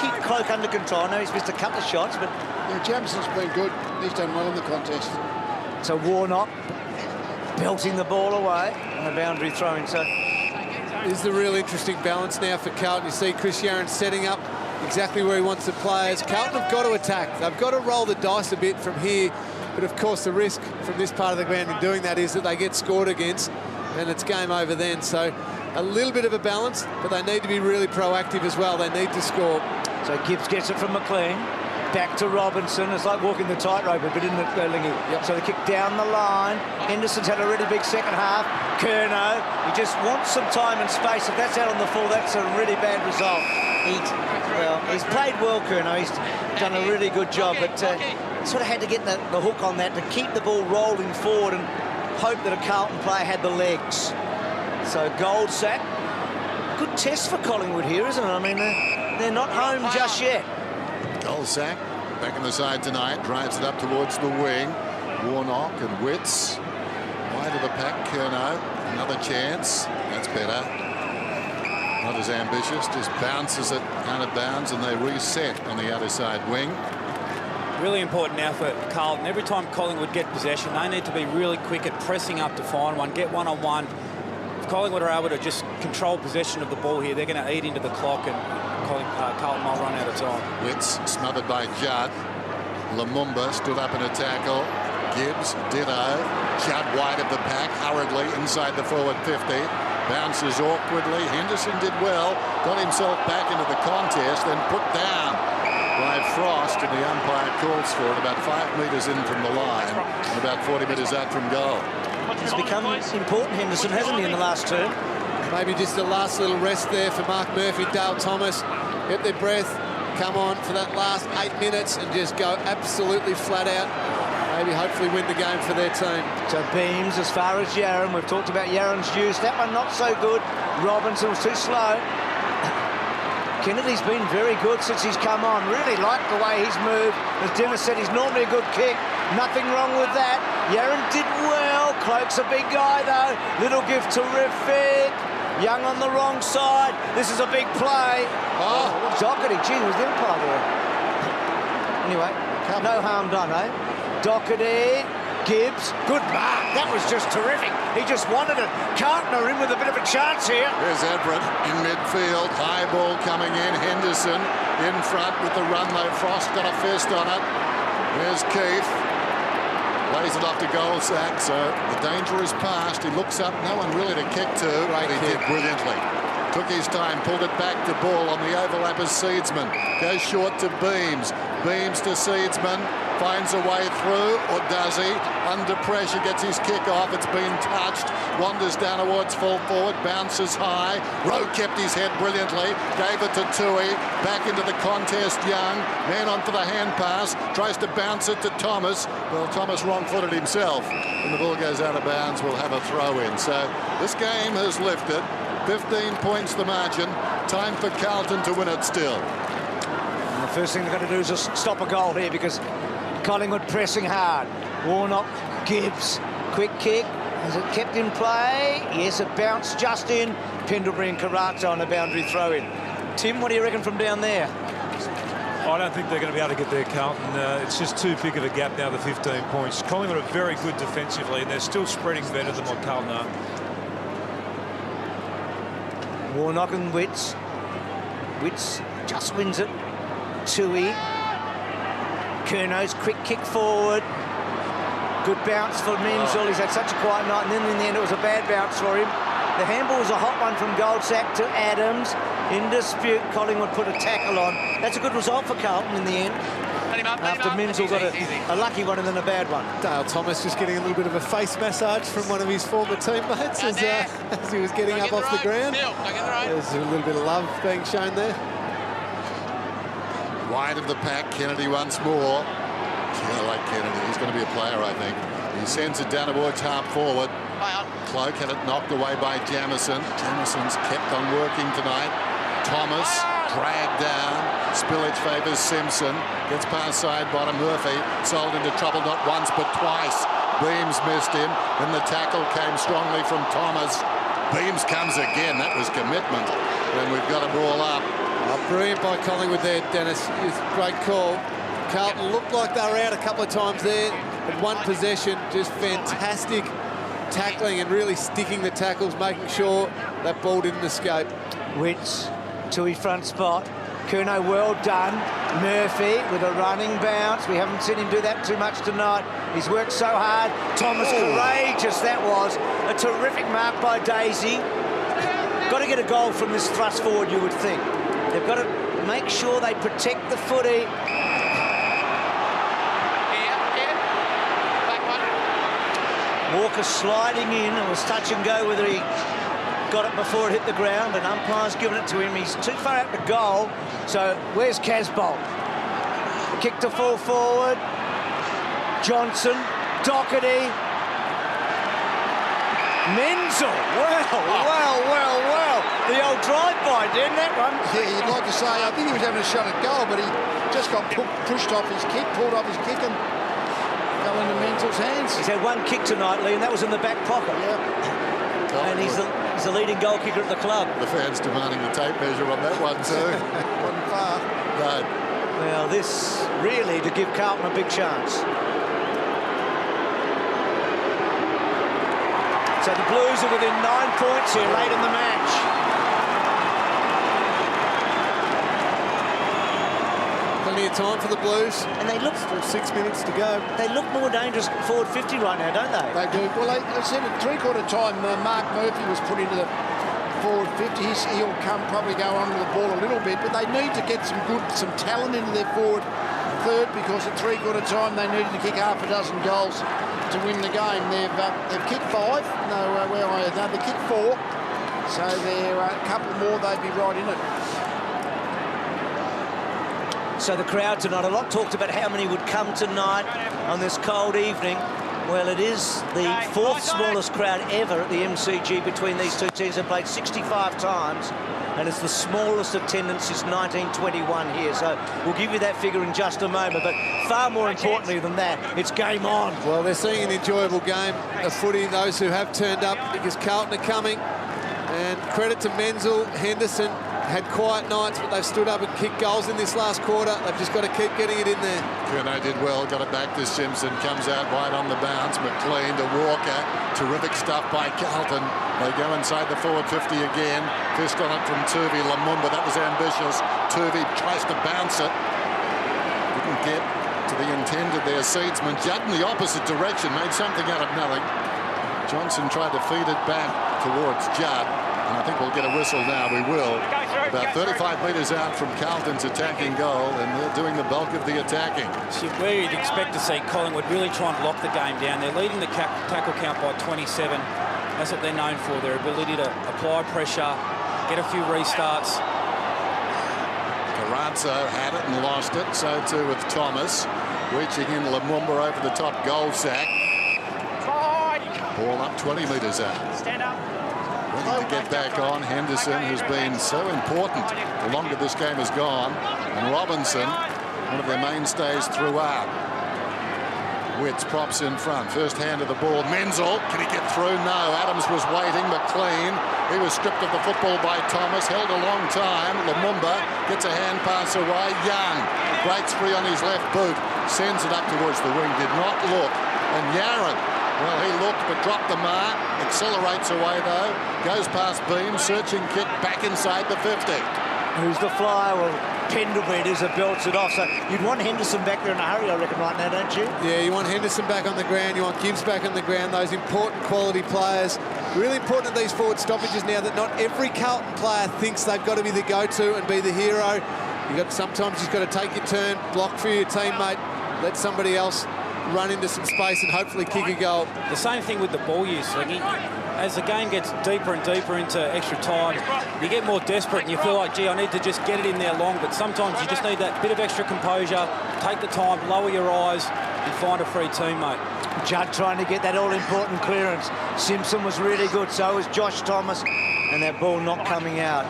keep Cloak under control. I know he's missed a couple of shots, but... Yeah, Jamison's been good. He's done well in the contest. So Warnock belting the ball away on a boundary throw-in. So this is the real interesting balance now for Carlton. You see Chris Yarran setting up exactly where he wants the players. Carlton have got to attack. They've got to roll the dice a bit from here. But, of course, the risk from this part of the ground in doing that is that they get scored against and it's game over then. So a little bit of a balance, but they need to be really proactive as well. They need to score. So Gibbs gets it from McLean. Back to Robinson. It's like walking the tightrope a bit in the Lingy. Yep. So the kick down the line. Henderson's had a really big second half. Curnow, he just wants some time and space. If that's out on the full, that's a really bad result. He's played well, Curnow. He's done a really good job, but sort of had to get the hook on that to keep the ball rolling forward and hope that a Carlton player had the legs. So Goldsack, good test for Collingwood here, isn't it? I mean, they're not home just yet. Goldsack back in the side tonight, drives it up towards the wing. Warnock and Witts wide of the pack. Curnow, another chance. That's better. Not as ambitious, just bounces it out of bounds, and they reset on the other side wing. Really important now for Carlton. Every time Collingwood get possession, they need to be really quick at pressing up to find one, get one-on-one. If Collingwood are able to just control possession of the ball here, they're going to eat into the clock and Carlton will run out of time. Witts smothered by Judd. Lumumba stood up in a tackle. Gibbs, ditto. Judd wide of the pack, hurriedly inside the forward 50. Bounces awkwardly. Henderson did well, got himself back into the contest, then put down by Frost, and the umpire calls for it about 5 metres in from the line and about 40 metres out from goal. He's become important, Henderson, hasn't he, in the last term? Maybe just the last little rest there for Mark Murphy, Dale Thomas. Get their breath, come on for that last 8 minutes and just go absolutely flat out. Maybe hopefully win the game for their team. So Beams as far as Yarran. We've talked about Yarran's use. That one not so good. Robinson was too slow. Kennedy's been very good since he's come on. Really like the way he's moved. As Dennis said, he's normally a good kick. Nothing wrong with that. Yarran did well. Cloak's a big guy, though. Little gift terrific. Young on the wrong side. This is a big play. Oh, Doherty. Gee, was the umpire there. Anyway, no harm done, eh? Doherty. Gibbs, good mark. That was just terrific. He just wanted it. Carlton are in with a bit of a chance here. There's Everett in midfield. High ball coming in. Henderson in front with the run, though. Frost got a fist on it. There's Keefe. Lays it off to Goldsack. So the danger is past. He looks up. No one really to kick to. But he did brilliantly. Took his time. Pulled it back to Ball on the overlap of Seedsman. Goes short to Beams. Beams to Seedsman. Finds a way through, or does he? Under pressure, gets his kick off. It's been touched. Wanders down towards full forward, bounces high. Rowe kept his head brilliantly. Gave it to Tui. Back into the contest, Young. Man on for the hand pass. Tries to bounce it to Thomas. Well, Thomas wrong-footed himself. When the ball goes out of bounds, we'll have a throw-in. So this game has lifted. 15 points the margin. Time for Carlton to win it still. And the first thing they've got to do is just stop a goal here because Collingwood pressing hard. Warnock, Gibbs, quick kick. Has it kept in play? Yes, it bounced just in. Pendlebury and Carrazzo on a boundary throw-in. Tim, what do you reckon from down there? I don't think they're going to be able to get there, Carlton. It's just too big of a gap now, the 15 points. Collingwood are very good defensively, and they're still spreading better than what Carlton are. Warnock and Witts. Witts just wins it. Tui. Curnow's quick kick forward. Good bounce for Menzel. He's had such a quiet night, and then in the end it was a bad bounce for him. The handball was a hot one from Goldsack to Adams. In dispute, Collingwood put a tackle on. That's a good result for Carlton in the end. after Menzel got a lucky one and then a bad one. Dale Thomas just getting a little bit of a face massage from one of his former teammates as he was getting up off the ground. There's a little bit of love being shown there. Wide of the pack, Kennedy once more. I like Kennedy. He's going to be a player, I think. He sends it down towards half forward. Cloak had it knocked away by Jamison. Jamison's kept on working tonight. Thomas dragged down. Spillage favours Simpson. Gets past side bottom. Murphy sold into trouble not once but twice. Beams missed him. Then the tackle came strongly from Thomas. Beams comes again. That was commitment. And we've got a ball up. Oh, brilliant by Collingwood there, Dennis. Great call. Carlton looked like they were out a couple of times there. But one possession, just fantastic tackling and really sticking the tackles, making sure that ball didn't escape. Witts to his front spot. Curnow, well done. Murphy with a running bounce. We haven't seen him do that too much tonight. He's worked so hard. Thomas, courageous that was. A terrific mark by Daisy. Got to get a goal from this thrust forward, you would think. They've got to make sure they protect the footy. Walker sliding in. It was touch and go whether he got it before it hit the ground, and umpire's given it to him. He's too far out to goal. So where's Casbolt? Kick to full forward. Johnson, Doherty. Menzel. Well. The old drive-by, didn't that one? Yeah, you'd like to say, I think he was having a shot at goal, but he just got pushed off his kick, pulled off his kick, and fell into Menzel's hands. He's had one kick tonight, Lee, and that was in the back pocket. Yeah. And he's the leading goal kicker at the club. The fans demanding the tape measure on that one too. Wasn't far. No. Well, this really to give Carlton a big chance. So the Blues are within 9 points here late in the match. Plenty of time for the Blues. And they look... Still 6 minutes to go. They look more dangerous forward 50 right now, don't they? They do. Well, they said at three-quarter time, Mark Murphy was put into the forward 50. He'll probably go onto the ball a little bit, but they need to get some talent into their forward third, because at three-quarter time they needed to kick half a dozen goals to win the game. They've kicked 5. No, where are they? They kicked 4. So they're a couple more, they'd be right in it. So the crowd tonight, a lot talked about how many would come tonight on this cold evening. Well, it is the 4th smallest crowd ever at the MCG between these two teams. They've played 65 times, and it's the smallest attendance since 1921 here. So we'll give you that figure in just a moment. But far more importantly than that, it's game on. Well, they're seeing an enjoyable game of footy, those who have turned up, because Carlton are coming. And credit to Menzel, Henderson. Had quiet nights, but they've stood up and kicked goals in this last quarter. They've just got to keep getting it in there. Curnow did well, got it back to Simpson, comes out wide on the bounce. McLean to Walker. Terrific stuff by Carlton. They go inside the forward 50 again. Fist on it from Turvey. Lumumba, that was ambitious. Turvey tries to bounce it. Didn't get to the intended there. Seedsman, Judd in the opposite direction, made something out of nothing. Johnson tried to feed it back towards Judd. And I think we'll get a whistle now. We will. About 35 metres out from Carlton's attacking goal, and they're doing the bulk of the attacking. Where you'd expect to see Collingwood really try and lock the game down. They're leading the tackle count by 27. That's what they're known for, their ability to apply pressure, get a few restarts. Carranzo had it and lost it. So too with Thomas. Reaching in Lumumba over the top goal sack. Ball up 20 metres out. Stand up. Ready to get back on. Henderson, who's been so important the longer this game has gone. And Robinson, one of their mainstays throughout. Witts props in front. First hand of the ball. Menzel, can he get through? No. Adams was waiting. McLean, he was stripped of the football by Thomas. Held a long time. Lumumba gets a hand pass away. Young breaks free on his left boot. Sends it up towards the wing. Did not look. And Yaron, well, he looked but dropped the mark. Accelerates away though. Goes past Beam. Searching kick back inside the 50. Who's the flyer? Well, Pendlebury it is that belts it off. So you'd want Henderson back there in a hurry, I reckon, right now, don't you? Yeah, you want Henderson back on the ground. You want Gibbs back on the ground. Those important quality players. Really important at these forward stoppages now that not every Carlton player thinks they've got to be the go-to and be the hero. Sometimes you've got to take your turn, block for your teammate, let somebody else run into some space and hopefully kick a goal. The same thing with the ball use. Like as the game gets deeper and deeper into extra time, you get more desperate and you feel like, gee, I need to just get it in there long. But sometimes you just need that bit of extra composure, take the time, lower your eyes and find a free teammate. Judd trying to get that all-important clearance. Simpson was really good, so was Josh Thomas, and that ball not coming out.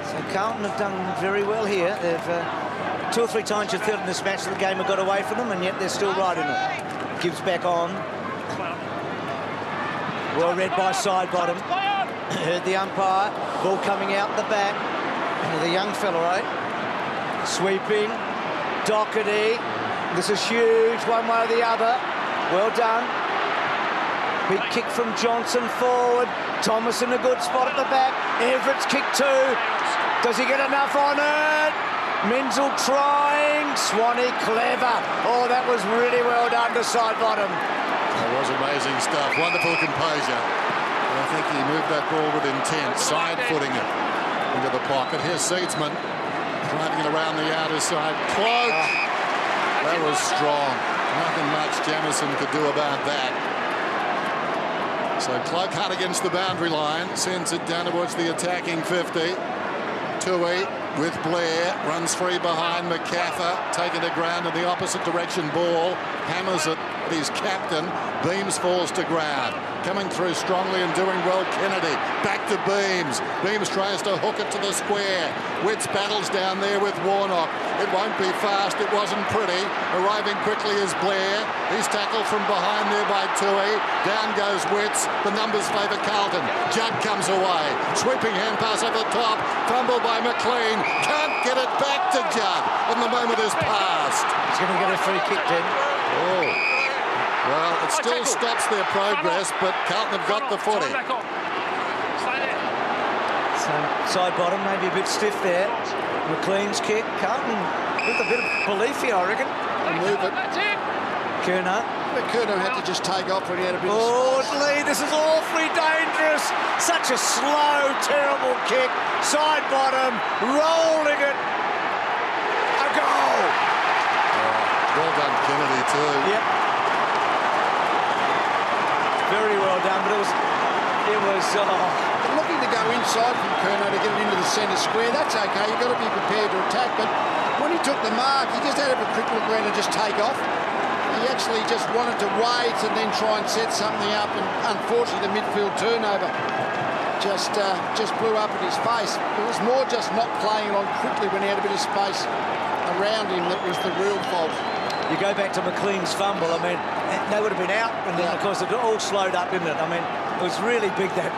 So Carlton have done very well here. They've 2 or 3 times you've felt in this match that the game have got away from them, and yet they're still right in it. Gibbs back on. Well read by Sidebottom. Heard the umpire. Ball coming out the back. The young fellow, right? Sweeping. Doherty. This is huge, one way or the other. Well done. Big kick from Johnson forward. Thomas in a good spot at the back. Everett's kick too. Does he get enough on it? Menzel trying. Swanee clever. Oh, that was really well done to Sidebottom. That was amazing stuff. Wonderful composure. And I think he moved that ball with intent, side-footing it into the pocket. Here's Seedsman driving it around the outer side. Cloak. That was strong. Nothing much Jamison could do about that. So Cloak hard against the boundary line, sends it down towards the attacking 50. Tui with Blair, runs free behind McCaffer, taking the ground in the opposite direction ball, hammers it at his captain. Beams falls to ground. Coming through strongly and doing well, Kennedy. Back to Beams. Beams tries to hook it to the square. Witts battles down there with Warnock. It won't be fast. It wasn't pretty. Arriving quickly is Blair. He's tackled from behind there by Tui. Down goes Witts. The numbers favour Carlton. Judd comes away. Sweeping hand pass over the top. Fumble by McLean. Can't get it back to Judd. And the moment is passed. He's going to get a free kick then. Oh. Well, it still stops their progress, but Carlton have got the footy. So Sidebottom maybe a bit stiff there. McLean's kick. Carlton with a bit of belief here, I reckon. Move it. Kerner. But Kerner had to just take off when he had a bit of... Lee, this is awfully dangerous. Such a slow, terrible kick. Sidebottom, rolling it. A goal. Well done, Kennedy, too. Yep. Very well done, but it was looking to go inside from Kerner to get it into the centre square. That's okay. You've got to be prepared to attack. But when he took the mark, he just had to have a quick look around and just take off. He actually just wanted to wait and then try and set something up. And unfortunately, the midfield turnover just blew up in his face. It was more just not playing it on quickly when he had a bit of space around him that was the real fault. You go back to McLean's fumble, I mean, they would have been out, and then, of course, it all slowed up, didn't it? I mean, it was really big that,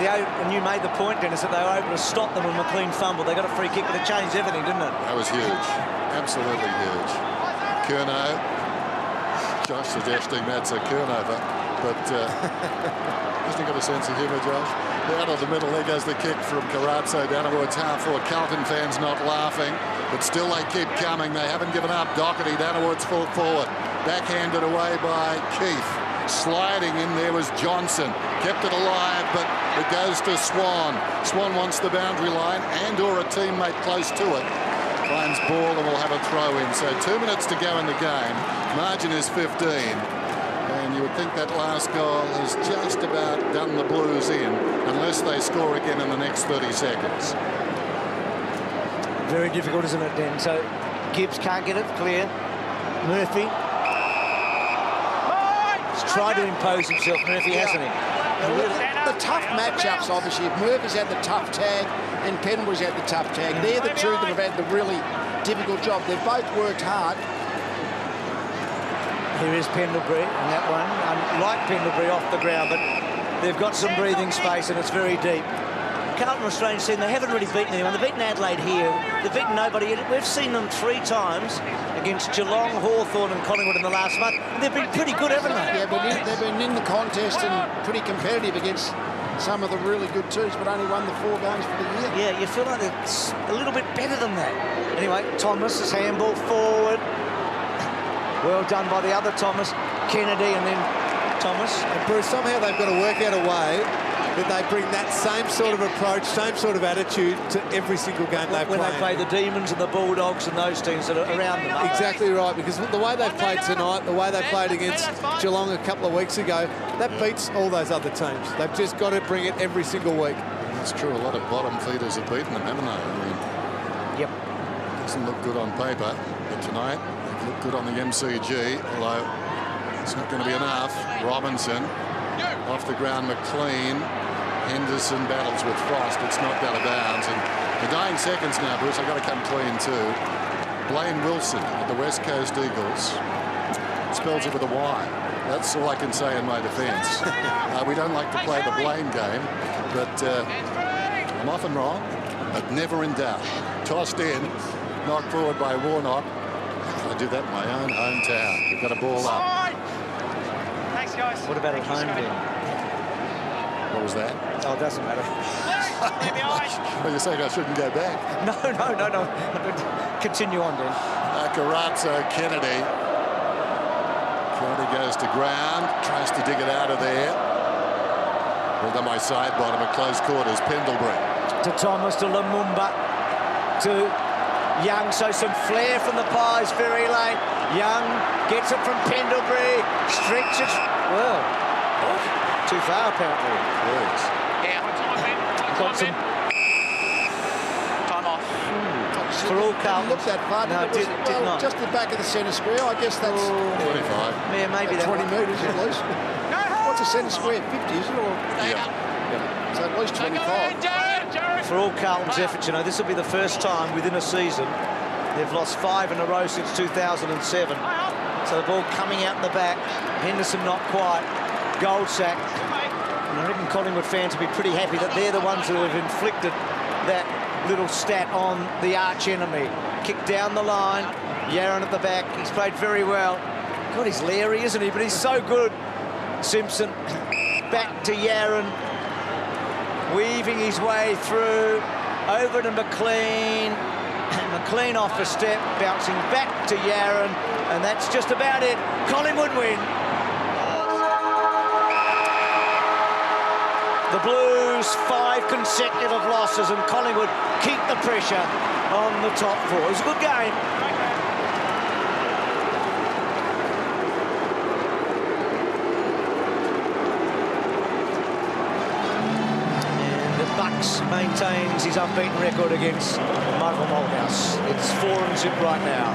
and you made the point, Dennis, that they were able to stop them when McLean fumbled. They got a free kick, but it changed everything, didn't it? That was huge. Absolutely huge. Curnow. Josh suggesting that's a turnover, but hasn't he got a sense of humour, Josh? Out of the middle, there goes the kick from Carazzo down towards half-forward. Carlton fans not laughing, but still they keep coming. They haven't given up. Doherty down towards full forward. Backhanded away by Keith. Sliding in there was Johnson. Kept it alive, but it goes to Swan. Swan wants the boundary line and or a teammate close to it. Finds ball and will have a throw in. So 2 minutes to go in the game. Margin is 15. And you would think that last goal has just about done the Blues in, unless they score again in the next 30 seconds. Very difficult, isn't it, Den? So Gibbs can't get it clear. Murphy. He's tried to impose himself, Murphy, hasn't he? The tough matchups, obviously. If Murphy's had the tough tag and Pendlebury's had the tough tag, they're the two that have had the really difficult job. They've both worked hard. Here is Pendlebury in that one. Like Pendlebury off the ground, but they've got some breathing space and it's very deep. Carlton are a strange team. They haven't really beaten anyone. They've beaten Adelaide here. They've beaten nobody. We've seen them 3 times against Geelong, Hawthorn and Collingwood in the last month. They've been pretty good, haven't they? Yeah, but they've been in the contest and pretty competitive against some of the really good teams, but only won the 4 games for the year. Yeah, you feel like it's a little bit better than that. Anyway, Thomas is handball forward. Well done by the other Thomas, Kennedy, and then Thomas. And Bruce, somehow they've got to work out a way that they bring that same sort of approach, same sort of attitude to every single game they play. When they play the Demons and the Bulldogs and those teams that are around them. Exactly right, because the way they played tonight, the way they played against Geelong a couple of weeks ago, that beats all those other teams. They've just got to bring it every single week. That's true. A lot of bottom feeders have beaten them, haven't they? I mean, yep. Doesn't look good on paper, but tonight they look good on the MCG, although it's not going to be enough. Robinson off the ground, McLean. Henderson battles with Frost. It's knocked out of bounds. And the dying seconds now, Bruce, I've got to come clean too. Blaine Wilson of the West Coast Eagles. Spells it with a Y. That's all I can say in my defence. We don't like to play the Blaine game, but I'm often wrong, but never in doubt. Tossed in, knocked forward by Warnock. I do that in my own hometown. We've got a ball up. Thanks, guys. What about at home then? What was that? Oh, it doesn't matter. Well, you're saying I shouldn't go back? No. Continue on, then. Carazzo Kennedy. Kennedy goes to ground, tries to dig it out of there. Well done by side bottom at close quarters. Pendlebury. To Thomas, to Lumumba, to Young. So some flair from the Pies very late. Young gets it from Pendlebury, stretches. Well, too far apparently. Yes. Got some Time off. for all Carlton. Looked that far. No, did not. Just the back of the centre square. I guess that's 25. Yeah, maybe that 20 one. metres at least. What's a centre square? 50, is it? Or Yeah. so at least 25. For all Carlton's efforts, you know, this will be the first time within a season they've lost 5 in a row since 2007. So the ball coming out in the back. Henderson not quite. Goldsack. And I reckon Collingwood fans will be pretty happy that they're the ones who have inflicted that little stat on the arch enemy. Kick down the line. Yaron at the back. He's played very well. God, he's leery, isn't he? But he's so good. Simpson back to Yaron. Weaving his way through. Over to McLean. McLean off a step. Bouncing back to Yaron. And that's just about it. Collingwood win. The Blues 5 consecutive losses and Collingwood keep the pressure on the top 4. It was a good game. And the Bucks maintains his unbeaten record against Michael Malthouse. It's 4-0 right now.